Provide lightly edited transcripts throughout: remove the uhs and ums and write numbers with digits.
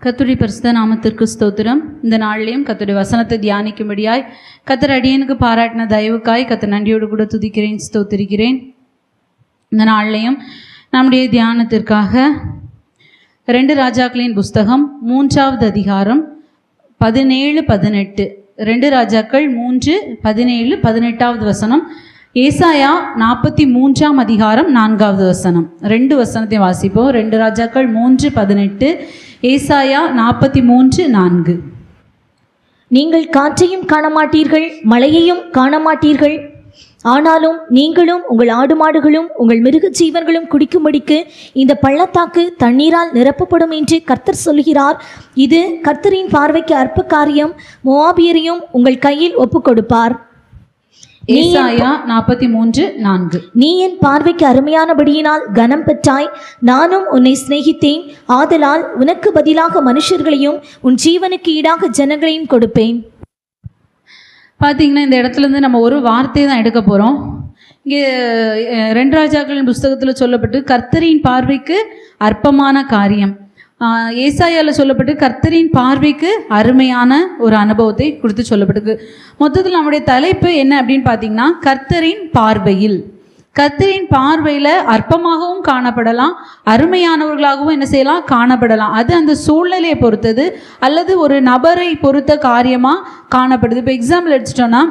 கர்த்தருடைய பரிசுத்த நாமத்திற்கு ஸ்தோத்திரம். இந்த நாளிலையும் கர்த்தருடைய வசனத்தை தியானிக்கும்படியாய் கர்த்தர் அடியனுக்கு பாராட்டின தயவுக்காய் கர்த்தர் நன்றியோடு கூட துதிக்கிறேன், ஸ்தோத்திரிக்கிறேன். இந்த நாளிலையும் நம்முடைய தியானத்திற்காக 2 ராஜாக்களின் புஸ்தகம் 3வது அதிகாரம் 17-18, 2 ராஜாக்கள் 3:17-18 வசனம், ஏசாயா 43ஆம் அதிகாரம் 4வது வசனம். 2 வசனத்தை வாசிப்போம். 2 ராஜாக்கள் 3:18, ஏசாயா 43:4. நீங்கள் காற்றையும் காணமாட்டீர்கள், மழையையும் காணமாட்டீர்கள், ஆனாலும் நீங்களும் உங்கள் ஆடு மாடுகளும் உங்கள் மிருக ஜீவன்களும் குடிக்கும்படிக்கு இந்த பள்ளத்தாக்கு தண்ணீரால் நிரப்பப்படும் என்று கர்த்தர் சொல்கிறார். இது கர்த்தரின் பார்வைக்கு அற்ப காரியம். மோவாபியரையும் உங்கள் கையில் ஒப்புக் கொடுப்பார். ஏசாயா 43:4. நீ என் பார்வைக்கு அருமையானபடியினால் கனம் பெற்றாய், நானும் உன்னை சிநேகித்தேன். ஆதலால் உனக்கு பதிலாக மனுஷர்களையும் உன் ஜீவனுக்கு ஈடாக ஜனங்களையும் கொடுப்பேன். பார்த்தீங்கன்னா, இந்த இடத்துலேருந்து நம்ம ஒரு வார்த்தையை தான் எடுக்க போகிறோம். இங்கே 2 ராஜாக்களின் புஸ்தகத்தில் சொல்லப்பட்டு கர்த்தரின் பார்வைக்கு அற்பமான காரியம், ஏசாயாவில் சொல்லப்பட்டு கர்த்தரின் பார்வைக்கு அருமையான ஒரு அனுபவத்தை கொடுத்து சொல்லப்பட்டு. மொத்தத்தில் நம்முடைய தலைப்பு என்ன அப்படின்னு பார்த்தீங்கன்னா, கர்த்தரின் பார்வையில். கர்த்தரின் பார்வையில் அற்பமாகவும் காணப்படலாம், அருமையானவர்களாகவும் என்ன செய்யலாம், காணப்படலாம். அது அந்த சூழ்நிலையை பொறுத்தது அல்லது ஒரு நபரை பொறுத்த காரியமாக காணப்படுது. இப்போ எக்ஸாம்பிள் எடுத்துட்டோன்னா,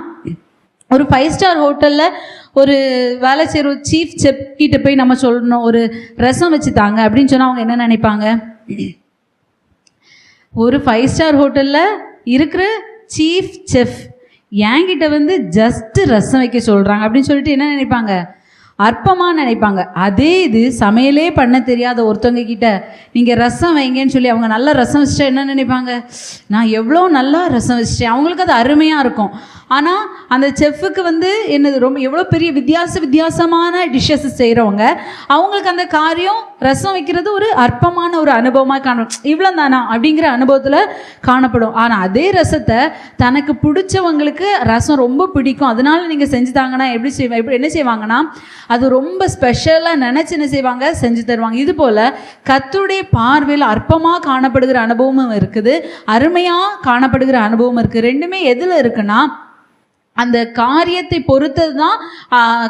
ஒரு 5 ஸ்டார் ஹோட்டலில் ஒரு வேலை செய்கிற ஒரு சீஃப் செஃப் கிட்ட போய் நம்ம சொல்லணும், ஒரு ரசம் வச்சு தாங்க அப்படின்னு சொன்னால் அவங்க என்ன நினைப்பாங்க? ஒரு 5 ஸ்டார் ஹோட்டலில் இருக்கிற சீஃப் செஃப் என்கிட்ட வந்து ஜஸ்ட்டு ரசம் வைக்க சொல்கிறாங்க அப்படின்னு சொல்லிட்டு என்ன நினைப்பாங்க? அற்பமாக நினைப்பாங்க. அதே இது சமையலே பண்ண தெரியாத ஒருத்தவங்க கிட்ட நீங்கள் ரசம் வைங்கன்னு சொல்லி அவங்க நல்லா ரசம் வச்சுட்டா என்ன நினைப்பாங்க? நான் எவ்வளோ நல்லா ரசம் வச்சிட்டேன். அவங்களுக்கு அது அருமையாக இருக்கும். ஆனால் அந்த செஃப்புக்கு வந்து என்னது, ரொம்ப எவ்வளோ பெரிய வித்தியாசமான டிஷ்ஷஸ் செய்கிறவங்க, அவங்களுக்கு அந்த காரியம் ரசம் வைக்கிறது ஒரு அற்பமான ஒரு அனுபவமாக காணும். இவ்வளோ தானா அப்படிங்கிற அனுபவத்தில் காணப்படும். ஆனால் அதே ரசத்தை தனக்கு பிடிச்சவங்களுக்கு ரசம் ரொம்ப பிடிக்கும், அதனால நீங்கள் செஞ்சு தாங்கன்னா எப்படி என்ன செய்வாங்கன்னா, அது ரொம்ப ஸ்பெஷலாக நினச்சி என்ன செய்வாங்க, செஞ்சு தருவாங்க. இது போல் கர்த்தருடைய பார்வையில் அற்பமாக காணப்படுகிற அனுபவமும் இருக்குது, அருமையாக காணப்படுகிற அனுபவம் இருக்குது. ரெண்டுமே எதில் இருக்குன்னா, அந்த காரியத்தை பொறுத்தது தான்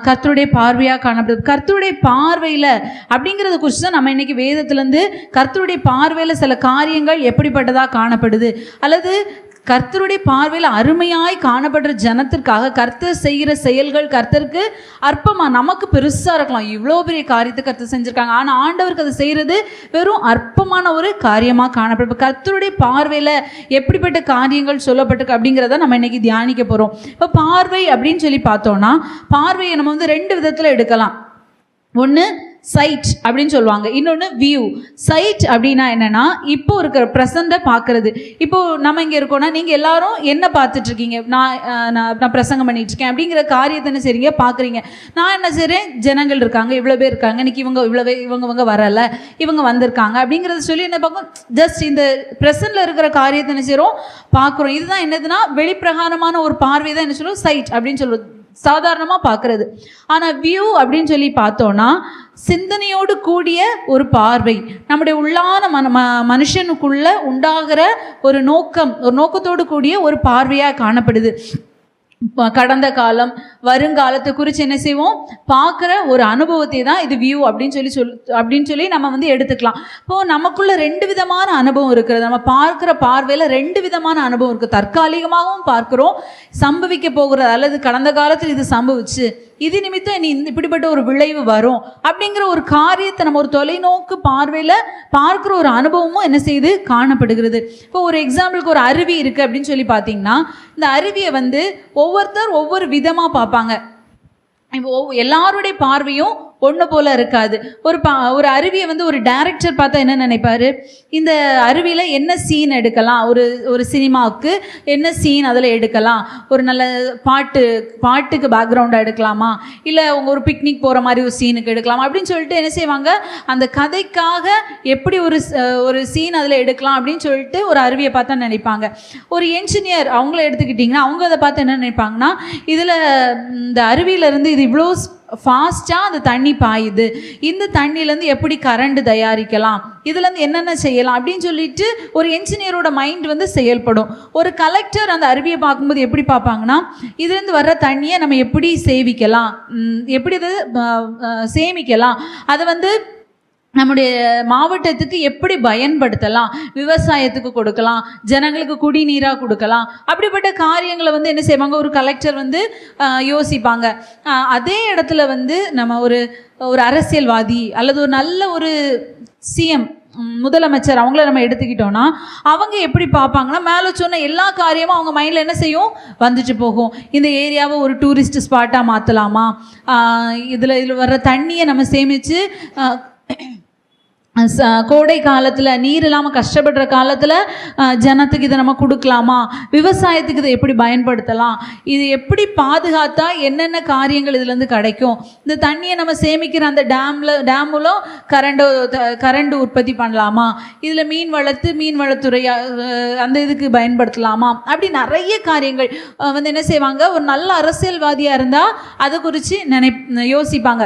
கர்த்தருடைய பார்வையாக காணப்படுது. கர்த்தருடைய பார்வையில் அப்படிங்கிறத குறித்து தான் நம்ம இன்றைக்கி வேதத்துலேருந்து கர்த்தருடைய பார்வையில் சில காரியங்கள் எப்படிப்பட்டதாக காணப்படுது, அல்லது கர்த்தருடைய பார்வையில் அருமையாய் காணப்படுற ஜனத்திற்காக கர்த்தர் செய்கிற செயல்கள் கர்த்தருக்கு அற்பமாக, நமக்கு பெருசாக இருக்கலாம், இவ்வளோ பெரிய காரியத்தை கர்த்தர் செஞ்சுருக்காங்க, ஆனால் ஆண்டவருக்கு அதை செய்கிறது வெறும் அற்பமான ஒரு காரியமாக காணப்படும். கர்த்தருடைய பார்வையில் எப்படிப்பட்ட காரியங்கள் சொல்லப்பட்டிருக்கு அப்படிங்கிறத நம்ம இன்றைக்கி தியானிக்க போகிறோம். இப்போ பார்வை அப்படின்னு சொல்லி பார்த்தோன்னா, பார்வையை நம்ம வந்து 2 விதத்தில் எடுக்கலாம். ஒன்று சைட் அப்படின்னு சொல்லுவாங்க, இன்னொன்று வியூ. சைட் அப்படின்னா என்னென்னா, இப்போ இருக்கிற ப்ரெசண்ட்டை பார்க்குறது. இப்போது நம்ம இங்கே இருக்கோன்னா நீங்கள் எல்லாரும் என்ன பார்த்துட்ருக்கீங்க? நான் பிரசங்கம் பண்ணிகிட்ருக்கேன் அப்படிங்கிற காரியத்தை என்ன செய்றீங்க, பார்க்குறீங்க. நான் என்ன செய்கிறேன், ஜனங்கள் இருக்காங்க, இவ்வளோ பேர் இருக்காங்க, இன்றைக்கி இவங்க வரலை, இவங்க வந்திருக்காங்க அப்படிங்கிறத சொல்லி என்ன பார்க்கும், ஜஸ்ட் இந்த ப்ரெசண்டில் இருக்கிற காரியத்தை என்ன செய்கிறோம், பார்க்குறோம். இதுதான் என்னதுன்னா வெளிப்பிரகாரமான ஒரு பார்வை தான் என்ன சொல்லுவோம், சைட் அப்படின்னு சொல்லுவோம், சாதாரணமாக பார்க்குறது. ஆனால் வியூ அப்படின்னு சொல்லி பார்த்தோன்னா, சிந்தனையோடு கூடிய ஒரு பார்வை, நம்முடைய உள்ளான மனுஷனுக்குள்ள உண்டாகிற ஒரு நோக்கத்தோடு கூடிய ஒரு பார்வையாக காணப்படுது. கடந்த காலம், வருங்காலத்தை குறித்து என்ன செய்வோம், பார்க்குற ஒரு அனுபவத்தை தான் இது வியூ அப்படின்னு சொல்லி நம்ம வந்து எடுத்துக்கலாம். இப்போது நமக்குள்ள 2 விதமான அனுபவம் இருக்கிறது. நம்ம பார்க்குற பார்வையில் 2 விதமான அனுபவம் இருக்குது. தற்காலிகமாகவும் பார்க்குறோம், சம்பவிக்க போகிறது, அல்லது கடந்த காலத்தில் இது சம்பவிச்சு இது நிமித்தம் இனி இப்படிப்பட்ட ஒரு விளைவு வரும் அப்படிங்கிற ஒரு காரியத்தை நம்ம ஒரு தொலைநோக்கு பார்வையில் பார்க்குற ஒரு அனுபவமும் என்ன செய்து காணப்படுகிறது. இப்போ ஒரு எக்ஸாம்பிளுக்கு ஒரு அருவி இருக்குது அப்படின்னு சொல்லி பார்த்தீங்கன்னா, இந்த அருவியை வந்து ஒவ்வொருத்தர் ஒவ்வொரு விதமாக பார்ப்பாங்க. இப்போ எல்லாருடைய பார்வையும் ஒன்று போல் இருக்காது. ஒரு அருவியை வந்து ஒரு டைரக்டர் பார்த்தா என்ன நினைப்பார், இந்த அருவியில் என்ன சீன் எடுக்கலாம், ஒரு சினிமாவுக்கு என்ன சீன் அதில் எடுக்கலாம், ஒரு நல்ல பாட்டுக்கு பேக்ரவுண்டாக எடுக்கலாமா, இல்லை ஒரு பிக்னிக் போகிற மாதிரி ஒரு சீனுக்கு எடுக்கலாமா அப்படின்னு சொல்லிட்டு என்ன செய்வாங்க, அந்த கதைக்காக எப்படி ஒரு சீன் அதில் எடுக்கலாம் அப்படின்னு சொல்லிட்டு ஒரு அருவியை பார்த்தா நினைப்பாங்க. ஒரு என்ஜினியர் அவங்கள எடுத்துக்கிட்டிங்கன்னா அவங்க அதை பார்த்து என்ன நினைப்பாங்கன்னா, இதில் இந்த அருவியிலேருந்து இது இவ்வளோ ஃபாஸ்ட்டாக அந்த தண்ணி பாயுது, இந்த தண்ணியிலேருந்து எப்படி கரண்ட் தயாரிக்கலாம், இதுலேருந்து என்னென்ன செய்யலாம் அப்படின்னு சொல்லிட்டு ஒரு என்ஜினியரோட மைண்ட் வந்து செயல்படும். ஒரு கலெக்டர் அந்த அருவியை பார்க்கும்போது எப்படி பார்ப்பாங்கன்னா, இதுலேருந்து வர்ற தண்ணியை நம்ம எப்படி சேமிக்கலாம், எப்படி அதை சேமிக்கலாம், அதை வந்து நம்முடைய மாவட்டத்துக்கு எப்படி பயன்படுத்தலாம், விவசாயத்துக்கு கொடுக்கலாம், ஜனங்களுக்கு குடிநீராக கொடுக்கலாம், அப்படிப்பட்ட காரியங்களை வந்து என்ன செய்வாங்க, ஒரு கலெக்டர் வந்து யோசிப்பாங்க. அதே இடத்துல வந்து நம்ம ஒரு அரசியல்வாதி அல்லது ஒரு நல்ல ஒரு சிஎம், முதலமைச்சர், அவங்கள நம்ம எடுத்துக்கிட்டோம்னா அவங்க எப்படி பார்ப்பாங்கன்னா, மேலே சொன்ன எல்லா காரியமும் அவங்க மைண்டில் என்ன செய்யும், வந்துட்டு போகும். இந்த ஏரியாவை ஒரு டூரிஸ்ட் ஸ்பாட்டாக மாற்றலாமா, இதில் வர்ற தண்ணியை நம்ம சேமித்து கோடை காலத்தில் நீர் இல்லாமல் கஷ்டப்படுற காலத்தில் ஜனத்துக்கு இதை நம்ம கொடுக்கலாமா, விவசாயத்துக்கு இதை எப்படி பயன்படுத்தலாம், இது எப்படி பாதுகாத்தா என்னென்ன காரியங்கள் இதுலேருந்து கிடைக்கும், இந்த தண்ணியை நம்ம சேமிக்கிற அந்த டேமுலும் கரண்ட் உற்பத்தி பண்ணலாமா, இதில் மீன் வளத்துறை அந்த இதுக்கு பயன்படுத்தலாமா, அப்படி நிறைய காரியங்கள் வந்து என்ன செய்வாங்க, ஒரு நல்ல அரசியல்வாதியாக இருந்தால் அதை குறித்து யோசிப்பாங்க.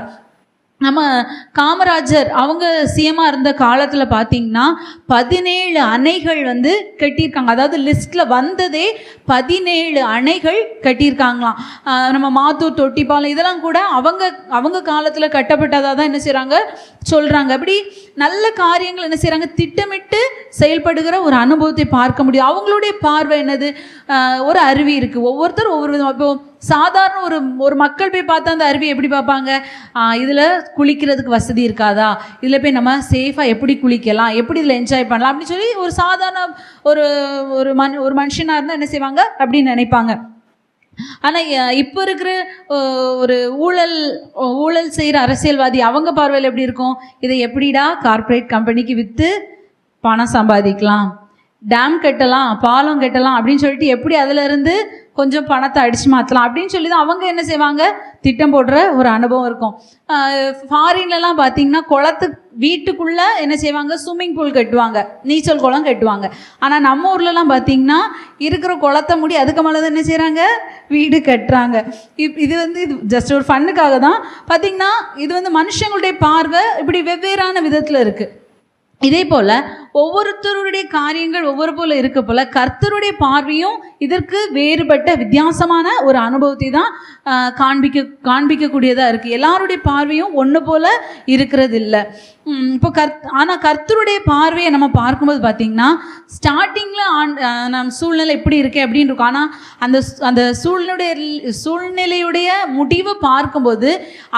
நம்ம காமராஜர் அவங்க சிஎம்மாக இருந்த காலத்தில் பார்த்திங்கன்னா 17 அணைகள் வந்து கட்டியிருக்காங்க. அதாவது லிஸ்ட்டில் வந்ததே 17 அணைகள் கட்டியிருக்காங்களாம். நம்ம மாத்தூர் தொட்டிப்பாலம் இதெல்லாம் கூட அவங்க காலத்தில் கட்டப்பட்டதாக தான் என்ன செய்கிறாங்க சொல்கிறாங்க. அப்படி நல்ல காரியங்கள் என்ன செய்கிறாங்க, திட்டமிட்டு செயல்படுகிற ஒரு அனுபவத்தை பார்க்க முடியும். அவங்களுடைய பார்வை என்னது, ஒரு அருவி இருக்குது, ஒவ்வொருத்தரும் ஒவ்வொரு விதமாக. இப்போது சாதாரண ஒரு மக்கள் போய் பார்த்தா அந்த அருவி எப்படி பார்ப்பாங்க, இதில் குளிக்கிறதுக்கு வசதி இருக்காதா, இதில் போய் நம்ம சேஃபாக எப்படி குளிக்கலாம், எப்படி இதில் என்ஜாய் பண்ணலாம் அப்படின்னு சொல்லி ஒரு சாதாரண ஒரு மனுஷனாக இருந்தால் என்ன செய்வாங்க அப்படின்னு நினைப்பாங்க. ஆனால் இப்போ இருக்கிற ஒரு ஊழல் செய்கிற அரசியல்வாதி அவங்க பார்வையில் எப்படி இருக்கும், இதை எப்படிடா கார்ப்பரேட் கம்பெனிக்கு விற்று பணம் சம்பாதிக்கலாம், டேம் கட்டலாம், பாலம் கட்டலாம் அப்படின்னு சொல்லிட்டு எப்படி அதிலிருந்து கொஞ்சம் பணத்தை அடித்து மாற்றலாம் அப்படின்னு சொல்லி தான் அவங்க என்ன செய்வாங்க, திட்டம் போடுற ஒரு அனுபவம் இருக்கும். ஃபாரின்லலாம் பார்த்திங்கன்னா வீட்டுக்குள்ளே என்ன செய்வாங்க, ஸ்விம்மிங் பூல் கட்டுவாங்க, நீச்சல் குளம் கட்டுவாங்க. ஆனால் நம்ம ஊர்லலாம் பார்த்திங்கன்னா இருக்கிற குளத்தை மூடி அதுக்கு மேலே தான் என்ன செய்கிறாங்க, வீடு கட்டுறாங்க. இது ஜஸ்ட் ஒரு ஃபன்னுக்காக தான். பார்த்திங்கன்னா இது வந்து மனுஷங்களுடைய பார்வை இப்படி வெவ்வேறான விதத்தில் இருக்குது. இதே போல் ஒவ்வொருத்தருடைய காரியங்கள் ஒவ்வொரு போல இருக்க போல கர்த்தருடைய பார்வையும் இதற்கு வேறுபட்ட வித்தியாசமான ஒரு அனுபவத்தை தான் காண்பிக்கக்கூடியதாக இருக்குது. எல்லாருடைய பார்வையும் ஒன்று போல இருக்கிறது இல்லை. இப்போ ஆனால் கர்த்தருடைய பார்வையை நம்ம பார்க்கும்போது பார்த்திங்கன்னா ஸ்டார்டிங்கில் நம்ம சூழ்நிலை எப்படி இருக்கு அப்படின்னு இருக்கும். ஆனால் அந்த சூழ்நிலையுடைய முடிவை பார்க்கும்போது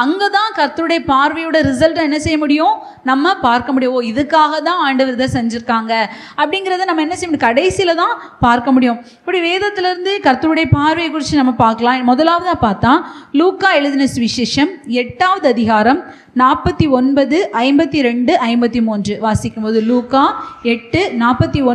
அங்கே தான் கர்த்தருடைய பார்வையோட ரிசல்ட்டை என்ன செய்ய முடியும், நம்ம பார்க்க முடியும். ஓ, இதுக்காக தான் ஆண்டவர் இதை செஞ்சுருக்காங்க அப்படிங்கிறத நம்ம என்ன செய்ய முடியும், கடைசியில் தான் பார்க்க முடியும். இப்படி வேதத்திலிருந்து கர்த்தருடைய பார்வையை குறித்து நம்ம பார்க்கலாம். முதலாவதாக பார்த்தா லூக்கா எழுதின சுவிசேஷம் 8வது அதிகாரம் 49, 52, 53 வாசிக்கும் போது லூக்கா 8, 49,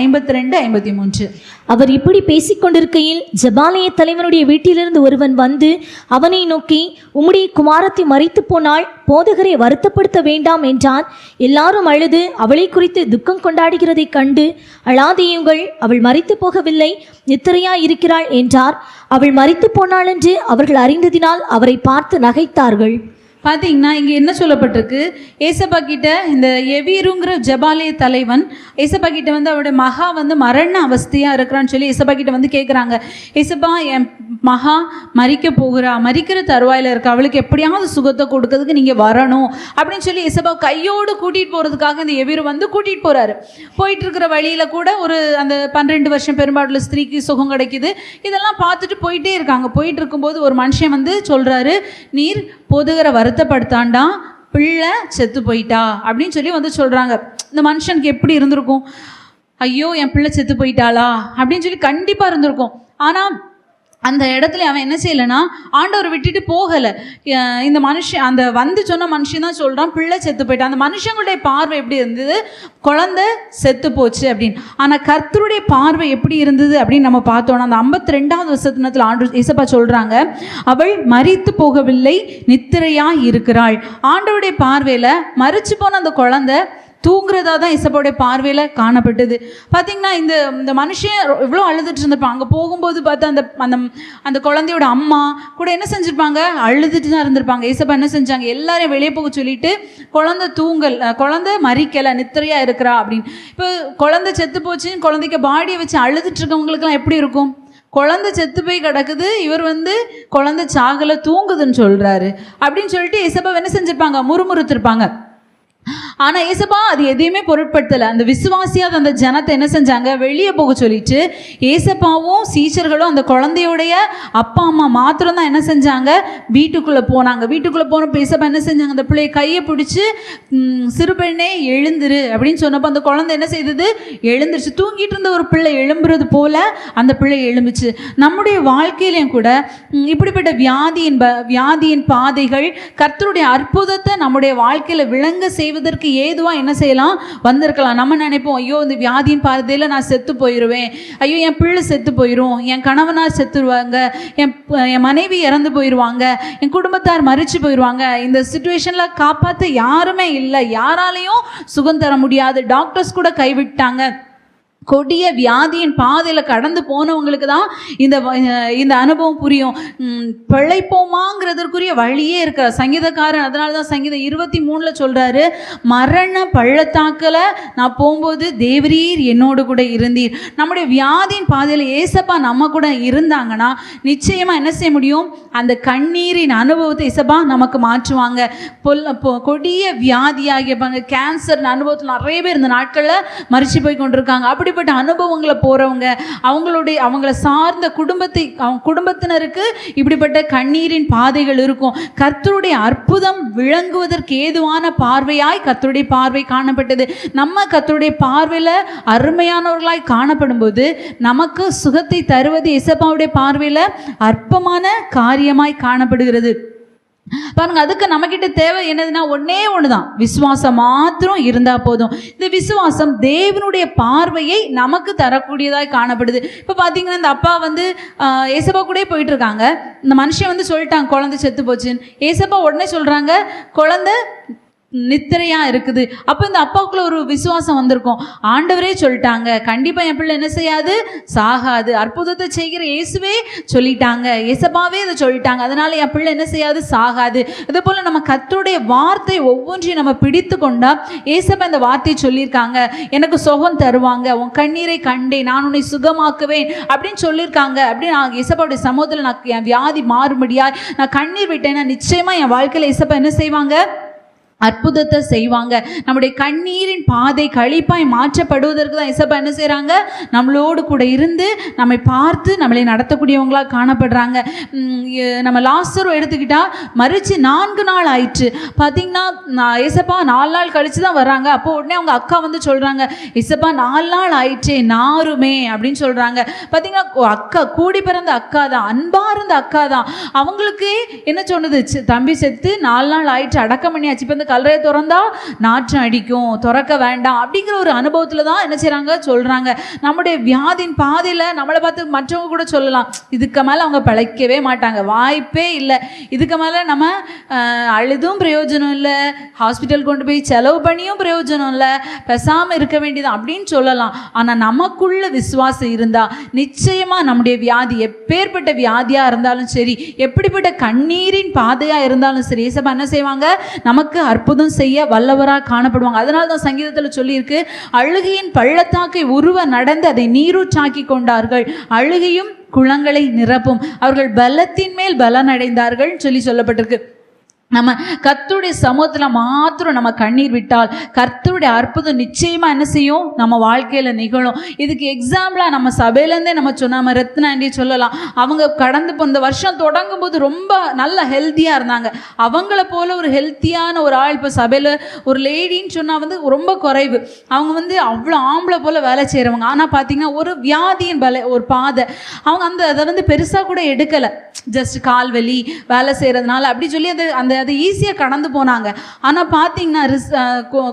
52, 53. அவர் இப்படி பேசிக்கொண்டிருக்கையில் ஜெபாலய தலைவனுடைய வீட்டிலிருந்து ஒருவன் வந்து அவனை நோக்கி, உம்முடைய குமாரத்தி மரித்து போனால் போதகரை வருத்தப்படுத்த வேண்டாம் என்றான். எல்லாரும் அழுது அவளை குறித்து துக்கம் கொண்டாடுகிறதை கண்டு, அழாதேயுங்கள், அவள் மரித்து போகவில்லை, நித்திரையாய் இருக்கிறாள் என்றார். அவள் மரித்து போனாள் என்று அவர்கள் அறிந்ததினால் அவரை பார்த்து நகைத்தார்கள். பார்த்தீங்கன்னா இங்கே என்ன சொல்லப்பட்டிருக்கு, ஏசப்பா கிட்ட இந்த எவீருங்கிற ஜெபாலய தலைவன் ஏசப்பா கிட்ட வந்து அவருடைய மகா வந்து மரண அவஸ்தையாக இருக்கிறான்னு சொல்லி ஏசப்பா கிட்ட வந்து கேட்குறாங்க. ஏசப்பா, என் மகா மரிக்கிற தருவாயில் இருக்கா, அவளுக்கு எப்படியாவது சுகத்தை கொடுக்கறதுக்கு நீங்கள் வரணும் அப்படின்னு சொல்லி ஏசப்பா கையோடு கூட்டிகிட்டு போகிறதுக்காக இந்த எவீரு வந்து கூட்டிகிட்டு போகிறாரு. போயிட்டு இருக்கிற வழியில் கூட அந்த 12 வருஷம் பெரும்பாடுள்ள ஸ்திரீக்கு சுகம் கிடைக்குது. இதெல்லாம் பார்த்துட்டு போயிட்டே இருக்காங்க. போயிட்டு இருக்கும்போது ஒரு மனுஷன் வந்து சொல்கிறாரு, நீர் போதுகிற வருத்தப்படுத்தாண்டா, பிள்ளை செத்து போயிட்டா அப்படின்னு சொல்லி வந்து சொல்கிறாங்க. இந்த மனுஷனுக்கு எப்படி இருந்திருக்கும், ஐயோ என் பிள்ளை செத்து போயிட்டாளா அப்படின்னு சொல்லி கண்டிப்பாக இருந்திருக்கும். ஆனால் அந்த இடத்துல அவன் என்ன செய்யலைன்னா ஆண்டவர் விட்டுட்டு போகலை. இந்த மனுஷன் அந்த வந்து சொன்ன மனுஷன் தான் சொல்கிறான், பிள்ளை செத்து போயிட்டான். அந்த மனுஷங்களுடைய பார்வை எப்படி இருந்தது, குழந்தை செத்து போச்சு அப்படின்னு. ஆனால் கர்த்தருடைய பார்வை எப்படி இருந்தது அப்படின்னு நம்ம பார்த்தோன்னா அந்த 52வது வசனத்தில் ஆண்டவர் ஏசப்பா சொல்கிறாங்க, அவள் மரித்து போகவில்லை, நித்திரையாக இருக்கிறாள். ஆண்டவருடைய பார்வையில் மரிச்சு போன அந்த குழந்தை தூங்குறதா தான் ஏசப்பாவுடைய பார்வையில் காணப்பட்டது. பார்த்தீங்கன்னா இந்த மனுஷன் எவ்வளோ அழுதுட்டு இருந்திருப்பான். அங்கே போகும்போது பார்த்தா அந்த அந்த அந்த குழந்தையோட அம்மா கூட என்ன செஞ்சுருப்பாங்க, அழுதுட்டு தான் இருந்திருப்பாங்க. ஏசப்பா என்ன செஞ்சாங்க, எல்லாரையும் வெளியே போக சொல்லிட்டு குழந்தை மறிக்கலை, நித்திரையாக இருக்கிறா அப்படின்னு. இப்போ குழந்தை செத்து போச்சுன்னு குழந்தைக்கு பாடியை வச்சு அழுதுட்டு இருக்கவங்களுக்குலாம் எப்படி இருக்கும்? குழந்தை செத்து போய் கிடக்குது, இவர் குழந்தை சாகலை தூங்குதுன்னு சொல்கிறாரு அப்படின்னு சொல்லிட்டு ஏசப்பா என்ன செஞ்சுருப்பாங்க, முறுமுறுத்திருப்பாங்க. ஆனால் ஏசப்பா அது எதையுமே பொருட்படுத்தலை. அந்த விசுவாசியாத அந்த ஜனத்தை என்ன செஞ்சாங்க, வெளியே போக சொல்லிட்டு ஏசப்பாவும் சீஷர்களும் அந்த குழந்தையுடைய அப்பா அம்மா மாத்திரம் தான் என்ன செஞ்சாங்க, வீட்டுக்குள்ளே போனாங்க. வீட்டுக்குள்ளே போனப்போ ஏசப்பா என்ன செஞ்சாங்க, அந்த பிள்ளையை கையை பிடிச்சி சிறு பெண்ணே எழுந்துரு அப்படின்னு சொன்னப்போ அந்த குழந்தை என்ன செய்தது, எழுந்துருச்சு. தூங்கிட்டு இருந்த ஒரு பிள்ளை எழும்புறது போல அந்த பிள்ளை எழும்புச்சு. நம்முடைய வாழ்க்கையிலையும் கூட இப்படிப்பட்ட வியாதியின் பாதைகள் கர்த்தருடைய அற்புதத்தை நம்முடைய வாழ்க்கையில் விளங்க செய்வதற்கு ஏதுவாக என்ன செய்யலாம், வந்திருக்கலாம். நம்ம நினைப்போம், ஐயோ இந்த வியாதியின் பாதையில் நான் செத்து போயிடுவேன், ஐயோ என் பிள்ளை செத்து போயிடும், என் கணவனார் செத்துருவாங்க, என் மனைவி இறந்து போயிடுவாங்க, என் குடும்பத்தார் மறிச்சு போயிடுவாங்க, இந்த சிச்சுவேஷனில் காப்பாற்ற யாருமே இல்லை, யாராலையும் சுகம் தர முடியாது, டாக்டர்ஸ் கூட கைவிட்டாங்க. கொடிய வியாதியின் பாதையில் கடந்து போனவங்களுக்கு தான் இந்த அனுபவம் புரியும். பிழைப்போமாங்கிறதுக்குரிய வழியே இருக்கிற சங்கீதக்காரன் அதனால தான் சங்கீதம் 23 சொல்கிறாரு, மரண பள்ளத்தாக்கில் நான் போகும்போது தேவரீர் என்னோடு கூட இருந்தீர். நம்முடைய வியாதியின் பாதையில் ஏசப்பா நம்ம கூட இருந்தாங்கன்னா நிச்சயமாக என்ன செய்ய முடியும், அந்த கண்ணீரின் அனுபவத்தை ஏசப்பா நமக்கு மாற்றுவாங்க. கொடிய வியாதியாகியப்பாங்க, கேன்சர் அனுபவத்தில் நிறைய பேர் இந்த நாட்களில் மறிச்சு போய் கொண்டிருக்காங்க. அப்படிப்பட்ட அனுபவங்களை போறவங்க, அவங்கள சார்ந்த குடும்பத்தினருக்கு இப்படிப்பட்ட கண்ணீரின் பாதைகள் இருக்கும். கர்த்தருடைய அற்புதம் விளங்குவதற்கு ஏதுவான பார்வையாய் கர்த்தருடைய பார்வை காணப்பட்டது. நம்ம கர்த்தருடைய பார்வையில் அருமையானவர்களாய் காணப்படும் போது நமக்கு சுகத்தை தருவது இயேசுவுடைய பார்வையில் அற்பமான காரியமாய் காணப்படுகிறது. பாருங்க, அதுக்கு நம்மக்கிட்ட தேவை என்னதுன்னா ஒன்னே ஒண்ணுதான், விசுவாசம் மாத்திரம் இருந்தா போதும். இந்த விசுவாசம் தேவனுடைய பார்வையை நமக்கு தரக்கூடியதாய் காணப்படுது. இப்போ பார்த்தீங்கன்னா இந்த அப்பா ஏசப்பா கூட போயிட்டு இருக்காங்க. இந்த மனுஷன் சொல்லிட்டாங்க குழந்தை செத்து போச்சுன்னு. ஏசப்பா உடனே சொல்றாங்க குழந்தை நித்திரையா இருக்குது. அப்போ இந்த அப்பாவுக்குள்ள ஒரு விசுவாசம் வந்திருக்கும். ஆண்டவரே சொல்லிட்டாங்க, கண்டிப்பா என் பிள்ளை என்ன செய்யாது, சாகாது. அற்புதத்தை செய்கிற இயேசுவே சொல்லிட்டாங்க, ஏசப்பாவே இதை சொல்லிட்டாங்க, அதனால என் பிள்ளை என்ன செய்யாது, சாகாது. இதே போல நம்ம கர்த்தருடைய வார்த்தை ஒவ்வொன்றையும் நம்ம பிடித்து கொண்டா ஏசப்பா இந்த வார்த்தையை சொல்லியிருக்காங்க, எனக்கு சுகம் தருவாங்க, உன் கண்ணீரை கண்டேன், நான் உன்னை சுகமாக்குவேன் அப்படின்னு சொல்லியிருக்காங்க. அப்படி நான் ஏசப்பாவுடைய சமூகத்தில் நான் என் வியாதி மாறும்படியா நான் கண்ணீர் விட்டேன்னா நிச்சயமா என் வாழ்க்கையில் ஏசப்பா என்ன செய்வாங்க, அற்புதத்தை செய்வாங்க. நம்முடைய கண்ணீரின் பாதை கழிப்பாய் மாற்றப்படுவதற்கு தான் இயேசப்பா என்ன செய்கிறாங்க, நம்மளோடு கூட இருந்து நம்மை பார்த்து நம்மளை நடத்தக்கூடியவங்களாக காணப்படுறாங்க. நம்ம லாசரு எடுத்துக்கிட்டால் மறித்து 4 நாள் ஆயிடுச்சு. பார்த்தீங்கன்னா இயேசப்பா 4 நாள் கழித்து தான் வர்றாங்க. அப்போ உடனே அவங்க அக்கா சொல்கிறாங்க, இயேசப்பா 4 நாள் ஆயிடுச்சே நாருமே அப்படின்னு சொல்கிறாங்க. பார்த்தீங்கன்னா அக்கா, கூடி பிறந்த அக்கா தான், அன்பாக இருந்த அக்கா தான். அவங்களுக்கு என்ன சொன்னது, தம்பி செத்து 4 நாள் ஆயிடுச்சு, அடக்கம் பண்ணியாச்சு, இப்போ கல்லறையை திறந்தா நாற்றம் அடிக்கும், திறக்க வேண்டாம் அப்படிங்கிற ஒரு அனுபவத்தில் தான் என்ன செய்கிறாங்க, சொல்கிறாங்க. நம்முடைய வியாதியின் பாதையில் நம்மளை பார்த்து மற்றவங்க கூட சொல்லலாம், இதுக்கு மேலே அவங்க பிழைக்கவே மாட்டாங்க, வாய்ப்பே இல்லை, இதுக்கு மேலே நம்ம அழுதும் பிரயோஜனம் இல்லை, ஹாஸ்பிட்டல் கொண்டு போய் செலவு பண்ணியும் பிரயோஜனம் இல்லை, பேசாமல் இருக்க வேண்டியது அப்படின்னு சொல்லலாம். ஆனால் நமக்குள்ள விசுவாசம் இருந்தால் நிச்சயமாக நம்முடைய வியாதி எப்பேற்பட்ட வியாதியாக இருந்தாலும் சரி, எப்படிப்பட்ட கண்ணீரின் பாதையாக இருந்தாலும் சரி, ஏசப்பா என்ன செய்வாங்க, நமக்கு அற்புதம் செய்ய வல்லவராக காணப்படுவாங்க. அதனால தான் சங்கீதத்தில் சொல்லியிருக்கு, அழுகையின் பள்ளத்தாக்கை உருவ நடந்து அதை நீரூற்றாக்கி கொண்டார்கள், அழுகையும் குளங்களை நிரப்பும், அவர்கள் பலத்தின் மேல் பலன் அடைந்தார்கள் சொல்லப்பட்டிருக்கு. நம்ம கர்த்தருடைய சமூகத்தில் மாத்திரம் நம்ம கண்ணீர் விட்டால் கர்த்தருடைய அற்புதம் நிச்சயமாக என்ன செய்யும், நம்ம வாழ்க்கையில் நிகழும். இதுக்கு எக்ஸாம்பிளாக நம்ம சபையிலேருந்தே நம்ம சொன்ன ரத்னா ஆண்டி சொல்லலாம். அவங்க கடந்து இந்த வருஷம் தொடங்கும் போது ரொம்ப நல்ல ஹெல்த்தியாக இருந்தாங்க. அவங்கள போல ஒரு ஹெல்த்தியான ஒரு ஆள் இப்போ சபையில் ஒரு லேடின்னு சொன்னால் ரொம்ப குறைவு. அவங்க அவ்வளோ ஆம்பளை போல் வேலை செய்கிறவங்க. ஆனால் பார்த்தீங்கன்னா ஒரு வியாதியின் ஒரு பாதை அவங்க அதை பெருசாக கூட எடுக்கலை. ஜஸ்ட் கால் வலி வேலை செய்கிறதுனால அப்படி சொல்லி அந்த அது ஈஸியாக கடந்து போனாங்க. ஆனால் பார்த்தீங்கன்னா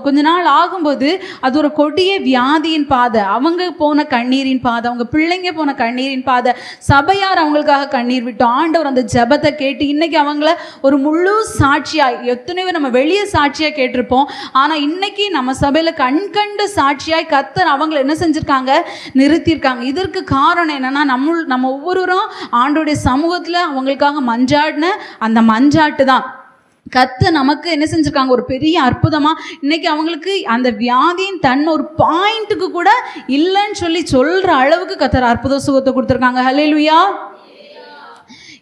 கொஞ்ச நாள் ஆகும்போது அது ஒரு கொடிய வியாதியின் பாதை, அவங்க போன கண்ணீரின் பாதை, அவங்க பிள்ளைங்க போன கண்ணீரின் பாதை, சபையார் அவங்களுக்காக கண்ணீர் விட்டோம். ஆண்டவர் அந்த ஜெபத்தை கேட்டு இன்னைக்கு அவங்கள ஒரு முழு சாட்சியாய், எத்தனையோ நம்ம வெளியே சாட்சியாக கேட்டிருப்போம், ஆனால் இன்னைக்கு நம்ம சபையில் கண்கண்ட சாட்சியாய் கர்த்தர் அவங்களை என்ன செஞ்சுருக்காங்க, நிறுத்தியிருக்காங்க. இதற்கு காரணம் என்னன்னா, நம்ம ஒவ்வொருவரும் ஆண்டோடைய சமூகத்தில் அவங்களுக்காக மஞ்சாடின அந்த மஞ்சாட்டு தான். கர்த்தர் நமக்கு என்ன செஞ்சுருக்காங்க, ஒரு பெரிய அற்புதமாக இன்னைக்கு அவங்களுக்கு அந்த வியாதியின் ஒரு பாயிண்ட்டுக்கு கூட இல்லைன்னு சொல்கிற அளவுக்கு கர்த்தர் அற்புத சுகத்தை கொடுத்துருக்காங்க. ஹல்லேலூயா.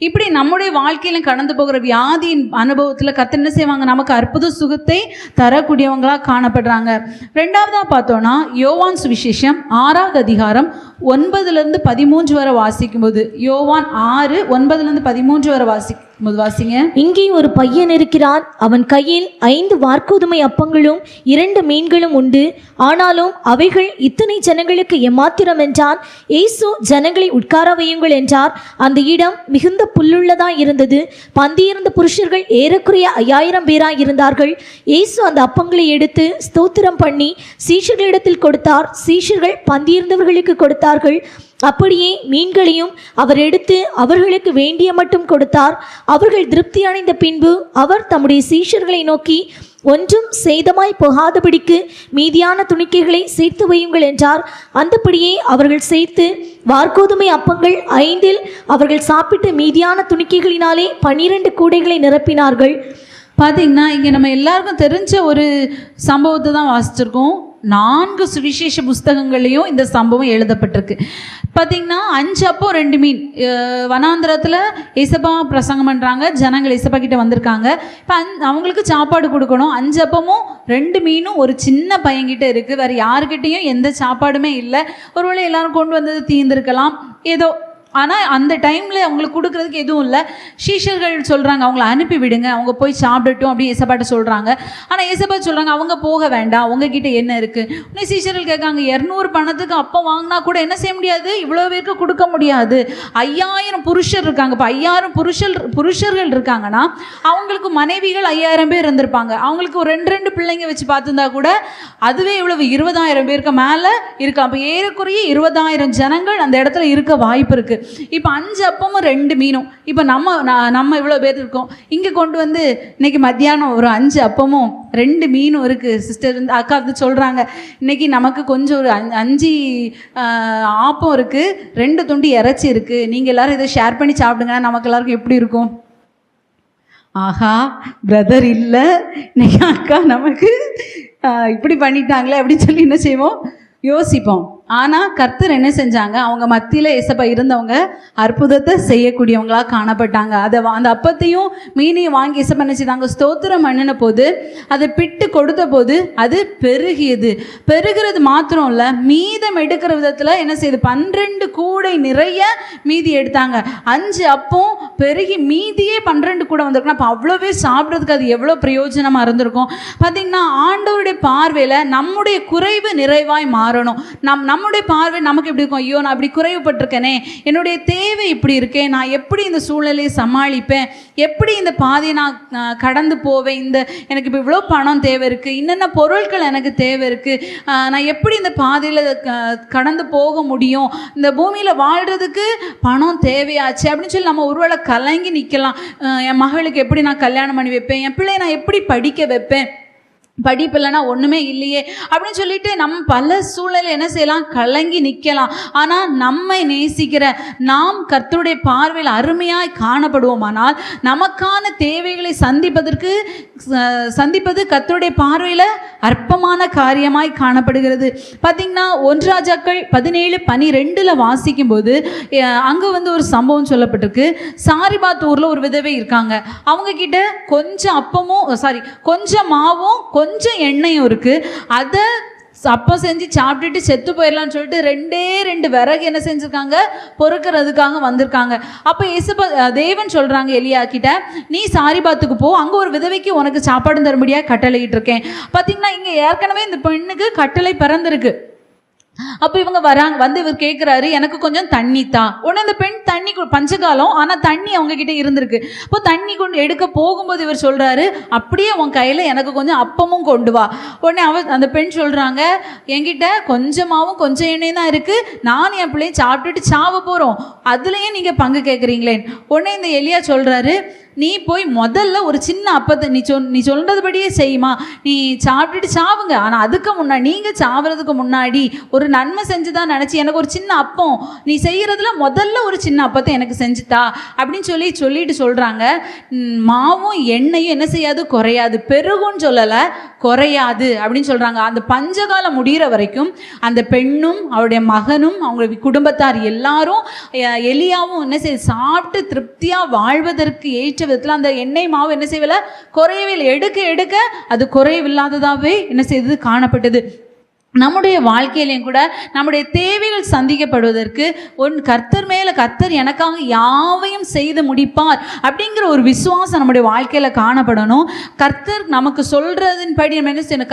இப்படி நம்முடைய வாழ்க்கையில கடந்து போகிற வியாதியின் அனுபவத்தில் கர்த்தர் என்ன செய்வாங்க, நமக்கு அற்புத சுகத்தை தரக்கூடியவங்களாக காணப்படுறாங்க. ரெண்டாவதா பார்த்தோன்னா யோவான் சுவிசேஷம் 6வது அதிகாரம் 9-13 வரை வாசிக்கும்போது, யோவான் 6:9-13 வரை வாசிங்க. இங்கே ஒரு பையன் இருக்கிறான், அவன் கையில் 5 வார்கோதுமை அப்பங்களும் 2 மீன்களும் உண்டு, ஆனாலும் அவைகள் இத்தனை ஜனங்களுக்கு எம்மாத்திரம் என்றான். இயேசு ஜனங்களை உட்கார வையுங்கள் என்றார். அந்த இடம் மிகுந்த புல்லுள்ளதாய் இருந்தது. பந்தியிருந்த புருஷர்கள் ஏறக்குறைய 5000 பேராய் இருந்தார்கள். இயேசு அந்த அப்பங்களை எடுத்து ஸ்தோத்திரம் பண்ணி சீஷர்களிடத்தில் கொடுத்தார். சீஷர்கள் பந்தியிருந்தவர்களுக்கு கொடுத்தார்கள். அப்படியே மீன்களையும் அவர் எடுத்து அவர்களுக்கு வேண்டிய மட்டும் கொடுத்தார். அவர்கள் திருப்தி அடைந்த பின்பு அவர் தம்முடைய சீஷர்களை நோக்கி, ஒன்றும் சேதமாய் போகாதபடிக்கு மீதியான துணிக்கைகளை சேர்த்து வையுங்கள் என்றார். அந்தபடியே அவர்கள் சேர்த்து வார்கோதுமை அப்பங்கள் 5 அவர்கள் சாப்பிட்டு மீதியான துணிக்கைகளினாலே 12 கூடைகளை நிரப்பினார்கள். பார்த்தீங்கன்னா இங்கே நம்ம எல்லாருக்கும் தெரிஞ்ச ஒரு சம்பவத்தை தான் வாசிச்சிருக்கோம். 4 சுவிசேஷ புஸ்தகங்கள்லையும் இந்த சம்பவம் எழுதப்பட்டிருக்கு. பார்த்தீங்கன்னா 5 அப்போ 2 மீன் வனாந்திரத்தில் இசப்பா பிரசங்கம் பண்ணுறாங்க. ஜனங்கள் இசப்பா கிட்ட வந்திருக்காங்க. இப்போ அவங்களுக்கு சாப்பாடு கொடுக்கணும். 5 அப்பமும் 2 மீனும் ஒரு சின்ன பையன்கிட்ட இருக்குது. வேறு யாருக்கிட்டையும் எந்த சாப்பாடுமே இல்லை. ஒருவேளை எல்லாரும் கொண்டு வந்தது தீர்ந்திருக்கலாம் ஏதோ. ஆனால் அந்த டைமில் அவங்களுக்கு கொடுக்குறதுக்கு எதுவும் இல்லை. சீஷர்கள் சொல்கிறாங்க, அவங்கள அனுப்பி விடுங்க, அவங்க போய் சாப்பிடட்டும் அப்படின்னு ஏசப்பாட்ட சொல்கிறாங்க. ஆனால் ஏசப்பா சொல்கிறாங்க, அவங்க போக வேண்டாம், உங்ககிட்ட என்ன இருக்குது. உடனே சீஷர்கள் கேட்காங்க, 200 பணத்துக்கு அப்போ வாங்கினா கூட என்ன செய்ய முடியாது, இவ்வளோ பேருக்கு கொடுக்க முடியாது. 5000 புருஷர் இருக்காங்க. இப்போ 5000 புருஷர்கள் இருக்காங்கன்னா அவங்களுக்கு மனைவிகள் 5000 பேர் இருந்திருப்பாங்க. அவங்களுக்கு ஒரு 2 பிள்ளைங்க வச்சு பார்த்துருந்தா கூட அதுவே இவ்வளவு 20000 பேருக்கு மேலே இருக்கலாம். அப்போ ஏறக்குறைய 20000 ஜனங்கள் அந்த இடத்துல இருக்க வாய்ப்பு இருக்குது. இப்போ 5 அப்பமும் 2 மீனும். இப்போ நம்ம இவ்வளோ பேர் இருக்கோம். இங்கே கொண்டு வந்து இன்னைக்கு மத்தியானம் ஒரு 5 அப்பமும் 2 மீனும் இருக்குது. சிஸ்டர் அக்கா வந்து சொல்கிறாங்க, இன்னைக்கு நமக்கு கொஞ்சம் ஒரு 5 ஆப்பம் இருக்குது, 2 துண்டு இறைச்சி இருக்குது, நீங்கள் எல்லோரும் இதை ஷேர் பண்ணி சாப்பிடுங்கன்னா நமக்கு எல்லாருக்கும் எப்படி இருக்கும். ஆஹா பிரதர் இல்லை, இன்னைக்கு அக்கா நமக்கு இப்படி பண்ணிட்டாங்களே அப்படின்னு சொல்லி என்ன செய்வோம், யோசிப்போம். ஆனால் கர்த்தர் என்ன செஞ்சாங்க, அவங்க மத்தியில் ஏசப்பா இருந்தவங்க அற்புதத்தை செய்யக்கூடியவங்களாக காணப்பட்டாங்க. அந்த அப்பத்தையும் மீனையும் வாங்கி ஏசப்பா நினச்சிட்டாங்க. ஸ்தோத்திரம் பண்ணின போது அதை பிட்டு கொடுத்த போது அது பெருகியது. பெருகிறது மாத்திரம் இல்லை, மீதம் எடுக்கிற விதத்தில் என்ன செய்யுது, 12 கூடை நிறைய மீதி எடுத்தாங்க. 5 அப்பம் பெருகி மீதியே 12 கூட வந்திருக்குன்னா அப்போ அவ்வளோவே சாப்பிட்றதுக்கு அது எவ்வளோ பிரயோஜனமாக இருந்திருக்கும். பார்த்திங்கன்னா ஆண்டவருடைய பார்வையில் நம்முடைய குறைவு நிறைவாய் மாறணும். நம்முடைய பார்வை நமக்கு எப்படி இருக்கும், ஐயோ நான் இப்படி குறைவுபட்டிருக்கேனே, என்னுடைய தேவை இப்படி இருக்கேன், நான் எப்படி இந்த சூழ்நிலையை சமாளிப்பேன், எப்படி இந்த பாதையை நான் கடந்து போவேன், எனக்கு இப்போ இவ்வளோ பணம் தேவை இருக்குது, என்னென்ன பொருட்கள் எனக்கு தேவை இருக்குது, நான் எப்படி இந்த பாதையில் கடந்து போக முடியும், இந்த பூமியில் வாழ்கிறதுக்கு பணம் தேவையாச்சு அப்படின்னு சொல்லி நம்ம ஒருவேளை கலங்கி நிற்கலாம். என் மகளுக்கு எப்படி நான் கல்யாணம் பண்ணி வைப்பேன், என் பிள்ளையை நான் எப்படி படிக்க வைப்பேன், படிப்பு இல்லைன்னா ஒன்றுமே இல்லையே அப்படின்னு சொல்லிட்டு நம்ம பல சூழ்நிலை என்ன செய்யலாம், கலங்கி நிற்கலாம். ஆனால் நம்மை நேசிக்கிற நாம் கர்த்தருடைய பார்வையில் அருமையாய் காணப்படுவோமானால் நமக்கான தேவைகளை சந்திப்பது கர்த்தருடைய பார்வையில் அற்பமான காரியமாய் காணப்படுகிறது. பார்த்திங்கன்னா 1 ராஜாக்கள் 17:12 வாசிக்கும்போது அங்கே வந்து ஒரு சம்பவம் சொல்லப்பட்டிருக்கு. சாரிபாத் ஊரில் ஒரு விதவை இருக்காங்க. அவங்க கிட்ட கொஞ்சம் மாவும் கொஞ்சம் எண்ணெயும் இருக்குது. அதை அப்போ செஞ்சு சாப்பிட்டுட்டு செத்து போயிடலான்னு சொல்லிட்டு 2 விறகு என்ன செஞ்சுருக்காங்க, பொறுக்கிறதுக்காக வந்திருக்காங்க. அப்போ தேவன் சொல்கிறாங்க எலியா கிட்ட, நீ சாரிபாத்துக்கு போ, அங்கே ஒரு விதவைக்கு உனக்கு சாப்பாடு தரும்படியாக கட்டளையிட்டு இருக்கேன். பார்த்தீங்கன்னா இங்கே ஏற்கனவே இந்த பெண்ணுக்கு கட்டளை பிறந்திருக்கு. அப்போ இவங்க வராங்க, வந்து இவர் கேட்குறாரு, எனக்கு கொஞ்சம் தண்ணி தான். உடனே அந்த பெண் தண்ணி பஞ்சகாலம், ஆனால் தண்ணி அவங்க கிட்ட இருந்திருக்கு. இப்போ தண்ணி கொண்டு எடுக்க போகும்போது இவர் சொல்றாரு, அப்படியே உன் கையில் எனக்கு கொஞ்சம் அப்பமும் கொண்டு வா. உடனே அந்த பெண் சொல்றாங்க, என்கிட்ட கொஞ்சமாவும் கொஞ்சம் எண்ணெய் தான் இருக்கு, நான் என் பிள்ளையை சாப்பிட்டுட்டு சாவ போறோம், அதுலயே நீங்க பங்கு கேட்குறீங்களே. உடனே இந்த எலியா சொல்றாரு, நீ போய் முதல்ல ஒரு சின்ன அப்பத்தை நீ சொல்றதுபடியே செய்யுமா, நீ சாப்பிட்டுட்டு சாவுங்க, ஆனால் அதுக்கு முன்னாடி நீங்கள் சாவுறதுக்கு முன்னாடி ஒரு நன்மை செஞ்சுதான் நினச்சி எனக்கு ஒரு சின்ன அப்பம் நீ செய்கிறதுல முதல்ல ஒரு சின்ன அப்பத்தை எனக்கு செஞ்சுத்தா அப்படின்னு சொல்லிட்டு சொல்கிறாங்க. மாவும் எண்ணெயும் என்ன செய்யாது, குறையாது, பெருகும்னு சொல்லலை, குறையாது அப்படின்னு சொல்கிறாங்க. அந்த பஞ்சகாலம் முடிகிற வரைக்கும் அந்த பெண்ணும் அவருடைய மகனும் அவங்க குடும்பத்தார் எல்லாரும் எலியாவும் என்ன செய்ய சாப்பிட்டு திருப்தியாக வாழ்வதற்கு ஏற்ற விதத்தில் அந்த எண்ணெய் மாவு என்ன செய்யல, குறையவே இல்லை. எடுக்க அது குறைவில்லாததாகவே என்ன செய்தது, காணப்பட்டது. நம்முடைய வாழ்க்கையிலையும் கூட நம்முடைய தேவைகள் சந்திக்கப்படுவதற்கு கர்த்தர் மேலே கர்த்தர் எனக்காக யாவையும் செய்து முடிப்பார் அப்படிங்கிற ஒரு விசுவாசம் நம்முடைய வாழ்க்கையில் காணப்படணும். கர்த்தர் நமக்கு சொல்றதின் படி நம்ம என்ன செய்யணும்,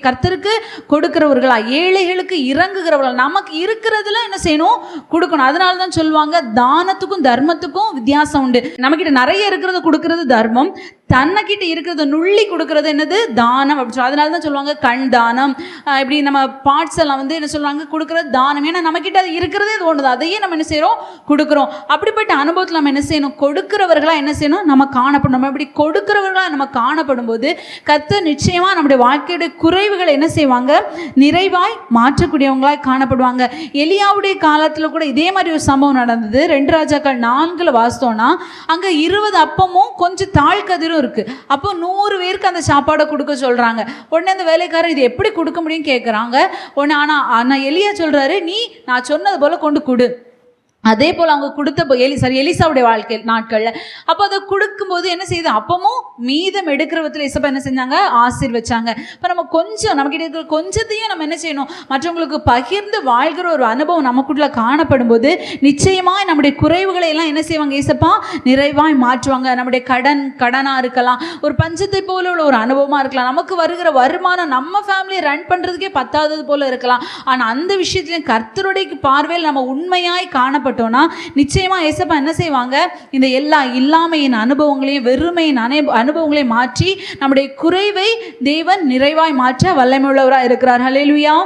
கர்த்தருக்கு கொடுக்கிறவர்களா, ஏழைகளுக்கு இறங்குகிறவர்களா, நமக்கு இருக்கிறதுல என்ன செய்யணும், கொடுக்கணும். அதனால தான் சொல்லுவாங்க, தானத்துக்கும் தர்மத்துக்கும் வித்தியாசம் உண்டு. நம்மக்கிட்ட நிறைய இருக்கிறத கொடுக்கறது தர்மம், தன்னைக்கிட்ட இருக்கிறத நுள்ளி கொடுக்கறது என்னது, தானம் அப்படி சொல்லி. அதனால தான் சொல்லுவாங்க கண் தானம், இப்படி நம்ம பார்ட்ஸ் எல்லாம் வந்து என்ன சொல்லுவாங்க, கொடுக்குறது தானம். ஏன்னா நம்மக்கிட்ட அது இருக்கிறதே இது ஒன்று தான், அதையே நம்ம என்ன செய்கிறோம், கொடுக்குறோம். அப்படிப்பட்ட அனுபவத்தில் நம்ம என்ன செய்யணும், கொடுக்கிறவர்களாக என்ன செய்யணும், நம்ம காணப்படும். நம்ம இப்படி கொடுக்கிறவர்களாக நம்ம காணப்படும் போது கர்த்தர் நிச்சயமாக நம்முடைய வாழ்க்கையுடைய குறைவுகளை என்ன செய்வாங்க, நிறைவாய் மாற்றக்கூடியவங்களாய் காணப்படுவாங்க. எலியாவுடைய காலத்தில் கூட இதே மாதிரி ஒரு சம்பவம் நடந்தது. 2 ராஜாக்கள் 4 வாசித்தோம்னா அங்கே 20 அப்பமும் கொஞ்சம் தாழ்கதிரும் இருக்கு. அப்போ 100 பேருக்கு அந்த சாப்பாடை கொடுக்க சொல்றாங்க. உடனே அந்த வேலைக்காரர் இது எப்படி கொடுக்க முடியும் கேட்குறாங்க. உடனே ஆனா எலியா சொல்றாரு, நீ நான் சொன்னது போல கொண்டு கொடு. அதே போல் அவங்க கொடுத்த எலிசாவுடைய வாழ்க்கை நாட்களில் அப்போ அதை கொடுக்கும்போது என்ன செய்யுது, அப்பமும் மீதம் எடுக்கிற விதத்தில் இசப்பா என்ன செஞ்சாங்க, ஆசீர்வச்சாங்க. இப்போ நம்ம கொஞ்சம் நம்மக்கிட்ட இருக்கிற கொஞ்சத்தையும் நம்ம என்ன செய்யணும், மற்றவங்களுக்கு பகிர்ந்து வாழ்கிற ஒரு அனுபவம் நமக்குள்ள காணப்படும் போது நிச்சயமாக நம்முடைய குறைவுகளை எல்லாம் என்ன செய்வாங்க, இசப்பா நிறைவாய் மாற்றுவாங்க. நம்முடைய கடனாக இருக்கலாம், ஒரு பஞ்சத்தை போல உள்ள ஒரு அனுபவமாக இருக்கலாம், நமக்கு வருகிற வருமானம் நம்ம ஃபேமிலியை ரன் பண்ணுறதுக்கே பத்தாதது போல இருக்கலாம். ஆனால் அந்த விஷயத்துலையும் கர்த்தருடைய பார்வையில் நம்ம உண்மையாய் காணப்படும் நிச்சயமா ஏசப்பா என்ன செய்வாங்க, இந்த எல்லா இல்லாமையின் அனுபவங்களையும் வெறுமையின் அனுபவங்களையும் மாற்றி நம்முடைய குறைவை தேவன் நிறைவாய் மாற்ற வல்லமையுள்ளவராக இருக்கிறார். ஹல்லேலூயா.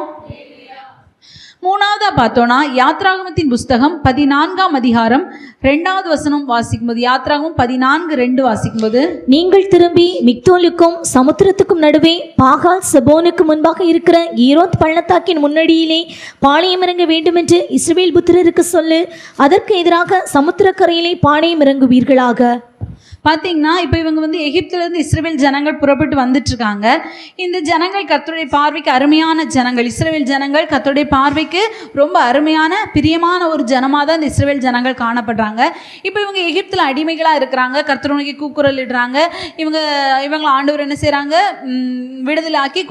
3ஆவதா பார்த்தோம்னா யாத்ராகமத்தின் புஸ்தகம் 14ஆம் அதிகாரம் 2வது வசனம் வாசிக்கும்போது, யாத்ராகமம் 14:2 வாசிக்கும்போது, நீங்கள் திரும்பி மிக்தோலுக்கும் சமுத்திரத்துக்கும் நடுவே பாகால் செபோனுக்கு முன்பாக இருக்கிற ஈரோத் பள்ளத்தாக்கின் முன்னடியிலே பாளையம் இறங்க வேண்டும் என்று இஸ்ரவேல் புத்திரருக்கு சொல்லு, அதற்கு எதிராக சமுத்திரக்கரையிலே பாளையம் இறங்குவீர்களாக. பார்த்தீங்கன்னா இப்போ இவங்க வந்து எகிப்திலிருந்து இஸ்ரவேல் ஜனங்கள் புறப்பட்டு வந்துட்டு இருக்காங்க. இந்த ஜனங்கள் கர்த்தருடைய பார்வைக்கு அருமையான ஜனங்கள். இஸ்ரவேல் ஜனங்கள் கர்த்தருடைய பார்வைக்கு ரொம்ப அருமையான பிரியமான ஒரு ஜனமாக தான் இந்த இஸ்ரவேல் ஜனங்கள் காணப்படுறாங்க. இப்போ இவங்க எகிப்தில் அடிமைகளாக இருக்கிறாங்க, கர்த்தருடைய கூக்குரல் இடுறாங்க. இவங்களை ஆண்டவர் என்ன செய்கிறாங்க, விடுதலை ஆக்கி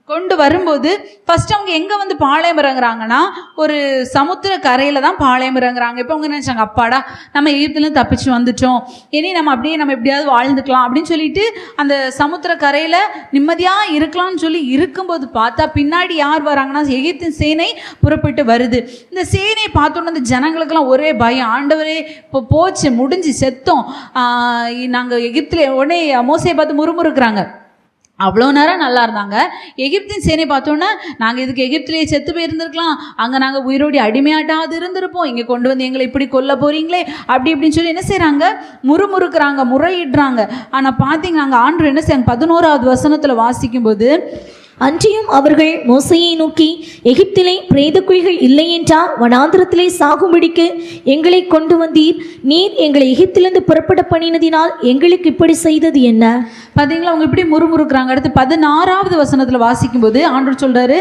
கொண்டு வரும்போது ஃபர்ஸ்ட் அவங்க எங்கே வந்து பாளையம் இறங்குறாங்கன்னா, ஒரு சமுத்திர கரையில் தான் பாளையம் இறங்குறாங்க. இப்போ அவங்க நினச்சாங்க, அப்பாடா நம்ம எகிப்துலேருந்து தப்பிச்சு வந்துட்டோம், இனி நம்ம எப்படியாவது வாழ்ந்துக்கலாம் அப்படின்னு சொல்லிட்டு அந்த சமுத்திர கரையில் நிம்மதியாக இருக்கலாம்னு சொல்லி இருக்கும்போது பார்த்தா பின்னாடி யார் வராங்கன்னா, எகிப்தின் சேனை புறப்பட்டு வருது. இந்த சேனை பார்த்தோன்னா அந்த ஜனங்களுக்கெல்லாம் ஒரே பயம், ஆண்டவரே இப்போ போச்சு, முடிஞ்சு செத்தோம், நாங்கள் எகிப்தில். உடனே மோசையை பார்த்து முறுமுறுக்கிறாங்க. அவ்வளோ நேரம் நல்லா இருந்தாங்க. எகிப்தின் சேனை பார்த்தோன்னா, நாங்கள் இதுக்கு எகிப்திலேயே செத்து போயிருந்துருக்கலாம், அங்கே நாங்கள் உயிரோடி அடிமையாட்டாவது இருந்திருப்போம், இங்கே கொண்டு வந்து எங்களை இப்படி கொல்ல போகிறீங்களே அப்படின்னு சொல்லி என்ன செய்கிறாங்க, முறுமுறுக்கிறாங்க, முறையிடுறாங்க. ஆனால் பார்த்தீங்கன்னா அங்கே ஆண்டவர் என்ன செய்யாங்க, 11வது வசனத்தில் வாசிக்கும்போது, அன்றியும் அவர்கள் மோசையை நோக்கி, எகிப்திலே பிரேத குழிகள் இல்லை என்றா வனாந்திரத்திலே சாகும்படிக்கு எங்களை கொண்டு வந்தீர், நீர் எங்களை எகிப்திலிருந்து புறப்பட பண்ணினதினால் எங்களுக்கு இப்படி செய்தது என்ன? பார்த்தீங்களா, அவங்க இப்படி முறுமுறுக்கிறாங்க. அடுத்து 16வது வசனத்தில் வாசிக்கும்போது ஆண்டவர் சொல்கிறாரு,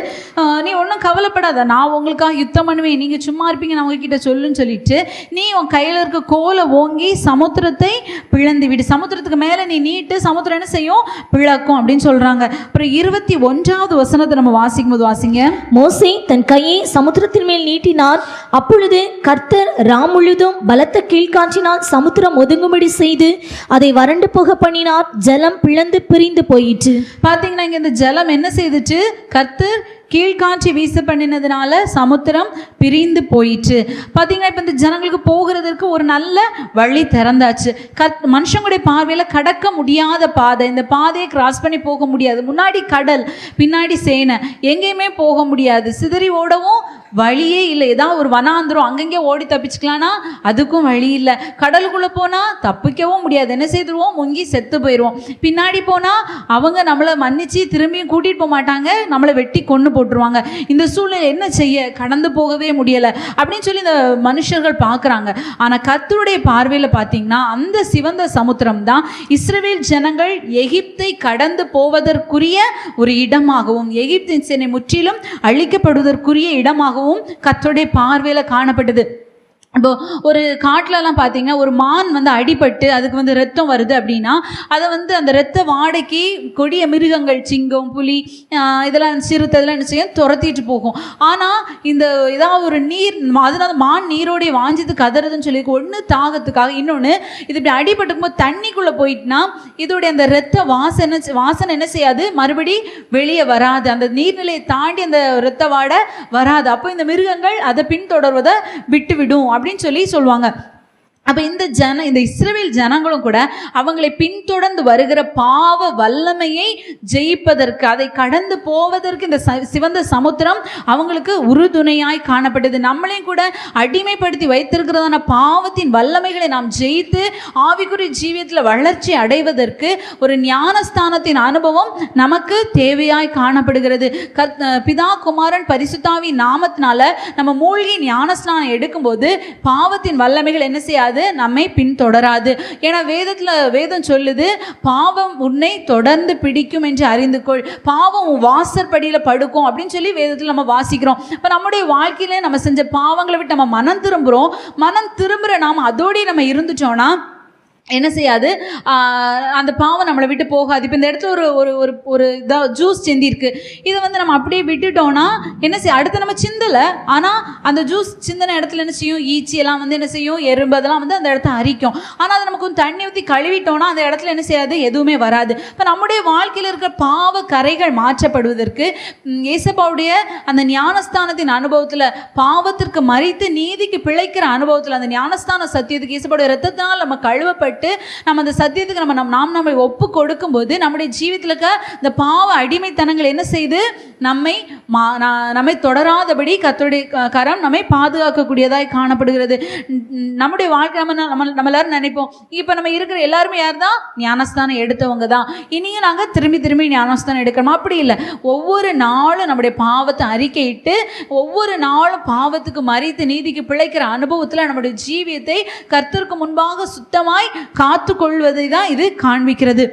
நீ ஒன்றும் கவலைப்படாத, நான் உங்களுக்காக யுத்தம் பண்ணுவேன், நீங்கள் சும்மா இருப்பீங்க, நான் உங்ககிட்ட சொல்லுன்னு சொல்லிட்டு நீ உன் கையில் இருக்க கோலை ஓங்கி சமுத்திரத்தை பிளந்து விடு, சமுத்திரத்துக்கு மேலே நீ நீட்டு, சமுத்திரம் என்ன செய்யும், பிளக்கும் அப்படின்னு சொல்கிறாங்க. அப்புறம் 21வது வசனத்தை நம்ம வாசிக்கும்போது வாசிங்க. மோசே தன் கையை சமுத்திரத்தின் மேல் நீட்டினார், அப்பொழுது கர்த்தர் ராம் முழுதும் பலத்த கீழ்காற்றினால் சமுத்திரம் ஒதுங்கும்படி செய்து அதை வறண்டு போக பண்ணினார், ஜலம் பிளந்து பிரிந்து போயிற்று. பார்த்தீங்கன்னா இங்கே இந்த ஜலம் என்ன செய்துச்சு, கர்த்தர் கீழ்காட்சி வீச பண்ணினதுனால சமுத்திரம் பிரிந்து போயிற்று. பார்த்தீங்கன்னா இப்போ இந்த ஜனங்களுக்கு போகிறதுக்கு ஒரு நல்ல வழி திறந்தாச்சு. மனுஷங்களுடைய பார்வையில் கடக்க முடியாத பாதை, இந்த பாதையை கிராஸ் பண்ணி போக முடியாது. முன்னாடி கடல், பின்னாடி சேனை, எங்கேயுமே போக முடியாது. சிதறி ஓடவும் வழியே இல்லை. ஏதாவது ஒரு வனாந்திரம் அங்கங்கே ஓடி தப்பிச்சுக்கலான்னா அதுக்கும் வழி இல்லை. கடலுக்குள்ளே போனால் தப்பிக்கவும் முடியாது. என்ன செய்துருவோம்? முங்கி செத்து போயிடுவோம். பின்னாடி போனால் அவங்க நம்மளை மன்னிச்சு திரும்பியும் கூட்டிகிட்டு போக மாட்டாங்க, நம்மளை வெட்டி கொன்று போட்டுருவாங்க. இந்த சூழ்நிலை என்ன செய்ய? கடந்து போகவே முடியலை அப்படின்னு சொல்லி இந்த மனுஷர்கள் பார்க்குறாங்க. ஆனால் கர்த்தருடைய பார்வையில் பார்த்தீங்கன்னா அந்த சிவந்த சமுத்திரம் தான் இஸ்ரவேல் ஜனங்கள் எகிப்தை கடந்து போவதற்குரிய ஒரு இடமாகவும், எகிப்தின் சேனை முற்றிலும் அழிக்கப்படுவதற்குரிய இடமாகவும் கர்த்தருடைய பார்வையில காணப்பட்டது. இப்போ ஒரு காட்டிலலாம் பார்த்தீங்கன்னா ஒரு மான் வந்து அடிபட்டு அதுக்கு ரத்தம் வருது அப்படின்னா அதை அந்த ரத்த வாடைக்கு கொடிய மிருகங்கள், சிங்கம், புலி, இதெல்லாம் சிறுத்தை இதெல்லாம் என்ன செய்யும்? துரத்திட்டு போகும். ஆனால் இந்த ஏதாவது ஒரு நீர், அதனால மான் நீரோடைய வாஞ்சித்து கதறதுன்னு சொல்லி ஒன்று தாகத்துக்காக, இன்னொன்று இது இப்படி அடிபட்டுக்கும் போது தண்ணிக்குள்ளே போயிட்டுனா இதோடைய அந்த ரத்த வாசனை என்ன செய்யாது? மறுபடி வெளியே வராது. அந்த நீர்நிலையை தாண்டி அந்த ரத்த வாடை வராது. அப்போ இந்த மிருகங்கள் அதை பின்தொடர்வதை விட்டுவிடும் அப்படின்னு சொல்லி சொல்லுவாங்க. அப்போ இந்த இஸ்ரவேல் ஜனங்களும் கூட அவங்களை பின்தொடர்ந்து வருகிற பாவ வல்லமையை ஜெயிப்பதற்கு, அதை கடந்து போவதற்கு இந்த சிவந்த சமுத்திரம் அவங்களுக்கு உறுதுணையாய் காணப்பட்டது. நம்மளையும் கூட அடிமைப்படுத்தி வைத்திருக்கிறதான பாவத்தின் வல்லமைகளை நாம் ஜெயித்து ஆவிக்குரிய ஜீவியத்தில் வளர்ச்சி அடைவதற்கு ஒரு ஞானஸ்தானத்தின் அனுபவம் நமக்கு தேவையாய் காணப்படுகிறது. பிதா, குமாரன், பரிசுத்தாவின் நாமத்தினால நம்ம மூழ்கி ஞானஸ்நானம் எடுக்கும்போது பாவத்தின் வல்லமைகள் என்ன செய்யாது? நம்மை பின்தொடராது. ஏன்னா வேதம் சொல்லுது, பாவம் உன்னை தொடர்ந்து பிடிக்கும் என்று அறிந்து கொள், பாவம் வாசற்படியில படுக்கும் அப்படின்னு சொல்லி வேதத்தில் நம்ம வாசிக்கிறோம். இப்ப நம்முடைய வாழ்க்கையில நம்ம செஞ்ச பாவங்களை விட்டு நம்ம மனம் திரும்புற நாம அதோடய நம்ம இருந்துட்டோம்னா என்ன செய்யாது? அந்த பாவம் நம்மளை விட்டு போகாது. இப்போ இந்த இடத்துல ஒரு ஜூஸ் சிந்திருக்கு. இதை நம்ம அப்படியே விட்டுட்டோம்னா என்ன செய்யும்? அடுத்து நம்ம சிந்தலை, ஆனால் அந்த ஜூஸ் சிந்தின இடத்துல என்ன செய்யும்? ஈச்சி எல்லாம் என்ன செய்யும்? எறும்பு அதெல்லாம் அந்த இடத்த அரிக்கும். ஆனால் அதை நமக்கு தண்ணி ஊற்றி கழுவிட்டோம்னா அந்த இடத்துல என்ன செய்யாது? எதுவுமே வராது. இப்போ நம்முடைய வாழ்க்கையில் இருக்கிற பாவ கரைகள் மாற்றப்படுவதற்கு இயேசுவுடைய அந்த ஞானஸ்தானத்தின் அனுபவத்தில், பாவத்திற்கு மரித்து நீதிக்கு பிழைக்கிற அனுபவத்தில், அந்த ஞானஸ்தான சத்தியத்துக்கு இயேசுவுடைய இரத்தத்தினால் நம்ம கழுவப்பட்டு நம்ம அந்த சத்தியத்துக்கு நம்மை ஒப்பு கொடுக்கும் போது நம்முடைய ஜீவிதத்தில் இருக்க இந்த பாவ அடிமைத்தனங்கள் என்ன செய்து? நம்மை தொடராதபடி கர்த்தருடைய கரம் நம்மை பாதுகாக்கக்கூடியதாய் காணப்படுகிறது. நம்முடைய வாழ்க்கை நம்ம எல்லாரும் நினைப்போம், இப்போ நம்ம இருக்கிற எல்லாருமே யார் தான்? ஞானஸ்தானம் எடுத்தவங்க தான். இனியும் நாங்கள் திரும்பி ஞானஸ்தானம் எடுக்கணும். அப்படி இல்லை. ஒவ்வொரு நாளும் நம்முடைய பாவத்தை அறிக்கையிட்டு ஒவ்வொரு நாளும் பாவத்துக்கு மரித்து நீதிக்கு பிழைக்கிற அனுபவத்தில் நம்முடைய ஜீவியத்தை கர்த்தருக்கு முன்பாக சுத்தமாய் காத்து கொள்வதை தான் இது காண்பிக்கிறது.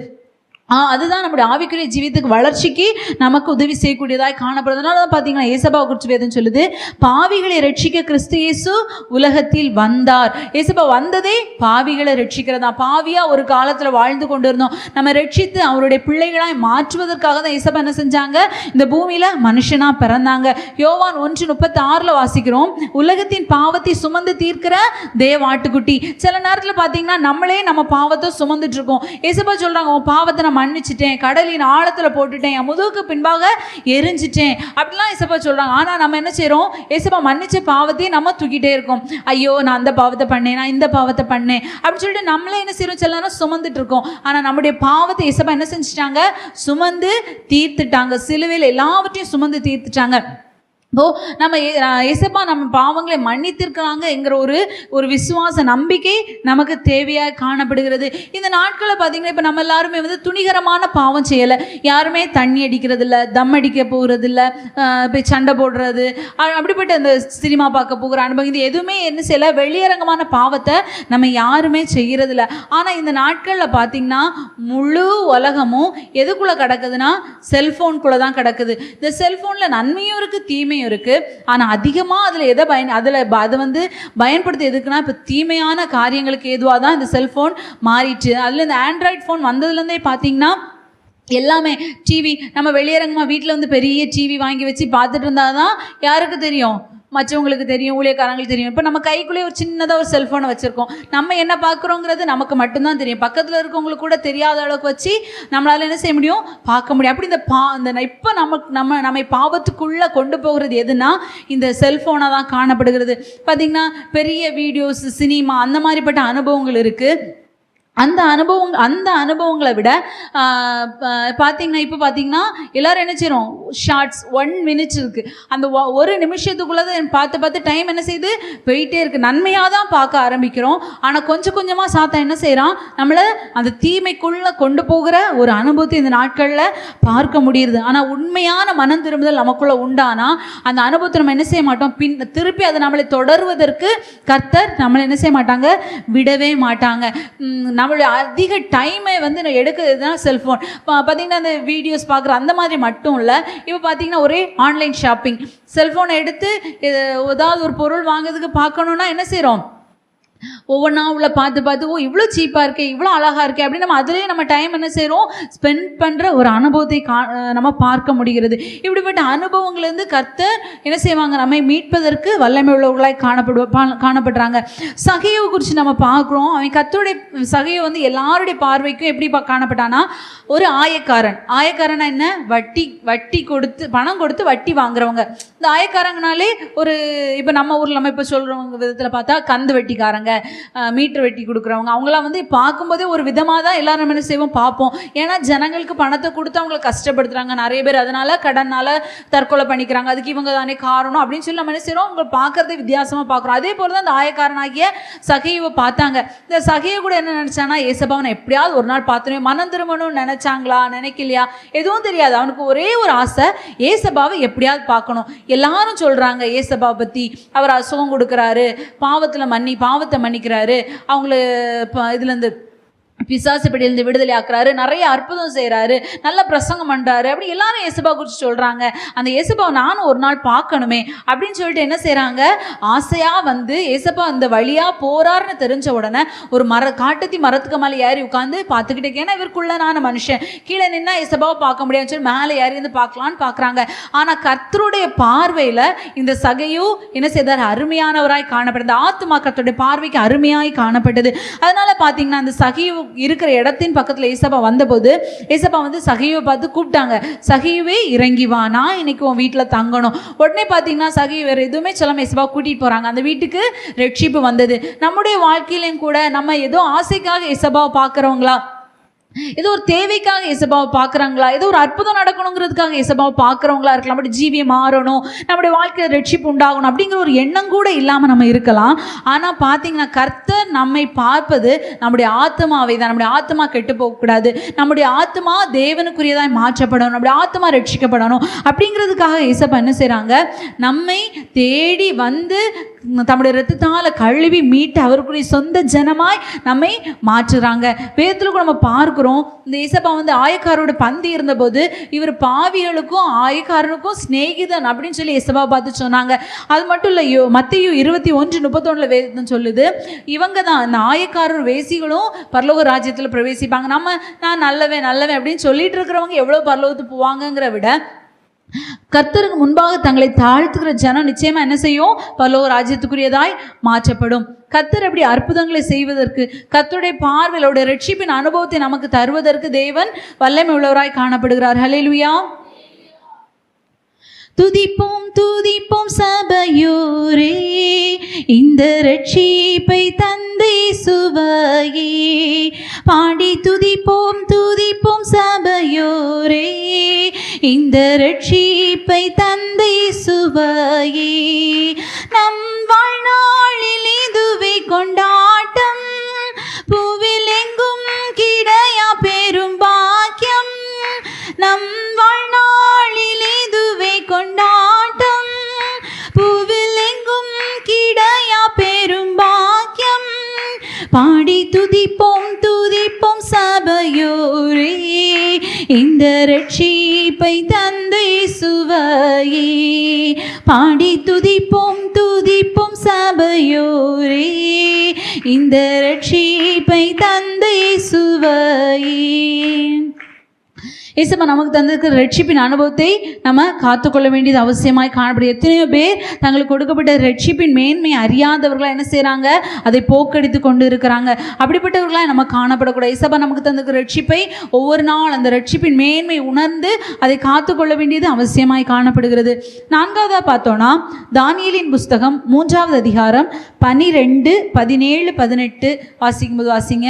அதுதான் நம்முடைய ஆவிக்குரிய ஜீவியத்துக்கு வளர்ச்சிக்கு நமக்கு உதவி செய்யக்கூடியதாய் காணப்படுறதுனால தான் பார்த்தீங்கன்னா ஏசப்பாவை குறித்து வேதம் சொல்லுது, பாவிகளை ரட்சிக்க கிறிஸ்து இயேசு உலகத்தில் வந்தார். ஏசப்பா வந்ததே பாவிகளை ரட்சிக்கிறதா. பாவியா ஒரு காலத்தில் வாழ்ந்து கொண்டு இருந்தோம், நம்ம ரட்சித்து அவருடைய பிள்ளைகளாய் மாற்றுவதற்காக தான் ஏசப்பா என்ன செஞ்சாங்க? இந்த பூமியில மனுஷனா பிறந்தாங்க. யோவான் 1:36 வாசிக்கிறோம், உலகத்தின் பாவத்தை சுமந்து தீர்க்கிற தேவாட்டுக்குட்டி. சில நேரத்தில் பார்த்தீங்கன்னா நம்மளே நம்ம பாவத்தை சுமந்துட்டு இருக்கோம். ஏசப்பா சொல்றாங்க, உன் பாவத்தை நான் மன்னிச்சிட்டேன், கடலின் ஆழத்துல போட்டுட்டேன், என் முதுகுக்கு பின்பாக எரிஞ்சிட்டேன் அப்படிலாம் ஏசப்பா சொல்றாங்க. ஆனா நம்ம என்ன செய்யறோம்? ஏசப்பா மன்னிச்ச பாவத்தை நம்ம தூக்கிட்டே இருக்கோம். ஐயோ நான் அந்த பாவத்தை பண்ணேன், நான் இந்த பாவத்தை பண்ணேன் அப்படின்னு சொல்லிட்டு நம்மளே என்ன செய்யறோம்? சில நேரம் சுமந்துட்டு இருக்கோம். ஆனா நம்முடைய பாவத்தை ஏசப்பா என்ன செஞ்சுட்டாங்க? சுமந்து தீர்த்துட்டாங்க. சிலுவையில் எல்லாவற்றையும் சுமந்து தீர்த்துட்டாங்க. நம்ம ஏசப்பா நம்ம பாவங்களை மன்னித்திருக்கிறாங்க என்கிற ஒரு விசுவாச நம்பிக்கை நமக்கு தேவையாக காணப்படுகிறது. இந்த நாட்களில் பார்த்தீங்கன்னா இப்போ நம்ம எல்லாருமே துணிகரமான பாவம் செய்யலை. யாருமே தண்ணி அடிக்கிறது இல்லை, தம் அடிக்க போகிறது இல்லை, போய் சண்டை போடுறது, அப்படிப்பட்ட அந்த சினிமா பார்க்க போகிற அனுபவம், இது எதுவுமே என்ன செய்யலை. வெளியரங்கமான பாவத்தை நம்ம யாருமே செய்கிறதில்ல. ஆனால் இந்த நாட்களில் பார்த்தீங்கன்னா முழு உலகமும் எதுக்குள்ளே கிடக்குதுன்னா செல்ஃபோனுக்குள்ளே தான் கிடக்குது. இந்த செல்ஃபோனில் நன்மையும் இருக்குது, தீமையும் இருக்கு. ஆனா அதிகமா அதுல எதை அதை பயன்படுத்தி எதுக்குன்னா இப்ப தீமையான காரியங்களுக்கு ஏதுவா தான் இந்த செல்போன் மாறிடுச்சு. அதுல இந்த ஆண்ட்ராய்டு போன் வந்ததுல இருந்தே பாத்தீங்கன்னா எல்லாமே டிவி, நம்ம வெளியரங்கமா வீட்டில் பெரிய டிவி வாங்கி வச்சு பார்த்துட்டு இருந்தாதான் யாருக்கு தெரியும்? மற்றவங்களுக்கு தெரியும், ஊழியக்காரங்களுக்கு தெரியும். இப்போ நம்ம கைக்குள்ளேயே ஒரு சின்னதாக ஒரு செல்ஃபோனை வச்சுருக்கோம். நம்ம என்ன பார்க்குறோங்கிறது நமக்கு மட்டும்தான் தெரியும். பக்கத்தில் இருக்கவங்களுக்கு கூட தெரியாத அளவுக்கு வச்சு நம்மளால் என்ன செய்ய முடியும், பார்க்க முடியும். அப்படி இந்த இப்போ நம்மை பாவத்துக்குள்ளே கொண்டு போகிறது எதுனா இந்த செல்ஃபோனாக தான் காணப்படுகிறது. பார்த்திங்கன்னா பெரிய வீடியோஸ், சினிமா, அந்த மாதிரிப்பட்ட அனுபவங்கள் இருக்குது. அந்த அனுபவங்களை விட பார்த்தீங்கன்னா இப்போ பார்த்தீங்கன்னா எல்லோரும் என்ன செய்கிறோம், ஷார்ட்ஸ் 1 minute இருக்குது. அந்த 1 நிமிஷத்துக்குள்ளே தான் பார்த்து டைம் என்ன செய்யுது, போயிட்டே இருக்குது. நன்மையாக தான் பார்க்க ஆரம்பிக்கிறோம். ஆனால் கொஞ்சம் கொஞ்சமாக சாத்தான் என்ன செய்கிறான், நம்மளை அந்த தீமைக்குள்ளே கொண்டு போகிற ஒரு அனுபவத்தை இந்த நாட்களில் பார்க்க முடியுது. ஆனால் உண்மையான மனம் திரும்புதல் நமக்குள்ளே உண்டானா அந்த அனுபவத்தை நம்ம என்ன செய்ய மாட்டோம், திருப்பி அதை நம்மளை தொடர்வதற்கு கர்த்தர் நம்மளை என்ன செய்ய மாட்டாங்க, விடவே மாட்டாங்க. நம்மளுடைய அதிக டைமை வந்து எடுக்கிறது தான் செல்ஃபோன். பார்த்தீங்கன்னா அந்த வீடியோஸ் பார்க்குற அந்த மாதிரி மட்டும் இல்லை. இப்போ பார்த்தீங்கன்னா ஒரே ஆன்லைன் ஷாப்பிங். செல்ஃபோனை எடுத்து ஏதாவது ஒரு பொருள் வாங்குறதுக்கு பார்க்கணுன்னா என்ன செய்கிறோம், ஒவ்வொன்றா உள்ள பார்த்து ஓ இவ்வளோ சீப்பாக இருக்கே, இவ்வளோ அழகாக இருக்கே அப்படின்னு நம்ம அதிலே நம்ம டைம் என்ன செய்கிறோம், ஸ்பெண்ட் பண்ணுற ஒரு அனுபவத்தை நம்ம பார்க்க முடிகிறது. இப்படிப்பட்ட அனுபவங்கள்லேருந்து கர்த்தர் என்ன செய்வாங்க, நம்மை மீட்பதற்கு வல்லமை உள்ளவர்களாய் காணப்படுறாங்க. சகையை குறித்து நம்ம பார்க்குறோம். அவன் கர்த்தருடைய சகையை வந்து எல்லாருடைய பார்வைக்கும் எப்படி காணப்பட்டானா, ஒரு ஆயக்காரனா என்ன, வட்டி கொடுத்து பணம் கொடுத்து வட்டி வாங்குறவங்க. இந்த ஆயக்காரங்கனாலே ஒரு இப்போ நம்ம ஊரில் நம்ம இப்போ சொல்கிறவங்க விதத்தில் பார்த்தா கந்து வெட்டிக்காரங்க, மீட்டர் வெட்டி கொடுக்குறவங்க, அவங்களாம் வந்து பார்க்கும்போதே ஒரு விதமாக தான் எல்லாரும் என்ன செய்வோம் பார்ப்போம். ஏன்னா ஜனங்களுக்கு பணத்தை கொடுத்து அவங்களை கஷ்டப்படுத்துகிறாங்க நிறைய பேர், அதனால கடனால் தற்கொலை பண்ணிக்கிறாங்க, அதுக்கு இவங்க தானே காரணம் அப்படின்னு சொல்லி நம்ம என்ன செய்கிறோம், அவங்க பார்க்குறதே வித்தியாசமாக பார்க்குறோம். அதே போல் தான் இந்த ஆயக்காரனாகிய சகையை பார்த்தாங்க. இந்த சகையை கூட என்ன நினச்சானா, ஏசப்பாவை எப்படியாவது ஒரு நாள் பார்த்துருவேன், மனம் திரும்பணும்னு நினைச்சாங்களா நினைக்கலையா எதுவும் தெரியாது. அவனுக்கு ஒரே ஒரு ஆசை, ஏசப்பாவை எப்படியாவது பார்க்கணும். எல்லாரும் சொல்கிறாங்க ஏசப்பாவை பற்றி, அவர் சுகம் கொடுக்குறாரு, பாவத்தை மன்னிக்கிறாரு, அவங்கள இதுலேருந்து பிசாசு பிடியிலிருந்து விடுதலை ஆக்குறாரு, நிறைய அற்புதம் செய்கிறாரு, நல்ல பிரசங்கம் பண்ணுறாரு, அப்படி எல்லாரும் ஏசப்பா குறித்து சொல்கிறாங்க. அந்த ஏசப்பாவை நானும் ஒரு நாள் பார்க்கணுமே அப்படின்னு சொல்லிட்டு என்ன செய்கிறாங்க, ஆசையாக வந்து ஏசப்பா அந்த வழியாக போகிறாருன்னு தெரிஞ்ச உடனே ஒரு காட்டத்தி மரத்துக்கு மேலே ஏறி உட்காந்து பார்த்துக்கிட்டே, ஏன்னா இவருக்குள்ளனான மனுஷன் கீழே நின்னா ஏசப்பாவை பார்க்க முடியாதுன்னு சொல்லி மேலே ஏறி வந்து பார்க்கலான்னு பார்க்குறாங்க. ஆனால் கர்த்தருடைய பார்வையில் இந்த சகையும் என்ன செய்தார், அருமையானவராய் காணப்பட்டது. ஆத்துமா கர்த்தருடைய பார்வைக்கு அருமையாய் காணப்பட்டது. அதனால பார்த்தீங்கன்னா அந்த சகையும் இருக்கிற இடத்தின் பக்கத்தில் ஏசப்பா வந்தபோது ஏசப்பா வந்து சகையை பார்த்து கூப்பிட்டாங்க, சகையவே இறங்கி வா, நான் இன்னைக்கு உன் வீட்டில் தங்கணும். உடனே பார்த்தீங்கன்னா சகையை வேறு எதுவுமே சொல்லாமல் ஏசப்பா கூட்டிகிட்டு போகிறாங்க. அந்த வீட்டுக்கு ரட்சிப்பு வந்தது. நம்முடைய வாழ்க்கையிலையும் கூட நம்ம ஏதோ ஆசைக்காக ஏசப்பாவை பார்க்குறவங்களா, ஏதோ ஒரு தேவைக்காக ஏசப்பாவை பார்க்குறாங்களா, ஏதோ ஒரு அற்புதம் நடக்கணுங்கிறதுக்காக ஏசப்பாவை பார்க்குறவங்களா இருக்கலாம். அப்படி ஜீவியம் மாறணும், நம்முடைய வாழ்க்கையில் ரட்சிப்பு உண்டாகணும் அப்படிங்கிற ஒரு எண்ணம் கூட இல்லாமல் நம்ம இருக்கலாம். ஆனால் பார்த்தீங்கன்னா கர்த்தர் நம்மை பார்ப்பது நம்முடைய ஆத்மாவை தான். நம்முடைய ஆத்மா கெட்டு போகக்கூடாது, நம்முடைய ஆத்மா தேவனுக்குரியதாய் மாற்றப்படணும், நம்முடைய ஆத்மா ரட்சிக்கப்படணும். அப்படிங்கிறதுக்காக ஏசப்பா என்ன செய்கிறாங்க, நம்மை தேடி வந்து தம்முடைய இரத்தத்தால் கழுவி மீட்டு அவருக்குரிய சொந்த ஜனமாய் நம்மை மாற்றுறாங்க. வேதத்தில் கூட நம்ம பார்க்கிறோம், இந்த ஏசப்பா வந்து ஆயக்காரோட பந்தி இருந்தபோது இவர் பாவிகளுக்கும் ஆயக்காரனுக்கும் சிநேகிதன் அப்படின்னு சொல்லி ஏசப்பா பார்த்து சொன்னாங்க. அது மட்டும் இல்லை, மத்தேயு 21:31 வேதம் சொல்லுது, இவங்க தான் இந்த ஆயக்காரர் வேசிகளும் பரலோக ராஜ்யத்தில் பிரவேசிப்பாங்க. நான் நல்லவன் அப்படின்னு சொல்லிட்டு இருக்கிறவங்க எவ்வளோ பரலோகத்துக்கு போவாங்கங்கிற விட கர்த்தருக்கு முன்பாக தங்களை தாழ்த்துகிற ஜனம் நிச்சயமா என்ன செய்யும், பரலோக ராஜ்யத்துக்குரியதாய் மாற்றப்படும். கர்த்தர் அப்படி அற்புதங்களை செய்வதற்கு, கர்த்தருடைய பார்வையோட ரட்சிப்பின் அனுபவத்தை நமக்கு தருவதற்கு தேவன் வல்லமை உள்ளவராய் காணப்படுகிறார். ஹல்லேலூயா. துதிப்போம் சபையோரே, இந்த ரட்சிப்பை தந்தை சுவையே, பாடி துதிப்போம் சபையோரே, இந்த ரட்சிப்பை தந்தை சுவையே. நம் வாழ்நாளில் இதுவே கொண்டாட்டம், பூவில் எங்கும் கிடையா பெரும் பாக்கியம். நம் வாழ்நாளில் இதுவே கொண்டாட்டம், பூவில் எங்கும் கிடையா பெரும் பாக்கியம். பாடி துதிப்போம் சபையோரே, இந்த ரட்சிப்பை தந்தை சுவையே, பாடி துதிப்போம் சபையோரே, இந்த ரட்சிப்பை தந்தை சுவையே. ஏசப்பா நமக்கு தந்திருக்கிற ரட்சிப்பின் அனுபவத்தை நம்ம காத்துக்கொள்ள வேண்டியது அவசியமாய் காணப்படும். எத்தனையோ பேர் தங்களுக்கு கொடுக்கப்பட்ட ரட்சிப்பின் மேன்மை அறியாதவர்களாக என்ன செய்கிறாங்க, அதை போக்கடித்து கொண்டு இருக்கிறாங்க. அப்படிப்பட்டவர்களாக நம்ம காணப்படக்கூடாது. ஏசப்பா நமக்கு தந்திருக்கிற ரட்சிப்பை ஒவ்வொரு நாள் அந்த ரட்சிப்பின் மேன்மை உணர்ந்து அதை காத்துக்கொள்ள வேண்டியது அவசியமாய் காணப்படுகிறது. 4வதாக பார்த்தோன்னா தானியேலின் புஸ்தகம் 3வது அதிகாரம் 12, 17, 18 வாசிக்கும்போது வாசிங்க.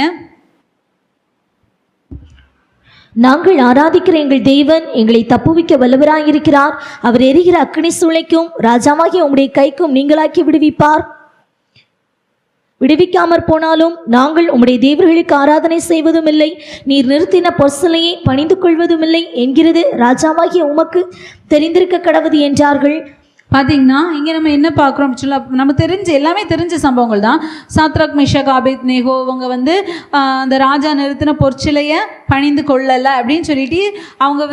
நாங்கள் ஆராதிக்கிற எங்கள் தேவன் எங்களை தப்புவிக்க வல்லவராயிருக்கிறார். அவர் எரிகிற அக்கினி சூளைக்கும் ராஜாவாகிய உம்முடைய கைக்கும் நீங்களாக்கி விடுவிப்பார். விடுவிக்காமற் போனாலும் நாங்கள் உம்முடைய தேவர்களுக்கு ஆராதனை செய்வதும் இல்லை, நீர் நிறுத்தின பொற்சிலையை பணிந்து கொள்வதும் இல்லை என்கிறது ராஜாவாகிய உமக்கு தெரிந்திருக்க கடவுது என்றார்கள். பார்த்தீங்கன்னா இங்கே நம்ம என்ன பார்க்குறோம் சொல்ல, நம்ம எல்லாமே தெரிஞ்ச சம்பவங்கள் தான். சாத்ராக் மேஷாக் ஆபேத்நேகோ இவங்க வந்து அந்த ராஜா நிறுத்தின பொற்சிலையை பணிந்து கொள்ளலை அப்படின்னு சொல்லிட்டு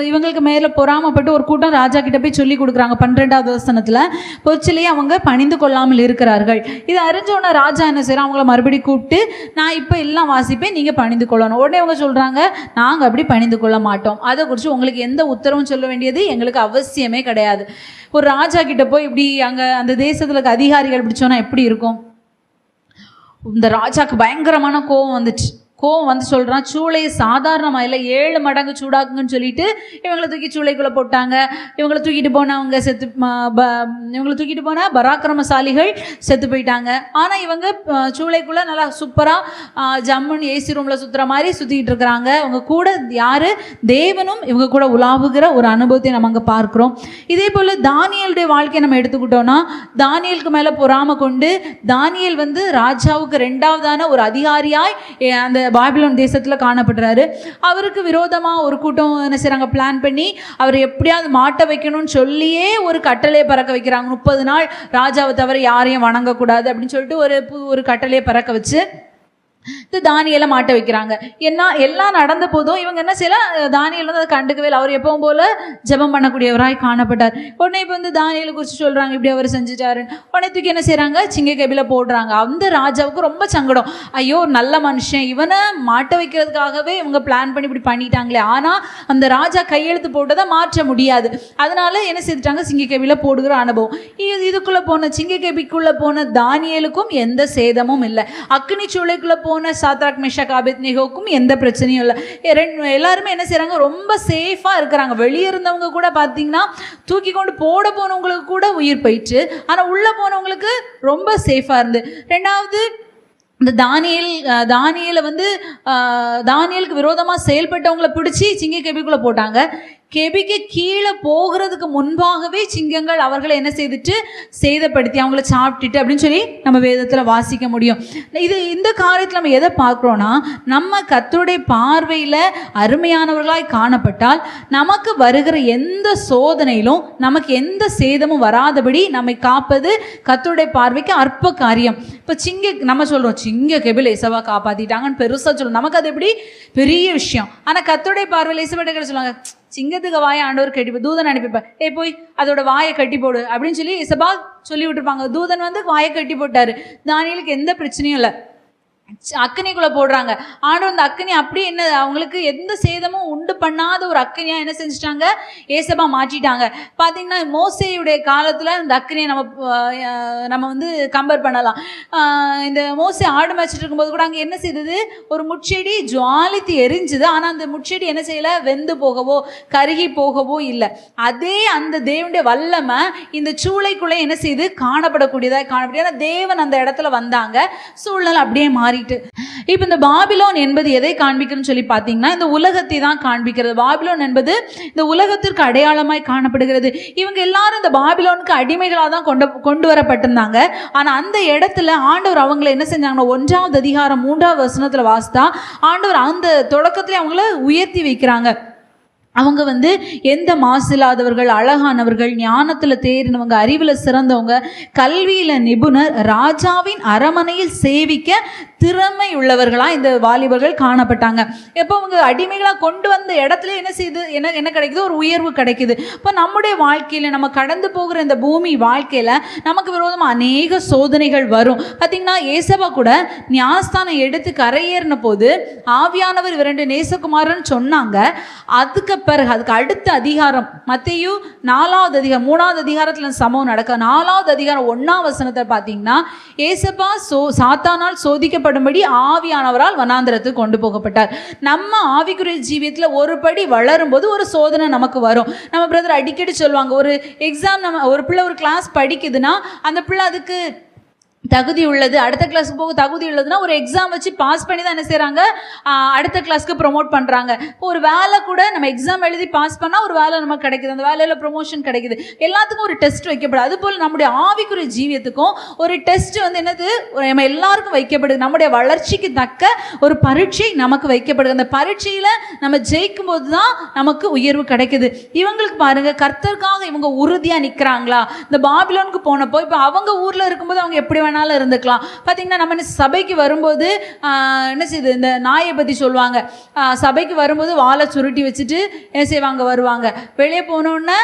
இவங்களுக்கு மேலே பொறாமப்பட்டு ஒரு கூட்டம் ராஜா கிட்ட போய் சொல்லி கொடுக்குறாங்க. 12வது வசனத்தில் பொற்சிலையை அவங்க பணிந்து கொள்ளாமல் இருக்கிறார்கள். இது அறிஞ்சோன்னா ராஜா என்ன செய்யறோம், அவங்கள மறுபடியும் கூப்பிட்டு நான் இப்போ எல்லாம் வாசிப்பேன், நீங்கள் பணிந்து கொள்ளணும். உடனே அவங்க சொல்கிறாங்க நாங்கள் அப்படி பணிந்து கொள்ள மாட்டோம், அதை குறித்து உங்களுக்கு எந்த உத்தரவும் சொல்ல வேண்டியது எங்களுக்கு அவசியமே கிடையாது. ஒரு ராஜா கிட்ட போய் இப்படி அங்கே அந்த தேசத்தில் அதிகாரிகள் பிடிச்சோன்னா எப்படி இருக்கும்? இந்த ராஜாக்கு பயங்கரமான கோபம் வந்து சொல்கிறான், சூளையை சாதாரணமாக இல்லை 7 மடங்கு சூடாக்குங்கன்னு சொல்லிட்டு இவங்களை தூக்கி சூளைக்குள்ளே போட்டாங்க. இவங்களை தூக்கிட்டு போன பராக்கிரமசாலிகள் செத்து போயிட்டாங்க. ஆனால் இவங்க சூளைக்குள்ளே நல்லா சூப்பராக ஜம்முன்னு ஏசி ரூமில் சுற்றுற மாதிரி சுற்றிக்கிட்டு இருக்கிறாங்க. அவங்க கூட யார், தேவனும் இவங்க கூட உலாவுகிற ஒரு அனுபவத்தை நம்ம அங்கே பார்க்குறோம். இதே போல் தானியேலுடைய வாழ்க்கையை நம்ம எடுத்துக்கிட்டோன்னா தானியேலுக்கு மேலே பொறாமை கொண்டு தானியேல் வந்து ராஜாவுக்கு 2வதான ஒரு அதிகாரியாய் அந்த பாபிலோன் தேசத்தில் காணப்படுறாரு. அவருக்கு விரோதமாக ஒரு கூட்டம் என்ன செய்கிறாங்க, பிளான் பண்ணி அவர் எப்படியாவது மாட்ட வைக்கணும்னு சொல்லியே ஒரு கட்டளையை பறக்க வைக்கிறாங்க. 30 நாள் ராஜாவை தவிர யாரையும் வணங்கக்கூடாது அப்படின்னு சொல்லிட்டு ஒரு கட்டளையை பறக்க வச்சு இந்த தானியேலை மாட்ட வைக்கிறாங்க. எல்லாம் நடந்த போதும் இவங்க என்ன செய்யலாம், தானியேல் வந்து அதை கண்டுக்கவே இல்லை. அவர் எப்பவும் போல ஜெபம் பண்ணக்கூடியவராய் காணப்பட்டார். உடனே இப்போ வந்து தானியேலை குறித்து சொல்கிறாங்க இப்படி அவர் செஞ்சுட்டாருன்னு. உடனே தூக்கி என்ன செய்கிறாங்க, சிங்க கபில போடுறாங்க. அந்த ராஜாவுக்கு ரொம்ப சங்கடம். ஐயோ ஒரு நல்ல மனுஷன், இவனை மாட்ட வைக்கிறதுக்காகவே இவங்க பிளான் பண்ணி இப்படி பண்ணிட்டாங்களே. ஆனால் அந்த ராஜா கையெழுத்து போட்டதை மாற்ற முடியாது. அதனால என்ன செய்துட்டாங்க, சிங்க கபில போடுகிற அனுபவம். இதுக்குள்ளே போன சிங்க கபிக்குள்ளே போன தானியேலுக்கும் எந்த சேதமும் இல்லை. அக்னி சூளைக்குள்ளே போன சாத்ராக் மேஷாக் ஆபேத்நேகோவுக்கும் எந்த பிரச்சனையும் இல்லை. எல்லாருமே என்ன செய்றாங்க, ரொம்ப சேஃபாக இருக்கிறாங்க. வெளியே இருந்தவங்க கூட பார்த்தீங்கன்னா தூக்கி கொண்டு போட போனவங்களுக்கு கூட உயிர் போயிட்டு, ஆனால் உள்ளே போனவங்களுக்கு ரொம்ப சேஃபாக இருந்து. 2வது இந்த தானியேலை வந்து தானியேலுக்கு விரோதமாக செயல்பட்டவங்களை பிடிச்சி சிங்க கெபிக்குள்ளே போட்டாங்க. கெபிக்கு கீழே போகிறதுக்கு முன்பாகவே சிங்கங்கள் அவர்களை என்ன செய்துட்டு சேதப்படுத்தி அவங்கள சாப்பிட்டுட்டு அப்படின்னு சொல்லி நம்ம வேதத்தில் வாசிக்க முடியும். இந்த காரியத்தில் நம்ம எதை பார்க்குறோன்னா, நம்ம கர்த்தருடைய பார்வையில் அருமையானவர்களாய் காணப்பட்டால் நமக்கு வருகிற எந்த சோதனையிலும் நமக்கு எந்த சேதமும் வராதபடி நம்மை காப்பது கர்த்தருடைய பார்வைக்கு அற்ப காரியம். இப்போ நம்ம சொல்கிறோம் சிங்க கெபில் ஏசவா காப்பாற்றிட்டாங்கன்னு பெருசாக சொல்லுவோம், நமக்கு அது எப்படி பெரிய விஷயம். ஆனால் கர்த்தருடைய பார்வையில் ஏசப்பட்ட சொல்லுவாங்க, சிங்கத்துக்கு வாயை ஆண்டவர் கட்டி தூதன் அனுப்பிப்பேன், போய் அதோட வாயை கட்டி போடு அப்படின்னு சொல்லி இசபா சொல்லி விட்டுருப்பாங்க. தூதன் வந்து வாயை கட்டி போட்டாரு. தானியேலுக்கு எந்த பிரச்சனையும் இல்லை. அக்கினிக்குள்ளே போடுறாங்க. ஆண்டவர் அந்த அக்கினி அப்படி என்ன அவங்களுக்கு எந்த சேதமும் உண்டு பண்ணாத ஒரு அக்கினியாக என்ன செஞ்சுட்டாங்க, ஏசபா மாற்றிட்டாங்க. பார்த்தீங்கன்னா மோசேயுடைய காலத்தில் இந்த அக்கினியை நம்ம வந்து கம்பேர் பண்ணலாம். இந்த மோசே ஆடு மேய்ச்சிட்டு இருக்கும்போது கூட அங்கே என்ன செய்தது, ஒரு முட்செடி ஜுவாலித்து எரிஞ்சுது. ஆனால் அந்த முட்செடி என்ன செய்யலை, வெந்து போகவோ கருகி போகவோ இல்லை. அதே அந்த தேவனுடைய வல்லமை இந்த சூளைக்குள்ளே என்ன செய்து காணப்படக்கூடியதாக காணப்படும். ஏன்னா தேவன் அந்த இடத்துல வந்தாங்க, சூழ்நிலை அப்படியே மாறி. இப்ப இந்த பாபிலோன் என்பது எதை காண்பிக்கிறதுன்னு சொல்லி பார்த்தீங்கன்னா இந்த உலகத்தை தான் காண்பிக்கிறது. பாபிலோன் என்பது இந்த உலகத்திற்கு அடையாளமாய் காணப்படுகிறது. இவங்க எல்லாரும் இந்த பாபிலோனுக்கு அடிமைகளாக தான் கொண்டு வரப்பட்டிருந்தாங்க. ஆனால் அந்த இடத்துல ஆண்டவர் அவங்களை என்ன செஞ்சாங்கன்னா 1வது அதிகாரம் 3வது வசனத்தில் வாசித்தா ஆண்டவர் அந்த தொடக்கத்திலே அவங்கள உயர்த்தி வைக்கிறாங்க. அவங்க வந்து எந்த மாசில்லாதவர்கள், அழகானவர்கள், ஞானத்தில் தேறினவங்க, அறிவில் சிறந்தவங்க, கல்வியில் நிபுணர், ராஜாவின் அரமனையில் சேவிக்க திறமை உள்ளவர்களாக இந்த வாலிபர்கள் காணப்பட்டாங்க. எப்போ அவங்க அடிமைகளாக கொண்டு வந்த இடத்துல என்ன செய்யுது, என்ன கிடைக்குது, ஒரு உயர்வு கிடைக்குது. இப்போ நம்முடைய வாழ்க்கையில் நம்ம கடந்து போகிற இந்த பூமி வாழ்க்கையில் நமக்கு விரோதமாக அநேக சோதனைகள் வரும். பார்த்திங்கன்னா ஏசபா கூட ஞானஸ்தானம் எடுத்து கரையேறின போது ஆவியானவர் 2 நேசகுமாரன்னு சொன்னாங்க. அதுக்கு பிறகு அதுக்கு அடுத்த அதிகாரம் மத்தேயு 4வது அதிகாரம் 3வது அதிகாரத்தில் சம்பவம் நடக்க 4வது அதிகாரம் 1ஆம் வசனத்தை பார்த்தீங்கன்னா ஏசப்பா சாத்தானால் சோதிக்கப்படும்படி ஆவியானவரால் வனாந்திரத்துக்கு கொண்டு போகப்பட்டார். நம்ம ஆவிக்குரிய ஜீவியத்தில் ஒரு படி வளரும்போது ஒரு சோதனை நமக்கு வரும். நம்ம பிரதர் அடிக்கடி சொல்லுவாங்க, ஒரு எக்ஸாம் நம்ம ஒரு பிள்ளை ஒரு கிளாஸ் படிக்குதுன்னா அந்த பிள்ளை அதுக்கு தகுதி உள்ளது, அடுத்த கிளாஸுக்கு போக தகுதி உள்ளதுன்னா ஒரு எக்ஸாம் வச்சு பாஸ் பண்ணி தான் என்ன செய்கிறாங்க, அடுத்த கிளாஸ்க்கு ப்ரொமோட் பண்ணுறாங்க. ஒரு வேலை கூட நம்ம எக்ஸாம் எழுதி பாஸ் பண்ணால் ஒரு வேலை நமக்கு கிடைக்குது, அந்த வேலையில் ப்ரொமோஷன் கிடைக்குது. எல்லாத்துக்கும் ஒரு டெஸ்ட் வைக்கப்படுது. அதுபோல் நம்முடைய ஆவிக்குரிய ஜீவியத்துக்கும் ஒரு டெஸ்ட் வந்து என்னது, நம்ம எல்லாருக்கும் வைக்கப்படுது. நம்முடைய வளர்ச்சிக்கு தக்க ஒரு பரீட்சை நமக்கு வைக்கப்படுது. அந்த பரீட்சையில் நம்ம ஜெயிக்கும் போது தான் நமக்கு உயர்வு கிடைக்குது. இவங்களுக்கு பாருங்க, கர்த்தருக்காக இவங்க உறுதியாக நிற்கிறாங்களா? இந்த பாபிலோனுக்கு போனப்போ இப்போ அவங்க ஊரில் இருக்கும்போது அவங்க எப்படி வேணாலும் இருந்துக்கலாம். பார்த்தீங்கன்னா நம்ம சபைக்கு வரும்போது என்ன செய்யுது, இந்த நாயை பற்றி சொல்லுவாங்க. சபைக்கு வரும்போது வாழை சுருட்டி வச்சுட்டு என்ன செய்வாங்க, வருவாங்க. வெளியே போனோன்னே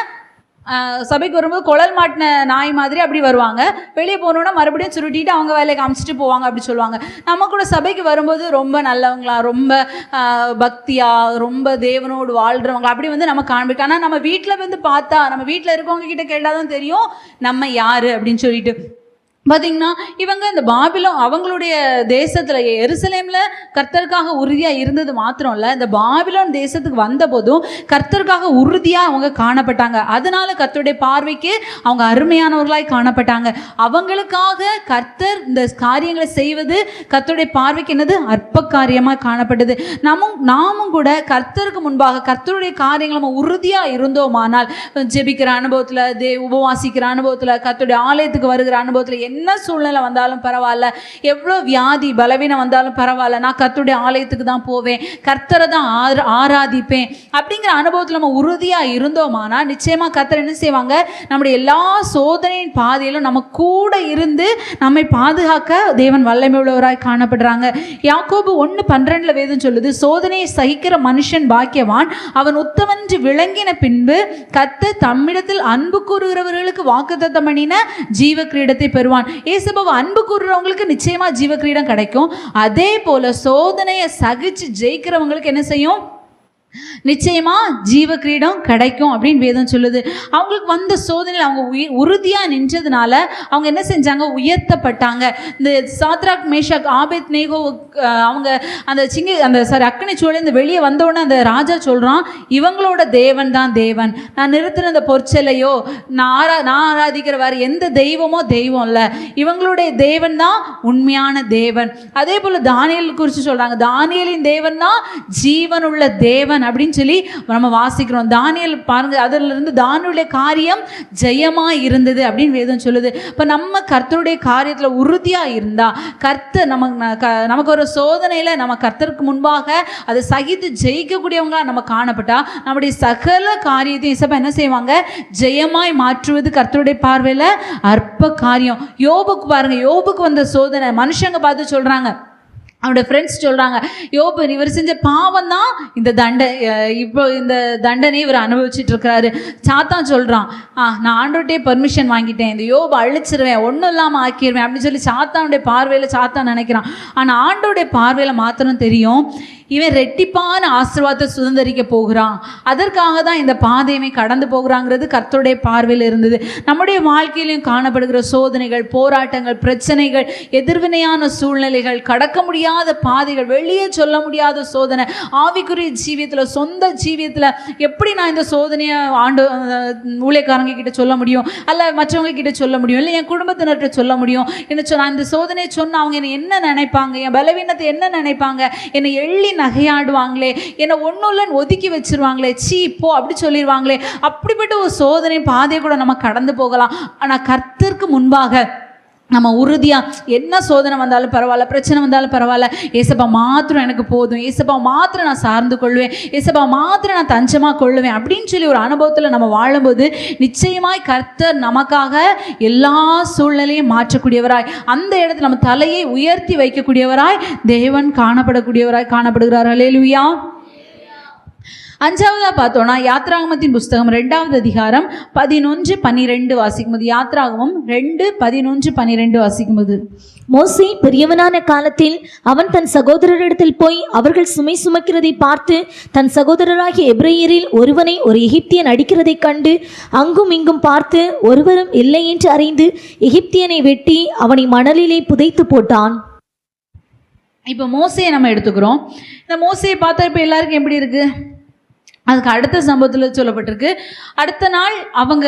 சபைக்கு வரும்போது குழல் மாட்டின நாய் மாதிரி அப்படி வருவாங்க. வெளியே போனோன்னா மறுபடியும் சுருட்டிட்டு அவங்க வேலையை காமிச்சிட்டு போவாங்க அப்படி சொல்லுவாங்க. நம்ம கூட சபைக்கு வரும்போது ரொம்ப நல்லவங்களா, ரொம்ப பக்தியா, ரொம்ப தேவனோடு வாழ்கிறவங்களா அப்படி வந்து நம்ம காண்பிக்கலாம். ஆனால் நம்ம வீட்டில் வந்து பார்த்தா, நம்ம வீட்டில் இருக்கவங்க கிட்ட கேட்டால் தான் தெரியும் நம்ம யார் அப்படின்னு சொல்லிட்டு. பார்த்தீங்கன்னா இவங்க இந்த பாபிலோன் அவங்களுடைய தேசத்தில் எருசலேமில் கர்த்தருக்காக உறுதியாக இருந்தது மாத்திரம் இல்லை, இந்த பாபிலோன் தேசத்துக்கு வந்த போதும் கர்த்தருக்காக உறுதியாக அவங்க காணப்பட்டாங்க. அதனால கர்த்தருடைய பார்வைக்கு அவங்க அருமையானவர்களாய் காணப்பட்டாங்க. அவங்களுக்காக கர்த்தர் இந்த காரியங்களை செய்வது கர்த்தருடைய பார்வைக்கு என்னது, அற்ப காரியமாக காணப்பட்டது. நாமும் கூட கர்த்தருக்கு முன்பாக கர்த்தருடைய காரியங்கள் நம்ம உறுதியாக இருந்தோமானால், ஜெபிக்கிற அனுபவத்தில், உபவாசிக்கிற அனுபவத்தில், கர்த்தருடைய ஆலயத்துக்கு வருகிற அனுபவத்தில், என்ன சூழ்நிலை வந்தாலும் பரவாயில்ல, எவ்வளோ வியாதி பலவீனம் வந்தாலும் பரவாயில்ல, நான் கர்த்தருடைய ஆலயத்துக்கு தான் போவேன், கர்த்தரை தான் ஆராதிப்பேன் அப்படிங்கிற அனுபவத்தில் நம்ம உறுதியாக இருந்தோமானா நிச்சயமாக கர்த்தர் என்ன செய்வாங்க, நம்முடைய எல்லா சோதனையின் பாதையிலும் நம்ம கூட இருந்து நம்மை பாதுகாக்க தேவன் வல்லமை உள்ளவராய் காணப்படுறாங்க. யாக்கோபு 1:12 வேதம் சொல்லுது, சோதனையை சகிக்கிற மனுஷன் பாக்கியவான், அவன் உத்தமன்று விளங்கின பின்பு கர்த்தர் தம்மிடத்தில் அன்பு கூறுகிறவர்களுக்கு வாக்குத்தத்தம் பண்ணின ஜீவ கிரீடத்தை பெறுவான். ஏசப்பாவை அன்பு கூறுறவங்களுக்கு நிச்சயமா ஜீவ கிரீடம் கிடைக்கும். அதே போல சோதனையை சகிச்சு ஜெயிக்கிறவங்களுக்கு என்ன செய்யும், நிச்சயமா ஜீவ கிரீடம் கிடைக்கும் அப்படின்னு வேதம் சொல்லுது. அவங்களுக்கு வந்த சோதனையில் அவங்க உறுதியாக நின்றதுனால அவங்க என்ன செஞ்சாங்க, உயர்த்தப்பட்டாங்க. இந்த சாத்ராக் மேஷாக் ஆபேத் நேகோ அவங்க அந்த அக்கினி சூழலிருந்து வெளியே வந்தோடனே அந்த ராஜா சொல்கிறான், இவங்களோட தேவன் தான் தேவன், நான் நிறுத்தின அந்த பொற்சிலையோ நான் ஆராதிக்கிற வேறு எந்த தெய்வமோ தெய்வம் இல்லை, இவங்களுடைய தேவன் தான் உண்மையான தேவன். அதே போல் தானியேல் குறித்து சொல்கிறாங்க, தானியேலின் தேவன் தான் ஜீவனுள்ள தேவன் அப்படின்னு சொல்லி நம்ம வாசிக்கிறோம். தானியேல் பாருங்க, அதிலிருந்து தானியேலுடைய காரியம் ஜெயமா இருந்தது அப்படின்னு வேதம் சொல்லுது. இப்போ நம்ம கர்த்தருடைய காரியத்தில் உறுதியா இருந்தா, கர்த்தர் நமக்கு ஒரு சோதனையில நம்ம கர்த்தருக்கு முன்பாக அதை சகித்து ஜெயிக்கக்கூடியவங்களா நம்ம காணப்பட்டா, நம்முடைய சகல காரியத்தையும் இசப்பா என்ன செய்வாங்க, ஜெயமாய் மாற்றுவது கர்த்தருடைய பார்வையில அற்ப காரியம். யோபுக்கு பாருங்க, யோபுக்கு வந்த சோதனை மனுஷங்க பார்த்து சொல்றாங்க, அவனோட ஃப்ரெண்ட்ஸ் சொல்கிறாங்க, யோபு இவர் செஞ்ச பாவம் தான் இந்த தண்டனை இவர் அனுபவிச்சுட்டு இருக்கிறாரு. சாத்தான் சொல்கிறான், நான் ஆண்டவர்கிட்டே பர்மிஷன் வாங்கிட்டேன், இந்த யோபு அழிச்சிருவேன், ஒன்றும் இல்லாமல் ஆக்கிடுவேன் அப்படின்னு சொல்லி சாத்தானுடைய பார்வையில் சாத்தான் நினைக்கிறான். ஆனால் ஆண்டவருடைய பார்வையில் மாத்திரம் தெரியும், இவன் ரெட்டிப்பான ஆசீர்வாதத்தை சுதந்திரிக்க போகிறான், அதற்காக தான் இந்த பாதையை கடந்து போகிறாங்கிறது கர்த்தருடைய பார்வையில் இருந்தது. நம்முடைய வாழ்க்கையிலையும் காணப்படுகிற சோதனைகள், போராட்டங்கள், பிரச்சனைகள், எதிர்வினையான சூழ்நிலைகள், கடக்க முடியாத பாதைகள், வெளியே சொல்ல முடியாத சோதனை, ஆவிக்குரிய ஜீவியத்தில், சொந்த ஜீவியத்தில் எப்படி நான் இந்த சோதனையை ஊழியக்காரங்க கிட்ட சொல்ல முடியும், அல்ல மற்றவங்க கிட்ட சொல்ல முடியும், இல்லை என் குடும்பத்தினர்கிட்ட சொல்ல முடியும், நான் இந்த சோதனையை சொன்னால் அவங்க என்னை என்ன நினைப்பாங்க, என் பலவீனத்தை என்ன நினைப்பாங்க, என்னை எள்ளி நகையாடுவாங்களே, என்னை ஒன்றும் இல்லைன்னு ஒதுக்கி வச்சிருவாங்களே, சீ போ அப்படி சொல்லிடுவாங்களே, அப்படிப்பட்ட ஒரு சோதனை பாதையை கூட நம்ம கடந்து போகலாம். ஆனால் கர்த்தருக்கு முன்பாக நம்ம உறுதியாக என்ன சோதனை வந்தாலும் பரவாயில்ல, பிரச்சனை வந்தாலும் பரவாயில்ல, ஏசப்பா மாத்திரம் எனக்கு போதும், ஏசப்பா மாத்திரம் நான் சார்ந்து கொள்வேன், ஏசப்பா மாத்திரம் நான் தஞ்சமாக கொள்ளுவேன் அப்படின்னு சொல்லி ஒரு அனுபவத்தில் நம்ம வாழும்போது நிச்சயமாய் கர்த்தர் நமக்காக எல்லா சூழ்நிலையும் மாற்றக்கூடியவராய், அந்த இடத்துல நம்ம தலையை உயர்த்தி வைக்கக்கூடியவராய் தேவன் காணப்படுகிறார். அல்லேலூயா. அஞ்சாவதா பார்த்தோம்னா யாத்ராகமத்தின் புஸ்தகம் 2வது அதிகாரம் 11-12 வாசிக்கும்போது, யாத்ராகமம் 2:11-12 வாசிக்கும்போது, மோசே பெரியவனான காலத்தில் அவன் தன் சகோதரரிடத்தில் போய் அவர்கள் சுமை சுமக்கிறதை பார்த்து தன் சகோதரராகிய எபிரெயரில் ஒருவனை ஒரு எகிப்தியன் அடிக்கிறதைக் கண்டு அங்கும் இங்கும் பார்த்து ஒருவரும் இல்லை என்று அறிந்து எகிப்தியனை வெட்டி அவனை மணலிலே புதைத்து போட்டான். இப்போ மோசையை நம்ம எடுத்துக்கிறோம். இந்த மோசையை பார்த்தா இப்போ எல்லாருக்கும் எப்படி இருக்கு? அதுக்கு அடுத்த சம்பவத்தில் சொல்லப்பட்டிருக்கு, அடுத்த நாள் அவங்க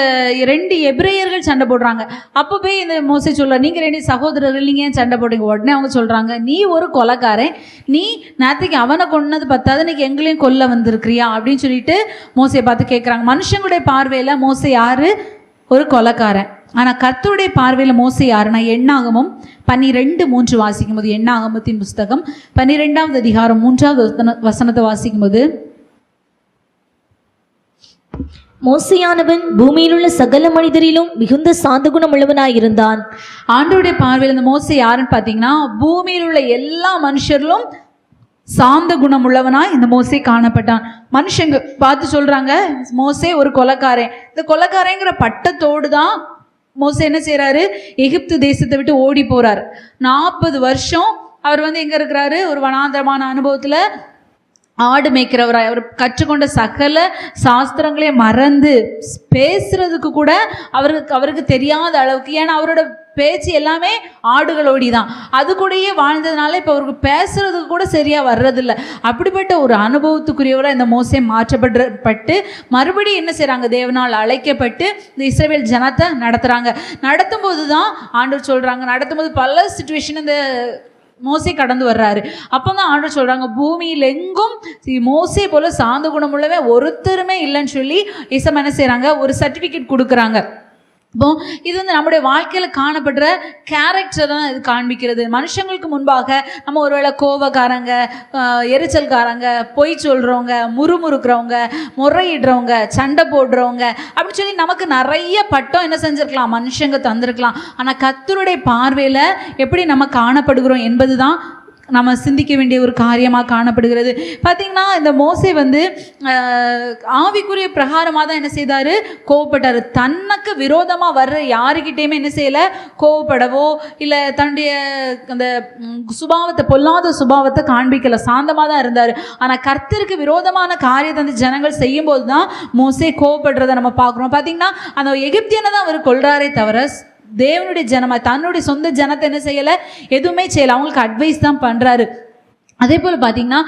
2 எபிரெயர்கள் சண்டை போடுறாங்க. அப்போ போய் இந்த மோசே சொல்ல, நீங்கள் 2 சகோதரர்கள் நீங்கள் ஏன் சண்டை போடுங்க? உடனே அவங்க சொல்கிறாங்க, நீ ஒரு கொலைக்காரன், நீ நேற்றுக்கு அவனை கொன்னது பத்தாது, இன்னைக்கு எங்களையும் கொல்ல வந்திருக்கிறியா அப்படின்னு சொல்லிட்டு மோசையை பார்த்து கேட்குறாங்க. மனுஷங்களுடைய பார்வையில் மோசே யாரு? ஒரு கொலைக்காரன். ஆனால் கர்த்தருடைய பார்வையில் மோசே யாருன்னா எண்ணாகமம் 12:3 வாசிக்கும்போது, எண்ணாகமத்தின் புஸ்தகம் 12வது அதிகாரம் 3வது வசனத்தை வாசிக்கும்போது, மோசையானவன் பூமியிலுள்ள சகல மனிதரிலும் மிகுந்த சாந்த குணம் உள்ளவனாயிருந்தான். ஆண்டவருடைய பார்வையில் இந்த மோசே யாருன்னு பார்த்தீங்கன்னா, பூமியில் உள்ள எல்லா மனுஷர்களும் சாந்த குணம் உள்ளவனாய் இந்த மோசே காணப்பட்டான். மனுஷங்க பார்த்து சொல்றாங்க, மோசே ஒரு கொலைக்காரன். இந்த கொலைக்காரங்கிற பட்டத்தோடு தான் மோசே என்ன செய்யறாரு? எகிப்து தேசத்தை விட்டு ஓடி போறாரு. 40 வருஷம் அவர் எங்க இருக்கிறாரு? ஒரு வனாந்தரமான அனுபவத்துல ஆடு மேய்க்கிறவராய். அவர் கற்றுக்கொண்ட சகல சாஸ்திரங்களையும் மறந்து பேசுறதுக்கு கூட அவருக்கு தெரியாத அளவுக்கு, ஏன்னா அவரோட பேச்சு எல்லாமே ஆடுகளோடி தான், அது கூடயே வாழ்ந்ததுனால இப்போ அவருக்கு பேசுறதுக்கு கூட சரியா வர்றதில்லை. அப்படிப்பட்ட ஒரு அனுபவத்துக்குரியவராக இந்த மோசே மாற்றப்பட்டு மறுபடியும் என்ன செய்கிறாங்க? தேவனால் அழைக்கப்பட்டு இந்த இஸ்ரவேல் ஜனத்தை நடத்தும் போது தான் ஆண்டவர் சொல்றாங்க, நடத்தும்போது பல சிச்சுவேஷன் இந்த மோசே கடந்து வர்றாரு. அப்போ தான் ஆண்டவர் சொல்றாங்க, பூமியில் எங்கும் மோசே போல சாந்த குணம் உள்ளவே ஒருத்தருமே இல்லைன்னு சொல்லி இசம் என்ன செய்யறாங்க? ஒரு சர்டிஃபிகேட் கொடுக்குறாங்க. இப்போ இது நம்முடைய வாழ்க்கையில் காணப்படுற கேரக்டர் தான் இது காண்பிக்கிறது. மனுஷங்களுக்கு முன்பாக நம்ம ஒருவேளை கோபக்காரங்க, எரிச்சல்காரங்க, பொய் சொல்கிறவங்க, முறுமுறுக்கிறவங்க, முறையிடுறவங்க, சண்டை போடுறவங்க அப்படின்னு சொல்லி நமக்கு நிறைய பட்டம் என்ன செஞ்சுருக்கலாம்? மனுஷங்க தந்திருக்கலாம். ஆனால் கர்த்தருடைய பார்வையில் எப்படி நம்ம காணப்படுகிறோம் என்பது தான் நம்ம சிந்திக்க வேண்டிய ஒரு காரியமாக காணப்படுகிறது. பார்த்திங்கன்னா இந்த மோசே ஆவிக்குரிய பிரகாரமாக தான் என்ன செய்தார்? கோவப்பட்டார். தனக்கு விரோதமாக வர்ற யாருக்கிட்டேயுமே என்ன செய்யலை? கோவப்படவோ இல்லை தன்னுடைய அந்த சுபாவத்தை, பொல்லாத சுபாவத்தை காண்பிக்கலை. சாந்தமாக தான் இருந்தார். ஆனால் கர்த்தருக்கு விரோதமான காரியத்தை அந்த ஜனங்கள் செய்யும்போது தான் மோசே கோவப்படுறதை நம்ம பார்க்குறோம். பார்த்திங்கன்னா அந்த எகிப்தியனை தான் அவர் கொல்றாரே தவிர தேவனுடைய ஜனமா தன்னுடைய சொந்த ஜனத்தை என்ன செய்யலை? எதுவுமே செய்யலை. அவங்களுக்கு அட்வைஸ் தான் பண்ணுறாரு. அதே போல் பார்த்தீங்கன்னா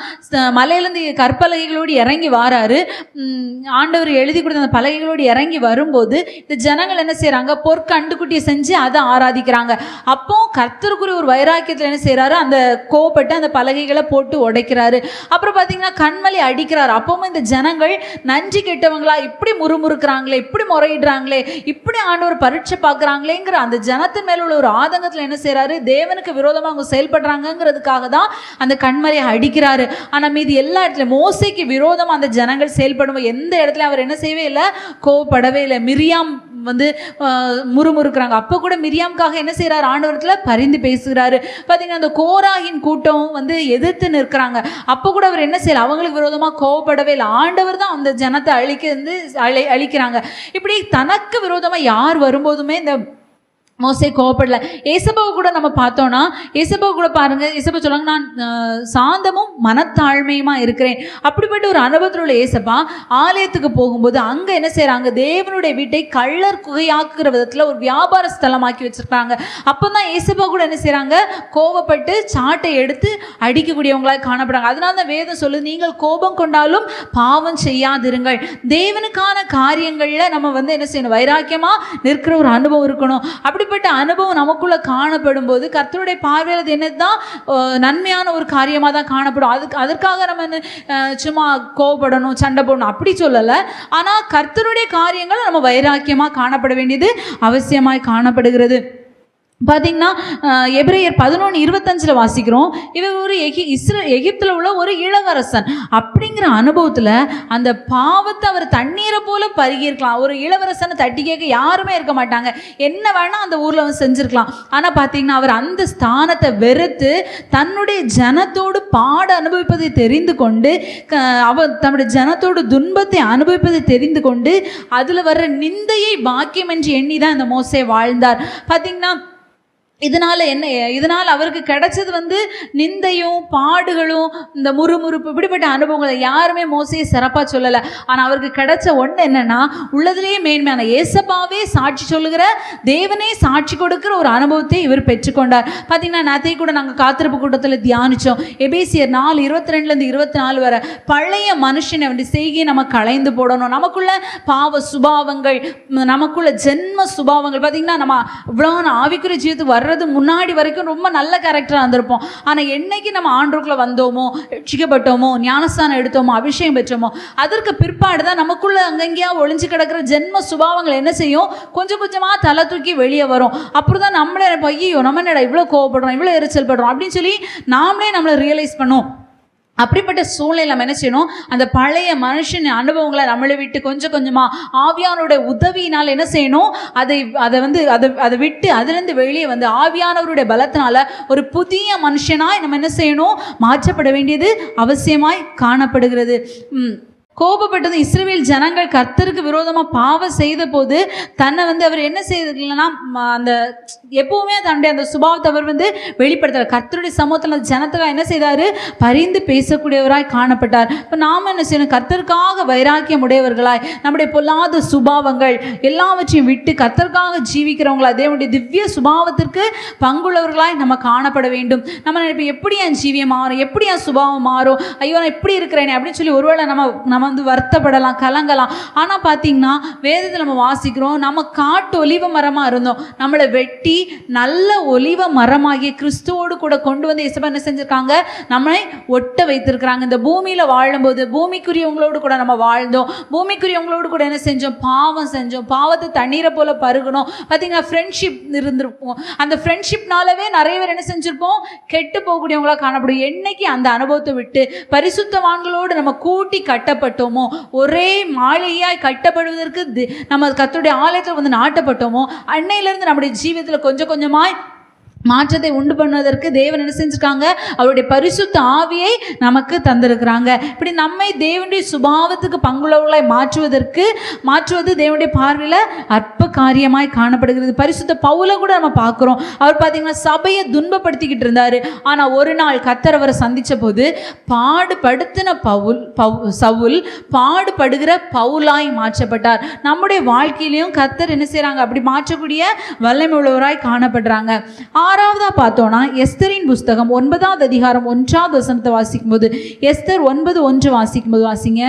மலையிலேருந்து கற்பலகைகளோடு இறங்கி வாராரு. ஆண்டவர் எழுதி கொடுத்த அந்த பலகைகளோடு இறங்கி வரும்போது இந்த ஜனங்கள் என்ன செய்கிறாங்க? பொற்கண்டுக்குட்டியை செஞ்சு அதை ஆராதிக்கிறாங்க. அப்போ கர்த்தருக்குரிய ஒரு வைராக்கியத்தில் என்ன செய்கிறாரு? அந்த கோவப்பட்டு அந்த பலகைகளை போட்டு உடைக்கிறாரு. அப்புறம் பார்த்தீங்கன்னா கண்மலை அடிக்கிறாரு. அப்பவும் இந்த ஜனங்கள் நன்றி கெட்டவங்களா, இப்படி முறுமுறுக்கிறாங்களே, இப்படி முறையிடுறாங்களே, இப்படி ஆண்டவர் பரீட்சை பார்க்குறாங்களேங்கிற அந்த ஜனத்தின் மேல உள்ள ஒரு ஆதங்கத்தில் என்ன செய்கிறாரு? தேவனுக்கு விரோதமாக அவங்க செயல்படுறாங்கிறதுக்காக தான் அந்த கண்மலையை அடிக்கிறாரு. ஆனால் மீது எல்லா இடத்துலையும் மோசைக்கு விரோதமாக அந்த ஜனங்கள் செயல்படும் எந்த இடத்துல அவர் என்ன செய்யவே இல்லை? கோவப்படவே இல்லை. மிரியாம் முறுமுறுக்கிறாங்க. அப்போ கூட மிரியாமுக்காக என்ன செய்கிறார்? ஆண்டவரத்தில் பரிந்து பேசுகிறாரு. பார்த்தீங்கன்னா அந்த கோராகின் கூட்டம் எதிர்த்து நிற்கிறாங்க. அப்போ கூட அவர் என்ன செய்யல? அவங்களுக்கு விரோதமாக கோவப்படவே இல்லை. ஆண்டவர் தான் அந்த ஜனத்தை அழிக்கிறாங்க. இப்படி தனக்கு விரோதமாக யார் வரும்போதுமே இந்த மோசே கோவப்படல. ஏசப்பாவை கூட நம்ம பார்த்தோம்னா, ஏசப்பாவை கூட பாருங்க, ஏசப்பா சொல்லுவாங்க, நான் சாந்தமும் மனத்தாழ்மையுமா இருக்கிறேன். அப்படிப்பட்ட ஒரு அனுபவத்தில் உள்ள ஏசப்பா ஆலயத்துக்கு போகும்போது அங்கே என்ன செய்கிறாங்க? தேவனுடைய வீட்டை கள்ளர் குகையாக்குற விதத்தில் ஒரு வியாபார ஸ்தலமாக்கி வச்சிருக்காங்க. அப்போ தான் ஏசப்பா கூட என்ன செய்கிறாங்க? கோபப்பட்டு சாட்டை எடுத்து அடிக்கக்கூடியவங்களாக காணப்படுறாங்க. அதனால தான் வேதம் சொல்லுது, நீங்கள் கோபம் கொண்டாலும் பாவம் செய்யாதிருங்கள். தேவனுக்கான காரியங்களில் நம்ம என்ன செய்யணும்? வைராக்கியமாக நிற்கிற ஒரு அனுபவம் இருக்கணும். அப்படி அனுபவம் நமக்குள்ள காணப்படும் போது கர்த்தருடைய பார்வையில் அது என்னதான்? நன்மையான ஒரு காரியமாக தான் காணப்படும். அதற்காக நம்ம சும்மா கோபப்படணும், சண்டை போடணும் அப்படி சொல்லலை. ஆனால் கர்த்தருடைய காரியங்கள் நம்ம வைராக்கியமாக காணப்பட வேண்டியது அவசியமாய் காணப்படுகிறது. பார்த்தீங்கன்னா எபிரேயர் 11:25 வாசிக்கிறோம். இவர் ஒரு எகிப்தில் உள்ள ஒரு இளவரசன். அப்படிங்கிற அனுபவத்தில் அந்த பாவத்தை அவர் தண்ணீரை போல பருகியிருக்கலாம். ஒரு இளவரசனை தட்டி கேட்க யாருமே இருக்க மாட்டாங்க, என்ன வேணால் அந்த ஊரில் வந்து செஞ்சுருக்கலாம். ஆனால் பார்த்தீங்கன்னா அவர் அந்த ஸ்தானத்தை வெறுத்து தன்னுடைய ஜனத்தோடு பாட அனுபவிப்பதை தெரிந்து கொண்டு, அவர் தன்னுடைய ஜனத்தோடு துன்பத்தை நிந்திப்பதை தெரிந்து கொண்டு அதில் வர்ற நிந்தையை பாக்கியம் என்று எண்ணி தான் இந்த மோசே வாழ்ந்தார். பார்த்தீங்கன்னா இதனால் அவருக்கு கிடைச்சது வந்து நிந்தையும் பாடுகளும் இந்த முறுமுறுப்பு இப்படிப்பட்ட அனுபவங்களை யாருமே மோசையை சிறப்பாக சொல்லலை. ஆனால் அவருக்கு கிடைச்ச ஒன்று என்னன்னா, உள்ளதுலேயே மேன்மையான ஏசப்பாவே சாட்சி சொல்லுகிற தேவனே சாட்சி கொடுக்கிற ஒரு அனுபவத்தை இவர் பெற்றுக்கொண்டார். பார்த்தீங்கன்னா நேற்றை கூட நாங்கள் காத்திருப்பு கூட்டத்தில் தியானித்தோம். எபேசியர் 4:22-24 வரை பழைய மனுஷனை வந்து செய்கி நம்ம களைந்து போடணும். நமக்குள்ள பாவ சுபாவங்கள், நமக்குள்ள ஜென்ம சுபாவங்கள் பார்த்தீங்கன்னா நம்ம இவ்வளோ ஆவிக்குரிய ஜீவத்துக்கு வர்றது முன்னாடி வரைக்கும் ரொம்ப நல்ல கேரக்டராக இருந்திருப்போம். ஆனால் என்னைக்கு நம்ம ஆண்டவருக்குள்ள வந்தோமோ, ரட்சிக்கப்பட்டோமோ, ஞானஸ்தானம் எடுத்தோமோ, அபிஷேகம் பெற்றோமோ, அதற்கு பிற்பாடு தான் நமக்குள்ள அங்கங்கேயா ஒளிஞ்சு கிடக்கிற ஜென்ம சுபாவங்கள் என்ன செய்யும், கொஞ்சம் கொஞ்சமாக தலை தூக்கி வெளியே வரும். அப்புறம் தான் நம்மளே ஐயோ நம்ம என்னடா இவ்வளோ கோவப்படுறோம், இவ்வளோ எரிச்சல் படுறோம் அப்படின்னு சொல்லி நாமளே நம்மளை ரியலைஸ் பண்ணுவோம். அப்படிப்பட்ட சூழ்நிலை நம்ம என்ன செய்யணும், அந்த பழைய மனுஷன் அனுபவங்களை நம்மளை விட்டு கொஞ்சம் கொஞ்சமாக ஆவியானவருடைய உதவியினால் என்ன செய்யணும், அதை விட்டு அதிலிருந்து வெளியே வந்து ஆவியானவருடைய பலத்தினால ஒரு புதிய மனுஷனாய் நம்ம என்ன செய்யணும், மாற்றப்பட வேண்டியது அவசியமாய் காணப்படுகிறது. கோபப்பட்டது இஸ்ரவேல் ஜனங்கள் கர்த்தருக்கு விரோதமாக பாவம் செய்த போது தன்னை வந்து அவர் என்ன செய்யலைன்னா, அந்த எப்பவுமே தன்னுடைய அந்த சுபாவத்தை அவர் வந்து வெளிப்படுத்துறார். கர்த்தருடைய சமூகத்தில் அந்த ஜனத்துக்காக என்ன செய்தார், பரிந்து பேசக்கூடியவராய் காணப்பட்டார். இப்போ நாம் என்ன செய்யணும், கர்த்தருக்காக வைராக்கியம் உடையவர்களாய் நம்முடைய பொல்லாத சுபாவங்கள் எல்லாவற்றையும் விட்டு கர்த்தருக்காக ஜீவிக்கிறவங்களா தேவனுடைய திவ்ய சுபாவத்திற்கு பங்குள்ளவர்களாய் நம்ம காணப்பட வேண்டும். நம்ம நினைப்போம் எப்படி என் ஜீவியம் மாறும், எப்படி என் சுபாவம் மாறும், ஐயோ நான் எப்படி இருக்கிறேனே அப்படின்னு சொல்லி ஒருவேளை நம்ம வந்து வருத்தப்படலாம், கலங்கலாம். ஆனால் பார்த்தீங்கன்னா வேதத்தில் நம்ம வாசிக்கிறோம், நம்ம காட்டு ஒலிவ மரமாக இருந்தோம், நம்மளை வெட்டி நல்ல ஒலிவ மரமாகிய கிறிஸ்துவோடு கூட கொண்டு வந்து இயேசுவா என்ன செஞ்சுருக்காங்க, நம்மளை ஒட்ட வைத்திருக்கிறாங்க. இந்த பூமியில் வாழும்போது பூமிக்குரியவங்களோடு கூட நம்ம வாழ்ந்தோம், பூமிக்குரியவங்களோடு கூட என்ன செஞ்சோம், பாவம் செஞ்சோம், பாவத்தை தண்ணீரை போல பருகணும். பார்த்தீங்கன்னா ஃப்ரெண்ட்ஷிப் இருந்திருப்போம், அந்த ஃப்ரெண்ட்ஷிப்னாலவே நிறைய பேர் என்ன செஞ்சுருப்போம், கெட்டு போகக்கூடியவங்களாக காணப்படும். என்னைக்கு அந்த அனுபவத்தை விட்டு பரிசுத்தவான்களோடு நம்ம கூட்டி கட்டப்பட்டோமோ, ஒரே மாளிகையாய் கட்டப்படுவதற்கு நம்ம கர்த்தருடைய ஆலயத்தில் வந்து நாட்டப்பட்டோமோ, அன்னையிலிருந்து நம்முடைய ஜீவிதத்தில் கொஞ்சம் கொஞ்சமாய் மாற்றத்தை உண்டு பண்ணுவதற்கு தேவன் என்ன செஞ்சுருக்காங்க, அவருடைய பரிசுத்த ஆவியை நமக்கு தந்திருக்கிறாங்க. இப்படி நம்மை தேவனுடைய சுபாவத்துக்கு பங்குள்ளவர்களாய் மாற்றுவது தேவனுடைய பார்வையில் அற்ப காரியமாய் காணப்படுகிறது. பரிசுத்த பவுலை கூட நம்ம பார்க்குறோம். அவர் பார்த்தீங்கன்னா சபையை துன்பப்படுத்திக்கிட்டு இருந்தார். ஆனால் ஒரு நாள் கர்த்தர் அவரை சந்தித்த போது பாடுபடுத்தின சவுல் பாடுபடுகிற பவுலாய் மாற்றப்பட்டார். நம்முடைய வாழ்க்கையிலையும் கர்த்தர் என்ன செய்கிறாங்க, அப்படி மாற்றக்கூடிய வல்லமை உள்ளவராய் காணப்படுறாங்க. ஆறாவதா பார்த்தோம்னா எஸ்தரின் புஸ்தகம் 9ஆம் அதிகாரம் 1ஆவது வசனத்தை வாசிக்கும்போது, எஸ்தர் 9:1 வாசிக்கும்போது வாசிங்க.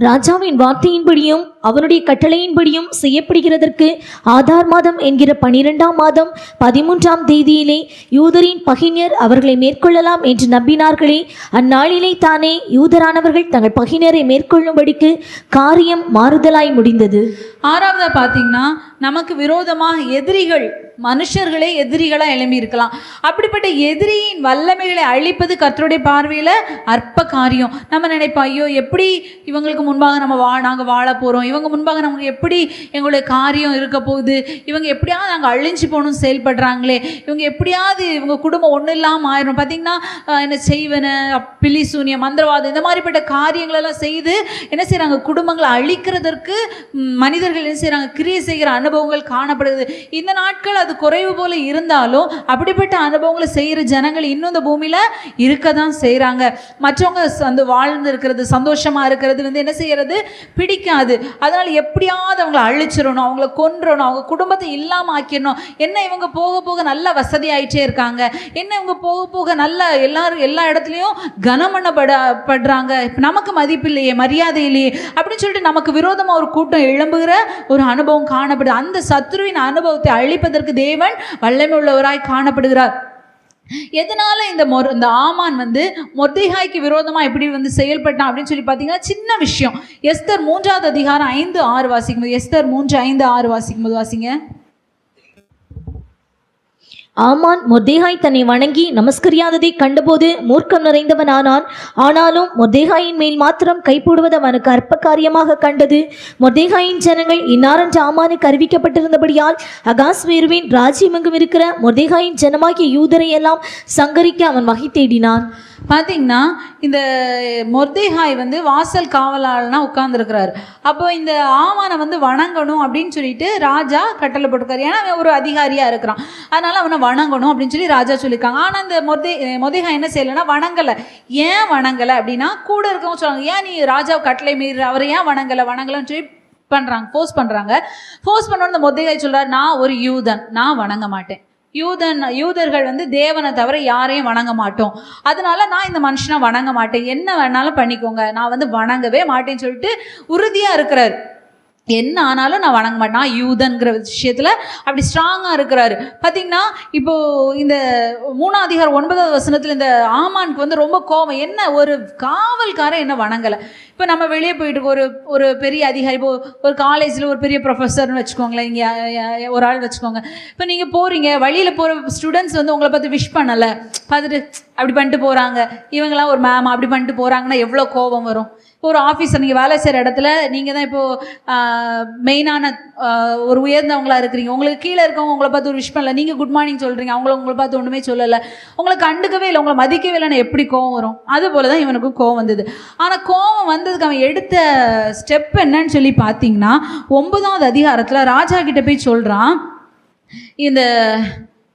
ராஜாவின் வார்த்தையின்படியும் அவனுடைய கட்டளையின்படியும் செய்யப்படுகிறதற்கு ஆதார் மாதம் என்கிற 12ஆம் மாதம் 13ஆம் தேதியிலே யூதரின் பகைஞர் அவர்களை மேற்கொள்ளலாம் என்று நம்பினார்களே, அந்நாளிலே தானே யூதரானவர்கள் தங்கள் பகைஞரை மேற்கொள்ளும்படிக்கு காரியம் மாறுதலாய் முடிந்தது. ஆறாவதா பார்த்தீங்கன்னா நமக்கு விரோதமாக எதிரிகள், மனுஷர்களே எதிரிகளாக எழும்பி இருக்கலாம். அப்படிப்பட்ட எதிரியின் வல்லமைகளை அழிப்பது கர்த்தருடைய பார்வையில் அற்ப காரியம். நம்ம நினைப்போம், ஐயோ எப்படி இவங்களுக்கு முன்பாக நாங்கள் வாழ போகிறோம், இவங்க முன்பாக நமக்கு எப்படி எங்களுடைய காரியம் இருக்க போகுது, இவங்க எப்படியாவது நாங்கள் அழிஞ்சு போகணும் செயல்படுறாங்களே, இவங்க எப்படியாவது இவங்க குடும்பம் ஒன்றும் இல்லாமல் ஆயிரும். பார்த்திங்கன்னா என்ன செய்வன, பில்லி சூனியம், மந்திரவாதம், இந்த மாதிரிப்பட்ட காரியங்களெல்லாம் செய்து என்ன செய்கிறாங்க, குடும்பங்களை அழிக்கிறதற்கு மனிதர்கள் என்ன செய்கிறாங்க, கிரியை செய்கிற அனுபவங்கள் காணப்படுது. இந்த நாட்கள் அது குறைவு போல இருந்தாலும் அப்படிப்பட்ட அனுபவங்களை செய்கிற ஜனங்கள் இன்னும் இந்த பூமியில் இருக்க தான் செய்கிறாங்க. மற்றவங்க அந்த வாழ்ந்து இருக்கிறது, சந்தோஷமாக இருக்கிறது வந்து என்ன செய்யறது பிடிக்காது. அதனால் எப்படியாவது அவங்கள அழிச்சிடணும், அவங்கள கொன்றணும், அவங்க குடும்பத்தை இல்லாமல் ஆக்கிடணும். என்ன இவங்க போக போக நல்ல வசதி ஆயிட்டே இருக்காங்க, என்ன இவங்க போக போக நல்ல எல்லா இடத்துலையும் கனம் பண்ணப்படுறாங்க, நமக்கு மதிப்பு இல்லையே, மரியாதை இல்லையே அப்படின்னு சொல்லிட்டு நமக்கு விரோதமாக ஒரு கூட்டம் எழும்புகிற ஒரு அனுபவம் காணப்படுது. அந்த சத்துருவின் அனுபவத்தை அழிப்பதற்கு தேவன் வல்லமை உள்ளவராய் காணப்படுகிறார். எதனால இந்த ஆமான் வந்து மொர்தெகாய்க்கு விரோதமா எப்படி வந்து செயல்பட்டான் அப்படின்னு சொல்லி பார்த்தீங்கன்னா சின்ன விஷயம். எஸ்தர் 3ஆவது அதிகாரம் 5-6 வாசிக்கும்போது, எஸ்தர் 3:5-6 வாசிக்கும்போது வாசிங்க. ஆமான் மொர்தெகாய் தன்னை வணங்கி நமஸ்கரியாததை கண்டபோது மூர்க்கம் நிறைந்தவனானான். ஆனாலும் மொர்தெகாயின் மேல் மாத்திரம் கைப்போடுவது அவனுக்கு அற்ப காரியமாக கண்டது. மொர்தெகாயின் ஜனங்கள் இன்னாரென்று ஆமானுக்கு அறிவிக்கப்பட்டிருந்தபடியால் அகாஸ்வேருவின் ராஜ்யமெங்கும் இருக்கிற மொர்தெகாயின் ஜனமாகிய யூதரை எல்லாம் சங்கரிக்க அவன் வகை தேடினான். பார்த்தீங்கன்னா இந்த மொர்தெகாய் வந்து வாசல் காவலாளனா உட்கார்ந்துருக்கிறாரு. அப்போ இந்த ஆமானை வந்து வணங்கணும் அப்படின்னு சொல்லிட்டு ராஜா கட்டளை போட்டிருக்காரு. ஏன்னா அவன் ஒரு அதிகாரியாக இருக்கிறான், அதனால அவனை வணங்கணும் அப்படின்னு சொல்லி ராஜா சொல்லியிருக்காங்க. ஆனால் இந்த மொர்தெகாய் என்ன செய்யலைன்னா வணங்கலை. ஏன் வணங்கலை அப்படின்னா கூட இருக்கவங்க சொல்லுவாங்க, ஏன் நீ ராஜாவை கட்டளை மீறி அவரை ஏன் வணங்கலைன்னு சொல்லி ஃபோர்ஸ் பண்ணோன்னு இந்த மொர்தெகாய் சொல்கிறார், நான் ஒரு யூதன், நான் வணங்க மாட்டேன். யூதர்கள் வந்து தேவனை தவிர யாரையும் வணங்க மாட்டோம், அதனால நான் இந்த மனுஷனை வணங்க மாட்டேன், என்ன வேணாலும் பண்ணிக்கோங்க, நான் வந்து வணங்கவே மாட்டேன்னு சொல்லிட்டு உறுதியா இருக்கிறார். என்ன ஆனாலும் நான் வணங்க மாட்டேன், நான் யூதன்கிற விஷயத்துல அப்படி ஸ்ட்ராங்கா இருக்கிறாரு. பார்த்தீங்கன்னா இப்போ இந்த 3ஆம் அதிகாரம் 9வது வசனத்துல இந்த ஆமானுக்கு வந்து ரொம்ப கோபம். என்ன ஒரு காவல்காரன் என்ன வணங்கலை. இப்போ நம்ம வெளியே போயிட்டு ஒரு பெரிய அதிகாரி, இப்போ ஒரு காலேஜில் ஒரு பெரிய ப்ரொஃபஸர்னு வச்சுக்கோங்களேன், இங்கே ஒரு ஆள் வச்சுக்கோங்க. இப்போ நீங்கள் போகிறீங்க, வழியில் போகிற ஸ்டூடெண்ட்ஸ் வந்து உங்களை பார்த்து விஷ் பண்ணலை, பார்த்துட்டு அப்படி பண்ணிட்டு போகிறாங்க, இவங்களாம் ஒரு மேம் அப்படி பண்ணிட்டு போகிறாங்கன்னா எவ்வளோ கோபம் வரும். இப்போ ஒரு ஆஃபீஸர் நீங்கள் வேலை செய்கிற இடத்துல நீங்கள் தான் இப்போது மெயினான ஒரு உயர்ந்தவங்களாக இருக்கிறீங்க, உங்களுக்கு கீழே இருக்கவங்க உங்களை பார்த்து ஒரு விஷ் பண்ணல, நீங்கள் குட் மார்னிங் சொல்கிறீங்க, உங்களை பார்த்து ஒன்றுமே சொல்லலை, உங்களை கண்டுக்கவே இல்லை, உங்களை மதிக்கவே இல்லைன்னா எப்படி கோவம் வரும். அதுபோல் தான் இவனுக்கும் கோவம் வந்தது. ஆனால் கோவம் வந்ததுக்கு அவன் எடுத்த ஸ்டெப் என்னன்னு சொல்லி பார்த்தீங்கன்னா 9வது அதிகாரத்தில் ராஜா கிட்ட போய் சொல்கிறான். இந்த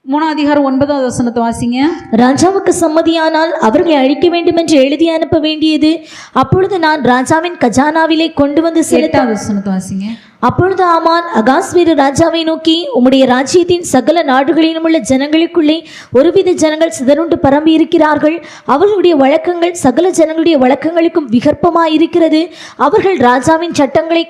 3ஆம் அதிகாரம் 9வது வசனத்தை வாசிங்க. ராஜாவுக்கு சம்மதியானால் அவர்களை அழிக்க வேண்டும் என்று எழுதி அனுப்ப வேண்டியது. அப்பொழுது நான் ராஜாவின் கஜானாவிலே கொண்டு வந்து 8வது வசனத்தை வாசிங்க. அப்பொழுது ஆமான் அகாஸ்வேரு ராஜாவை நோக்கி, உம்முடைய ராஜ்யத்தின் சகல நாடுகளிலும் உள்ள ஜனங்களுக்குள்ளே ஒருவித ஜனங்கள் சிதறுண்டு பரம்பி இருக்கிறார்கள். அவர்களுடைய வழக்கங்கள் சகல ஜனங்களுடைய வழக்கங்களுக்கும் விகற்பமாயிருக்கிறது. அவர்கள் ராஜாவின் சட்டங்களை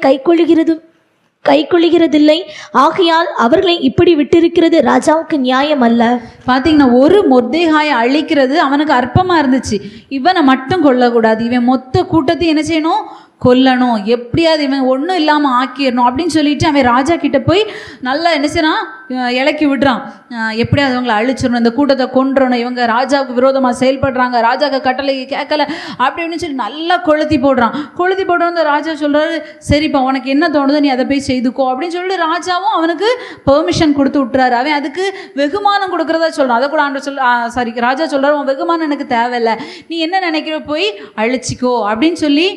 கைக்கொள்ளுகிறதில்லை. ஆகையால் அவர்களை இப்படி விட்டிருக்கிறது ராஜாவுக்கு நியாயம் அல்ல. பார்த்தீங்கன்னா ஒரு மொர்தெகாயை அழிக்கிறது அவனுக்கு அற்பமாக இருந்துச்சு. இவனை மட்டும் கொல்லக்கூடாது, இவன் மொத்த கூட்டத்தையும் என்ன செய்யணும், கொல்லணும், எப்படியாவது இவன் ஒன்றும் இல்லாமல் ஆக்கிடணும் அப்படின்னு சொல்லிட்டு அவன் ராஜா கிட்ட போய் நல்லா என்ன செய்யறான், இலக்கி விடுறான். எப்படியாவது அவங்களை அழிச்சிடணும், இந்த கூட்டத்தை கொன்றணும், இவங்க ராஜாவுக்கு விரோதமாக செயல்படுறாங்க, ராஜாவுக்கு கட்டளை கேட்கல அப்படின்னு சொல்லி நல்லா கொளுத்தி போடுறான். இந்த ராஜா சொல்கிறாரு, சரிப்பா உனக்கு என்ன தோணுதோ நீ அதை போய் செய்துக்கோ அப்படின்னு சொல்லிட்டு ராஜாவும் அவனுக்கு பெர்மிஷன் கொடுத்து விட்டுறாரு. அவன் அதுக்கு வெகுமானம் கொடுக்குறதா சொல்கிறான். அதை கூட ராஜா சொல்கிறார், உன் வெகுமானம் எனக்கு தேவையில்லை, நீ என்ன நினைக்கிற போய் அழிச்சிக்கோ அப்படின்னு சொல்லி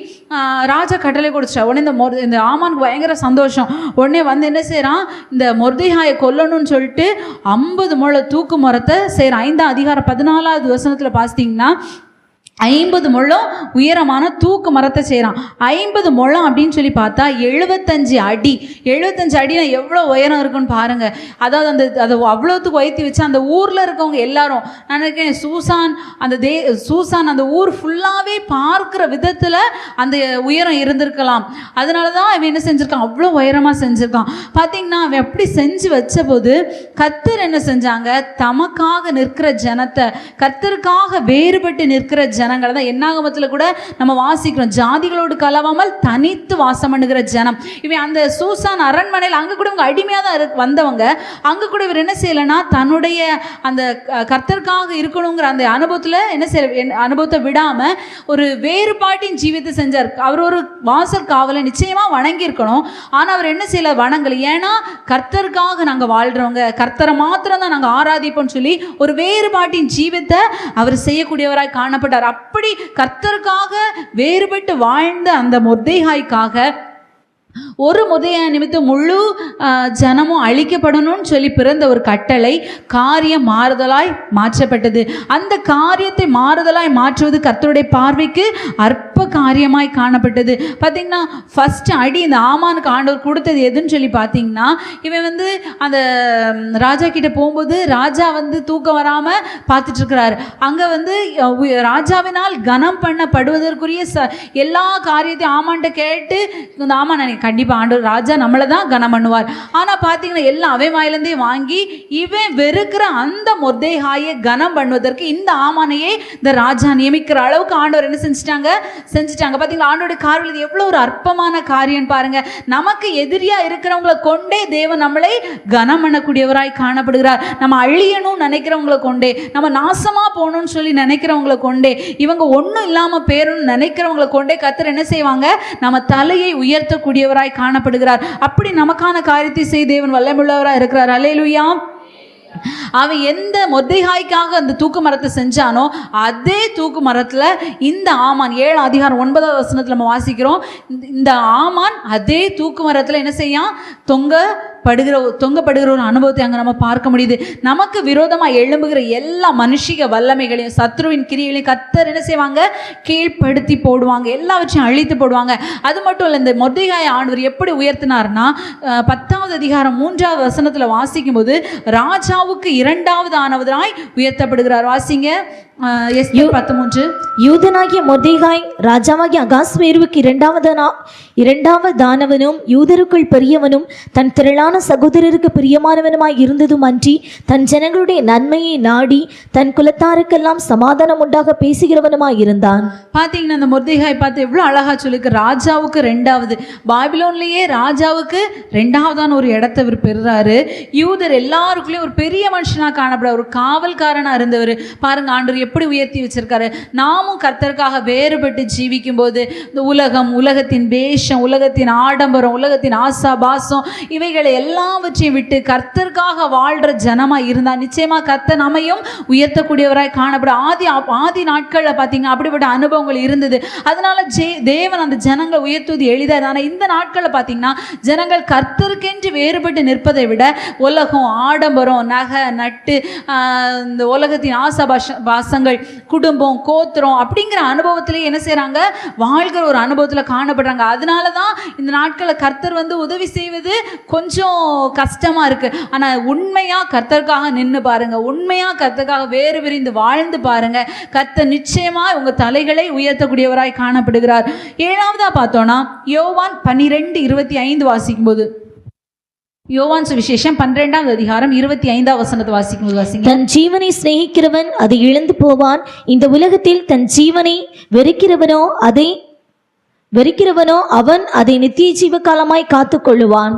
ராஜா கட்டளை கொடுத்துட்டா. உடனே இந்த ஆமானுக்கு பயங்கர சந்தோஷம். உடனே வந்து என்ன செய்யறான், இந்த மொர்தெகாயை கொல்லணும்னு சொல்லிட்டு 50 முழ தூக்கு மரத்தை செய்யறான். 5ஆம் அதிகாரம் 14வது வசனத்துல பார்த்தீங்கன்னா 50 முழம் உயரமான தூக்கு மரத்தை செய்கிறான். 50 முழம் அப்படின்னு சொல்லி பார்த்தா 75 அடி. 75 அடினா எவ்வளோ உயரம் இருக்குன்னு பாருங்கள். அதாவது அதை அவ்வளோத்துக்கு உயர்த்தி வச்சு அந்த ஊரில் இருக்கவங்க எல்லாரும், நான் நினைக்கிறேன் சூசான் அந்த ஊர் ஃபுல்லாகவே பார்க்குற விதத்தில் அந்த உயரம் இருந்திருக்கலாம். அதனால தான் அவன் என்ன செஞ்சுருக்கான், அவ்வளோ உயரமாக செஞ்சுருக்கான். பார்த்தீங்கன்னா அவன் எப்படி செஞ்சு வச்ச போது கர்த்தர் என்ன செஞ்சாங்க, தமக்காக நிற்கிற ஜனத்தை, கர்த்தருக்காக வேறுபட்டு நிற்கிற ஜனங்களை தான் என்னாகமத்தில் கூட நம்ம வாசிக்கிறோம். ஜாதிகளோடு கலவாமல் தனித்து வாசம் பண்ணுகிற ஜனம். இவன் அந்த சூசான் அரண்மனையில் அங்கே கூட இவங்க அடிமையாக தான் வந்தவங்க. அங்கே கூட இவர் என்ன செய்யலைன்னா தன்னுடைய அந்த கர்த்தருக்காக இருக்கணுங்கிற அந்த அனுபவத்தில் என்ன செய்ய அனுபவத்தை விடாமல் ஒரு வேறுபாட்டின் ஜீவித்தை செஞ்சார். அவர் ஒரு வாசல் காவலை நிச்சயமாக வணங்கியிருக்கணும், ஆனால் அவர் என்ன செய்யலை, வணங்கலை. ஏன்னா கர்த்தருக்காக நாங்கள் வாழ்கிறவங்க, கர்த்தரை மாத்திரம் தான் நாங்கள் ஆராதிப்போம்னு சொல்லி ஒரு வேறுபாட்டின் ஜீவித்தை அவர் செய்யக்கூடியவராய் காணப்பட்டார். அப்படி கர்த்தருக்காக வேறுபட்டு வாழ்ந்த அந்த மொர்தெகாய்க்காக ஒரு மொர்தெகாய் நிமித்தம் முழு ஜனமும் அழிக்கப்படணும்னு சொல்லி பிறந்த ஒரு கட்டளை காரியம் மாறுதலாய் மாற்றப்பட்டது. அந்த காரியத்தை மாறுதலாய் மாற்றுவது கர்த்தருடைய பார்வைக்கு அற்ப காரியமாய் காணப்பட்டது. பார்த்தீங்கன்னா ஃபர்ஸ்ட் அடி இந்த ஆமானுக்கு ஆண்டவர் கொடுத்தது எதுன்னு சொல்லி பார்த்தீங்கன்னா, இவன் வந்து அந்த ராஜா கிட்ட போகும்போது ராஜா வந்து தூக்கம் வராமல் பார்த்துட்டு இருக்கிறாரு. அங்கே வந்து ராஜாவினால் கனம் பண்ணப்படுவதற்குரிய எல்லா காரியத்தையும் ஆமான்ட்ட கேட்டு இந்த ஆமான் கண்டிப்பாக ஆண்டவர் ராஜா நம்மளை தான் கனம் பண்ணுவார். ஆனால் பார்த்தீங்கன்னா எல்லாம் அவன் வாயிலேருந்தே வாங்கி இவன் வெறுக்கிற அந்த மொர்தெகாயை கனம் பண்ணுவதற்கு இந்த ஆமானையே இந்த ராஜா நியமிக்கிற அளவுக்கு ஆண்டவர் என்ன செஞ்சுட்டாங்க. பார்த்தீங்களா, ஆண்டோடைய காரியம் இது எவ்வளோ ஒரு அற்பமான காரியம் பாருங்க. நமக்கு எதிரியா இருக்கிறவங்களை கொண்டே தேவன் நம்மளை கனம் பண்ணக்கூடியவராய் காணப்படுகிறார். நம்ம அழியணும்னு நினைக்கிறவங்களை கொண்டே, நம்ம நாசமா போகணும்னு சொல்லி நினைக்கிறவங்களை கொண்டே, இவங்க ஒன்றும் இல்லாம பேரணும்னு நினைக்கிறவங்களை கொண்டே கர்த்தர் என்ன செய்வாங்க, நம்ம தலையை உயர்த்தக்கூடியவராய் காணப்படுகிறார். அப்படி நமக்கான காரியத்தை செய்ய தேவன் வல்லமுள்ளவராய் இருக்கிறார். அல்லேலூயா. அவன் எந்த மொர்தெகாய்க்காக அந்த தூக்கு மரத்தை செஞ்சானோ அதே தூக்கு மரத்துல இந்த ஆமான் 7 அதிகாரம் 9வது வசனத்துல நம்ம வாசிக்கிறோம். இந்த ஆமான் அதே தூக்கு மரத்துல என்ன செய்யான், தொங்கப்படுகிற ஒரு அனுபவத்தை அங்கே நம்ம பார்க்க முடியுது. நமக்கு விரோதமாக எழும்புகிற எல்லா மனுஷிக வல்லமைகளையும் சத்ருவின் கிரியைகளையும் கர்த்தர் என்ன செய்வாங்க, கீழ்ப்படுத்தி போடுவாங்க, எல்லாவற்றையும் அழித்து போடுவாங்க. அது மட்டும் இல்லை, இந்த மொர்தெகாயை ஆண்டவர் எப்படி உயர்த்தினார்னா 10வது அதிகாரம் 3வது வசனத்தில் வாசிக்கும் போது ராஜாவுக்கு 2வது ஆனவராய் உயர்த்தப்படுகிறார். வாசிங்க எஸ்தர் 13. யூதனாகிய மொர்தெகாய் ராஜாவாகிய அகாஸ்வேருவுக்கு 2வதானவனும் யூதருக்குள் பெரியவனும் தன் திரளான சகோதரருக்கு பிரியமானவனுமாய் இருந்ததும் அன்றி தன் ஜனங்களுடைய நன்மையை நாடி தன் குலத்தாருக்கெல்லாம் சமாதானம் உண்டாக பேசுகிறவனுமாய் இருந்தான். பார்த்தீங்கன்னா அந்த மொர்தெகாய் பார்த்து எவ்வளோ அழகா சொல்லிருக்கு. ராஜாவுக்கு 2வது, பாபிலோன்லேயே ராஜாவுக்கு 2வதான ஒரு இடத்தை இவர் பெறுறாரு. யூதர் எல்லாருக்குள்ளேயும் ஒரு பெரிய மனுஷனாக காணப்பட, ஒரு காவல்காரனாக இருந்தவர். பாருங்க ஆண்டவர் எப்படி உயர்த்தி வச்சிருக்காரு. நாமும் கர்த்தருக்காக வேறுபட்டு ஜீவிக்கும் போது இந்த உலகம், உலகத்தின் வேஷம், உலகத்தின் ஆடம்பரம், உலகத்தின் ஆசா பாசம் இவைகளை எல்லாவற்றையும் விட்டு கர்த்தருக்காக வாழ்ற ஜனமா இருந்தா நிச்சயமா கர்த்தர் நம்மையும் உயர்த்தக்கூடியவராய் காணப்பட. ஆதி நாட்கள்ல பார்த்தீங்க அப்படிப்பட்ட அனுபவங்கள் இருந்தது. அதனால தேவன் அந்த ஜனங்களை உயர்த்துவது எளிதாக. ஆனால் இந்த நாட்களில் பார்த்தீங்கன்னா ஜனங்கள் கர்த்தருக்கென்று வேறுபட்டு நிற்பதை விட உலகம், ஆடம்பரம், நகை நட்டு, இந்த உலகத்தின் ஆசா பாசங்கள், குடும்பம், கோத்திரம் அப்படிங்கிற அனுபவத்திலே என்ன செய்யறாங்க, வாழ்கிற ஒரு அனுபவத்தில் காணப்படுறாங்க. அதனால தான் இந்த நாட்களில் கர்த்தர் உதவி செய்வது கொஞ்சம் கஷ்டமா இருக்கு. ஆனா உண்மையா கர்த்தருக்காக நின்று பாருங்க, உண்மையா கர்த்தருக்காக வேறு விரிந்து வாழ்ந்து பாருங்க, கர்த்தர் நிச்சயமா உங்க தலைகளை உயர்த்தக்கூடியவராய் காணப்படுகிறார். 7வதா பார்த்தோம்னா யோவான் 12:25 வாசிக்கும் போது, யோவான் சுவிசேஷம் 12வது அதிகாரம் 25வது வசனத்தை வாசிக்கும் போது வாசிங்க. தன் ஜீவனை சிநேகிக்கிறவன் அதை இழந்து போவான், இந்த உலகத்தில் தன் ஜீவனை வெறுக்கிறவனோ அவன் அதை நித்திய ஜீவ காலமாய் காத்து கொள்ளுவான்.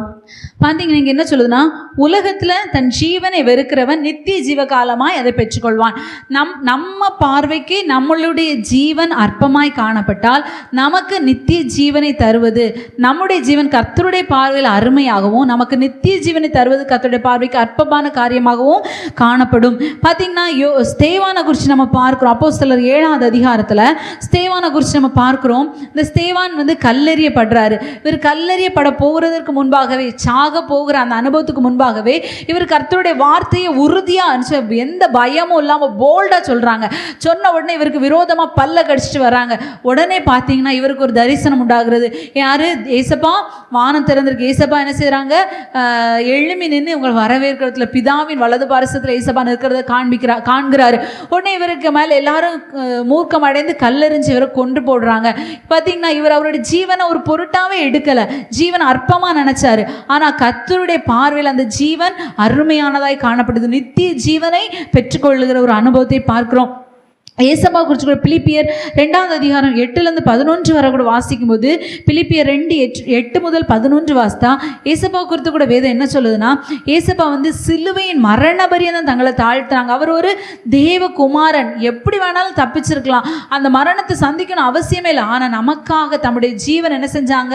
பார்த்தீங்கன்னா இங்கே என்ன சொல்லுதுன்னா, உலகத்தில் தன் ஜீவனை வெறுக்கிறவன் நித்திய ஜீவகாலமாய் அதை பெற்றுக்கொள்வான். நம்ம பார்வைக்கு நம்மளுடைய ஜீவன் அற்பமாய் காணப்பட்டால் நமக்கு நித்திய ஜீவனை தருவது, நம்முடைய ஜீவன் கர்த்தருடைய பார்வையில் அருமையாகவும் நமக்கு நித்திய ஜீவனை தருவது கர்த்தருடைய பார்வைக்கு அற்பமான காரியமாகவும் காணப்படும். பார்த்தீங்கன்னா ஸ்தேவானை குறித்து நம்ம பார்க்குறோம். அப்போஸ்தலர் 7வது அதிகாரத்தில் ஸ்தேவானை குறித்து நம்ம பார்க்குறோம். இந்த ஸ்தேவான் கல்லெறியப்படுறாரு. இவர் கல்லெறியப்பட போகிறதற்கு முன்பாகவே, சாக போகிற அந்த அனுபவத்துக்கு முன்பாகவே இவர் கர்த்தருடைய வார்த்தையை உறுதியா, எந்த பயமும் இல்லாம போல்டா சொல்றாங்க. சொன்ன உடனே இவருக்கு விரோதமா பல்ல கடிச்சிட்டு வராங்க. உடனே பார்த்தீங்கன்னா இவருக்கு ஒரு தரிசனம் உண்டாகிறது. யாரு? ஏசப்பா, வானம் திறந்திருக்கு. ஏசப்பா என்ன செய்யறாங்க, எழுமி நின்று இவங்க வரவேற்கிறதுல பிதாவின் வலது பாரசத்துல ஏசப்பா நிற்கிறத காண்கிறாரு. உடனே இவருக்கு மேல எல்லாரும் மூர்க்கம் அடைந்து கல்லெறிஞ்சு இவரை கொன்று போடுறாங்க. பார்த்தீங்கன்னா இவர் அவருடைய ஜீவனை ஒரு பொருட்டாவே எடுக்கல, ஜீவன் அற்பமா நினைச்சாரு. ஆனா கர்த்தருடைய பார்வையில் அந்த ஜீவன் அருமையானதாய் காணப்படுது. நித்திய ஜீவனை பெற்றுக்கொள்ளுகிற ஒரு அனுபவத்தை பார்க்கிறோம். ஏசப்பா குறித்து கூட பிலிப்பியர் 2வது அதிகாரம் 8-11 வரை கூட வாசிக்கும் போது, பிலிப்பியர் 2:8 முதல் 11 வாசித்தா ஏசப்பா குறித்து கூட வேதம் என்ன சொல்லுதுன்னா, ஏசப்பா சிலுவையின் மரண பரியந்தம் தங்களை தாழ்த்துறாங்க. அவர் ஒரு தேவகுமாரன், எப்படி வேணாலும் தப்பிச்சிருக்கலாம், அந்த மரணத்தை சந்திக்கணும் அவசியமே இல்லை. ஆனால் நமக்காக தம்முடைய ஜீவன் என்ன செஞ்சாங்க,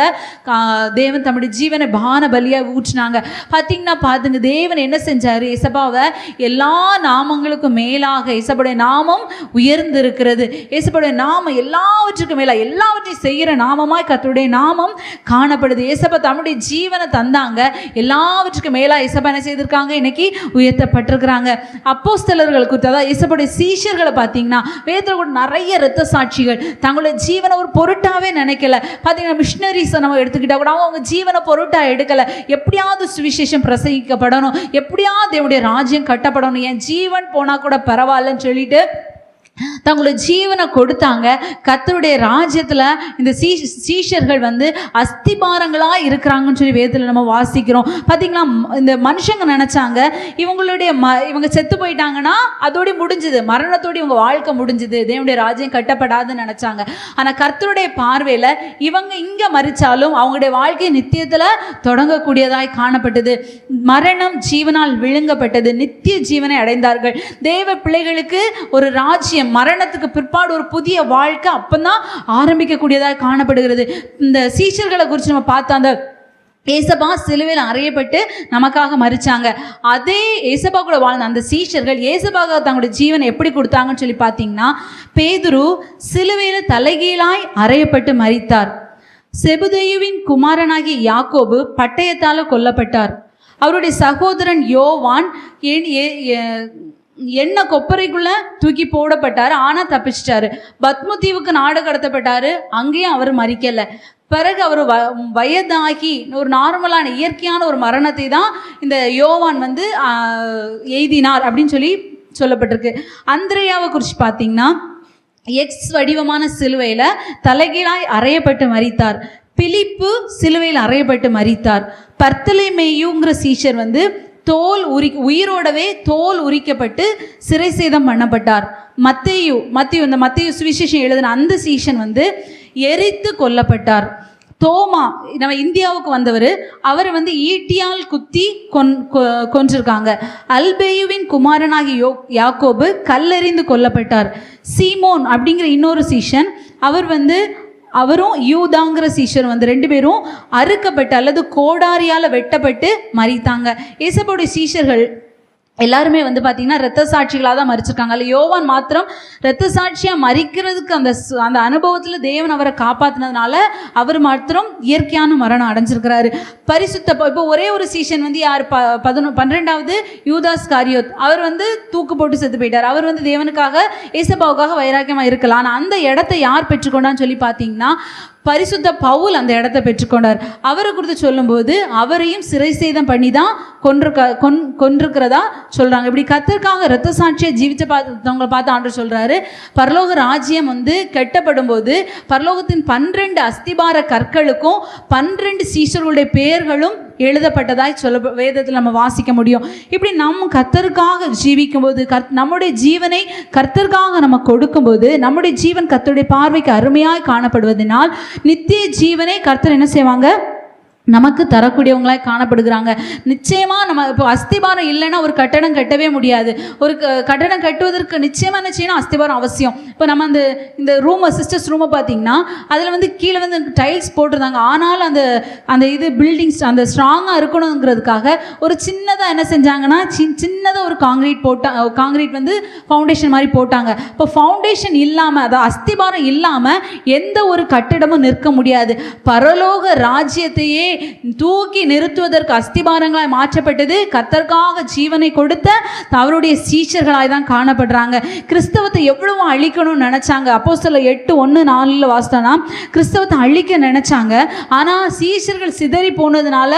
தேவன் தம்முடைய ஜீவனை பான பலியாக ஊற்றினாங்க. பார்த்தீங்கன்னா பாருங்க, தேவன் என்ன செஞ்சாரு, ஏசப்பாவை எல்லா நாமங்களுக்கும் மேலாக ஏசப்பாவுடைய நாமம் உயர்ந்திருக்கிறது. இயேசுவுடைய நாமம் எல்லாவற்றுக்கும் மேல, எல்லாவற்றையும் செய்கிற நாமமாய் கர்த்தருடைய நாமம் காணப்படுது. இயேசப்பா தம்முடைய ஜீவனை தந்தாங்க, எல்லாவற்றுக்கும் மேலா இயேசப்பா என்ன செய்திருக்காங்க, இன்னைக்கு உயர்த்தப்பட்டிருக்கிறாங்க. அப்போஸ்தலர்கள் குறித்து, அதாவது இயேசுவுடைய சீஷர்களை பார்த்தீங்கன்னா வேதத்தில் கூட நிறைய இரத்த சாட்சிகள் தங்களுடைய ஜீவனை ஒரு பொருட்டாவே நினைக்கல. பார்த்தீங்கன்னா மிஷினரிஸை நம்ம எடுத்துக்கிட்டா கூட அவங்க ஜீவனை பொருட்டா எடுக்கல. எப்படியாவது சுவிசேஷம் பிரசங்கிக்கப்படணும், எப்படியாவது தேவனுடைய ராஜ்யம் கட்டப்படணும், என் ஜீவன் போனா கூட பரவாயில்லன்னு சொல்லிட்டு தங்களுடைய ஜீவனை கொடுத்தாங்க. கர்த்தருடைய ராஜ்யத்தில் இந்த சீஷர்கள் வந்து அஸ்திபாரங்களாக இருக்கிறாங்கன்னு சொல்லி வேதத்தில் நம்ம வாசிக்கிறோம். பார்த்தீங்களா, இந்த மனுஷங்க நினச்சாங்க இவங்க செத்து போயிட்டாங்கன்னா அதோடய முடிஞ்சுது, மரணத்தோடு இவங்க வாழ்க்கை முடிஞ்சுது, தேவனுடைய ராஜ்யம் கட்டப்படாதுன்னு நினச்சாங்க. ஆனால் கர்த்தருடைய பார்வையில் இவங்க இங்கே மரித்தாலும் அவங்களுடைய வாழ்க்கை நித்தியத்தில் தொடங்கக்கூடியதாய் காணப்பட்டது. மரணம் ஜீவனால் விழுங்கப்பட்டது, நித்திய ஜீவனை அடைந்தார்கள். தேவ பிள்ளைகளுக்கு ஒரு ராஜ்யம், மரணத்துக்கு பிற்பாடு ஒரு புதிய வாழ்க்கை அப்பதான் ஆரம்பிக்கக்கூடியதாக காணப்படுகிறது. இந்த சீஷர்களை குறித்து நம்ம பார்த்தோம். அந்த ஏசப்பா சிலுவையில் அறையப்பட்டு நமக்காக மரிச்சாங்க. அதே ஏசப்பா கூட வாழ்ந்த அந்த சீஷர்கள் ஏசப்பாக தங்களுடைய ஜீவனை எப்படி கொடுத்தாங்கன்னு சொல்லி பார்த்தீங்கன்னா, பேதுரு சிலுவையில் தலைகீழாய் அறையப்பட்டு மரித்தார். செபுதேயுவின் குமாரனாகிய யாக்கோபு பட்டயத்தால் கொல்லப்பட்டார். அவருடைய சகோதரன் யோவான் எண்ணெய் கொப்பரைக்குள்ள தூக்கி போடப்பட்டாரு, ஆனா தப்பிச்சிட்டாரு. பத்மு தீவுக்கு நாடு கடத்தப்பட்டாரு, அங்கேயும் அவர் மரிக்கல. பிறகு அவர் வயதாகி ஒரு நார்மலான இயற்கையான ஒரு மரணத்தை தான் இந்த யோவான் வந்து எய்தினார் அப்படின்னு சொல்லி சொல்லப்பட்டிருக்கு. அந்திரேயாவை குறித்து பார்த்தீங்கன்னா, எக்ஸ் வடிவமான சிலுவையில் தலைகீழாய் அறையப்பட்டு மரித்தார். பிலிப்பு சிலுவையில் அறையப்பட்டு மரித்தார். பர்த்தலேமேயுங்கிற சீஷர் வந்து உயிரோடவே தோல் உரிக்கப்பட்டு சிறை சேதம் பண்ணப்பட்டார். மத்தேயு சுவிசேஷம் எழுதின அந்த சீஷன் வந்து எரித்து கொல்லப்பட்டார். தோமா, நம்ம இந்தியாவுக்கு வந்தவர், அவரை வந்து ஈட்டியால் குத்தி கொன்றிருக்காங்க. அல்பேயுவின் குமாரனாகி யாக்கோபு கல்லெறிந்து கொல்லப்பட்டார். சீமோன் அப்படிங்கிற இன்னொரு சீஷன், அவரும் யூதாங்கிற சீஷர் வந்து 2 பேரும் அறுக்கப்பட்டு அல்லது கோடாரியால் வெட்டப்பட்டு மரித்தாங்க. ஏசப்பாவுடைய சீஷர்கள் எல்லாருமே வந்து பார்த்தீங்கன்னா இரத்த சாட்சிகளாக தான் மரிச்சிருக்காங்க. அல்ல யோவான் மாத்திரம் இரத்த சாட்சியாக மரிக்கிறதுக்கு அந்த அனுபவத்தில் தேவன் அவரை காப்பாற்றினதுனால அவர் மாத்திரம் இயற்கையான மரணம் அடைஞ்சிருக்கிறாரு. இப்போ ஒரே ஒரு சீஷன் வந்து யார், 12வது யூதாஸ் காரியோத், அவர் வந்து தூக்கு போட்டு செத்து போயிட்டார். அவர் வந்து தேவனுக்காக ஏசப்பாவுக்காக வைராக்கியமாக இருக்கலாம். ஆனால் அந்த இடத்தை யார் பெற்றுக்கொண்டான்னு சொல்லி பார்த்தீங்கன்னா, பரிசுத்த பவுல் அந்த இடத்தை பெற்றுக்கொண்டார். அவரை குறித்து சொல்லும்போது அவரையும் சிறை சேதம் பண்ணி தான் கொன்றிருக்கிறதா சொல்கிறாங்க. இப்படி கர்த்தருக்காக இரத்த சாட்சியை ஜீவித்த பார்த்தவங்களை பார்த்து ஆண்டவர் சொல்கிறாரு, பரலோக ராஜ்யம் வந்து கெட்டப்படும் போது பரலோகத்தின் 12 அஸ்திபார கற்களுக்கும் 12 சீஷர்களுடைய பெயர்களும் எழுதப்பட்டதாய் வேதத்தில் நம்ம வாசிக்க முடியும். இப்படி நம்ம கர்த்தருக்காக ஜீவிக்கும் போது, நம்முடைய ஜீவனை கர்த்தருக்காக நம்ம கொடுக்கும்போது, நம்முடைய ஜீவன் கர்த்தருடைய பார்வைக்கு அருமையாய் காணப்படுவதனால் நித்திய ஜீவனை கர்த்தர் என்ன செய்வாங்க, நமக்கு தரக்கூடியவங்களாய் காணப்படுகிறாங்க. நிச்சயமாக நம்ம இப்போ அஸ்திபாரம் இல்லைன்னா ஒரு கட்டடம் கட்டவே முடியாது. ஒரு கட்டடம் கட்டுவதற்கு நிச்சயமாக என்ன செய்யணும், அஸ்திபாரம் அவசியம். இப்போ நம்ம இந்த ரூமை, சிஸ்டர்ஸ் ரூமை பார்த்தீங்கன்னா அதில் வந்து கீழே வந்து டைல்ஸ் போட்டிருந்தாங்க. ஆனாலும் அந்த இது பில்டிங்ஸ் அந்த ஸ்ட்ராங்காக இருக்கணுங்கிறதுக்காக ஒரு சின்னதாக என்ன செஞ்சாங்கன்னா, சின்னதாக ஒரு காங்கிரீட் வந்து ஃபவுண்டேஷன் மாதிரி போட்டாங்க. இப்போ ஃபவுண்டேஷன் இல்லாமல், அதாவது அஸ்திபாரம் இல்லாமல் எந்த ஒரு கட்டிடமும் நிற்க முடியாது. பரலோக ராஜ்யத்தையே தூக்கி நிறுத்துவதற்கு அஸ்திபாரங்களாய் மாற்றப்பட்டது கர்த்தருக்காக ஜீவனை கொடுத்த அவருடைய சீஷர்களாய் தான் காணப்படுறாங்க. கிறிஸ்தவத்தை எவ்வளவு அழிக்கணும்னு நினைச்சாங்க. அப்போஸ்தலர் 8:1-4 வாசித்தோம்னா, கிறிஸ்தவத்தை அழிக்க நினைச்சாங்க. ஆனால் சீஷர்கள் சிதறி போனதுனால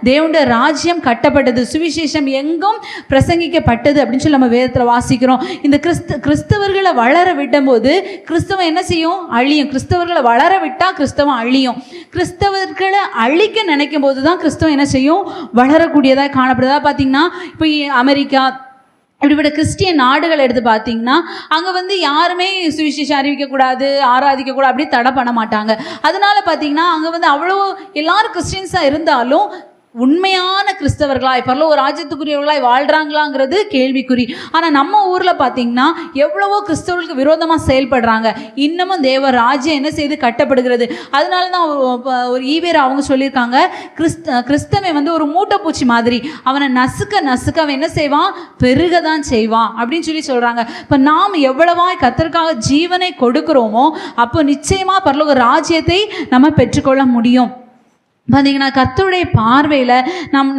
தேவனுடைய ராஜ்யம் கட்டப்பட்டது, சுவிசேஷம் எங்கும் பிரசங்கிக்கப்பட்டது அப்படின்னு சொல்லி நம்ம வேதத்தில் வாசிக்கிறோம். இந்த கிறிஸ்தவர்களை வளர விடும் போது கிறிஸ்தவம் என்ன செய்யும், அழியும். கிறிஸ்தவர்களை வளர விட்டால் கிறிஸ்தவம் அழியும். கிறிஸ்தவர்களை அழிக்க நினைக்கும் போது தான் கிறிஸ்தவம் என்ன செய்யும், வளரக்கூடியதாக காணப்படுதா. பார்த்தீங்கன்னா இப்போ அமெரிக்கா இப்படிப்பட்ட கிறிஸ்டியன் நாடுகள் எடுத்து பார்த்தீங்கன்னா, அங்கே வந்து யாருமே சுவிசேஷம் அறிவிக்கக்கூடாது, ஆராதிக்கக்கூடாது, அப்படியே தடை பண்ண மாட்டாங்க. அதனால பார்த்தீங்கன்னா அங்கே வந்து அவ்வளோ எல்லாரும் கிறிஸ்டியன்ஸாக இருந்தாலும் உண்மையான கிறிஸ்தவர்களாய் பரலோக ராஜ்யத்துக்குரியவர்களாய் வாழ்கிறாங்களாங்கிறது கேள்விக்குறி. ஆனால் நம்ம ஊரில் பார்த்தீங்கன்னா எவ்வளவோ கிறிஸ்தவர்களுக்கு விரோதமாக செயல்படுறாங்க. இன்னமும் தேவ ராஜ்யம் என்ன செய்து கட்டப்படுகிறது. அதனால தான் ஒரு ஈவேர் அவங்க சொல்லியிருக்காங்க, கிறிஸ்தவன் வந்து ஒரு மூட்டைப்பூச்சி மாதிரி, அவனை நசுக்க அவன் என்ன செய்வான், பெருக தான் செய்வான் அப்படின்னு சொல்லி சொல்கிறாங்க. இப்போ நாம் எவ்வளவாய் கர்த்தருக்காக ஜீவனை கொடுக்குறோமோ அப்போ நிச்சயமாக பரலோக ராஜ்யத்தை நம்ம பெற்றுக்கொள்ள முடியும். பார்த்தீங்கன்னா கர்த்தருடைய பார்வையில்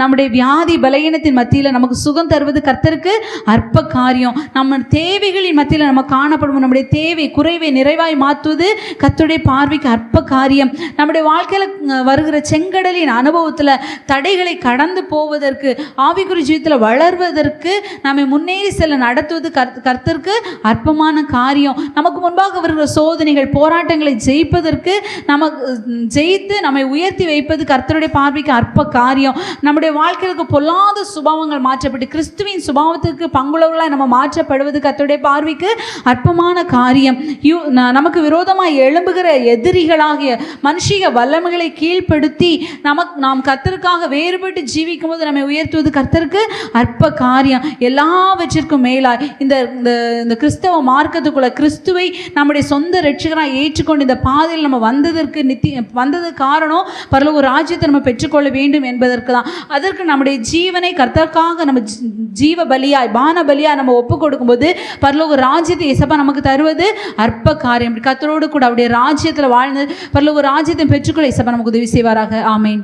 நம்முடைய வியாதி பலகீனத்தின் மத்தியில் நமக்கு சுகம் தருவது கர்த்தருக்கு அற்ப காரியம். நம்ம தேவைகளின் மத்தியில் நம்ம காணப்படும் நம்முடைய தேவை குறைவை நிறைவாய் மாற்றுவது கர்த்தருடைய பார்வைக்கு அற்ப காரியம். நம்முடைய வாழ்க்கையில் வருகிற செங்கடலின் அனுபவத்தில் தடைகளை கடந்து போவதற்கு ஆவிக்குரிய ஜீவிதத்தில் வளர்வதற்கு நம்மை முன்னேறி செல்ல நடத்துவது கர்த்தருக்கு அற்பமான காரியம். நமக்கு முன்பாக வருகிற சோதனைகள் போராட்டங்களை ஜெயிப்பதற்கு நமக்கு ஜெயித்து நம்மை உயர்த்தி வைப்பது கர்த்தருடைய பார்வைக்கு அற்ப காரியம். நம்முடைய வாழ்க்கைக்கு பொல்லாத சுபாவங்கள் மாற்றப்பட்டு கிறிஸ்துவின் சுபாவத்திற்கு பங்குள்ளவர்களாக நம்ம மாற்றப்படுவது கர்த்தருடைய பார்வைக்கு அற்பமான காரியம். நமக்கு விரோதமாக எழும்புகிற எதிரிகளாகிய மனுஷிக வல்லமைகளை கீழ்ப்படுத்தி நாம் கர்த்தருக்காக வேறுபட்டு ஜீவிக்கும் போது நம்மை உயர்த்துவது கர்த்தருக்கு அற்ப காரியம். எல்லாவற்றிற்கும் மேலாய் இந்த கிறிஸ்தவ மார்க்கத்துக்குள்ள கிறிஸ்துவை நம்முடைய சொந்த இரட்சகராக ஏற்றுக்கொண்டு இந்த பாதையில் நம்ம வந்தது காரணம் பரலோக ராஜ்யத்தை நம்ம பெற்றுக்கொள்ள வேண்டும் என்பதற்கு தான். அதற்கு நம்முடைய ஜீவனை கர்த்தருக்காக நம்ம ஜீவ பலியாய் பான பலியாய் நம்ம ஒப்பு கொடுக்கும்போது பரலோக ராஜ்யத்தை இயேசப்பா நமக்கு தருவது அற்ப காரியம். கர்த்தரோடு கூட அவருடைய ராஜ்யத்தில் வாழ்ந்து பரலோக ராஜ்யத்தை பெற்றுக்கொள்ள இயேசப்பா நமக்கு உதவி செய்வாராக. ஆமேன்.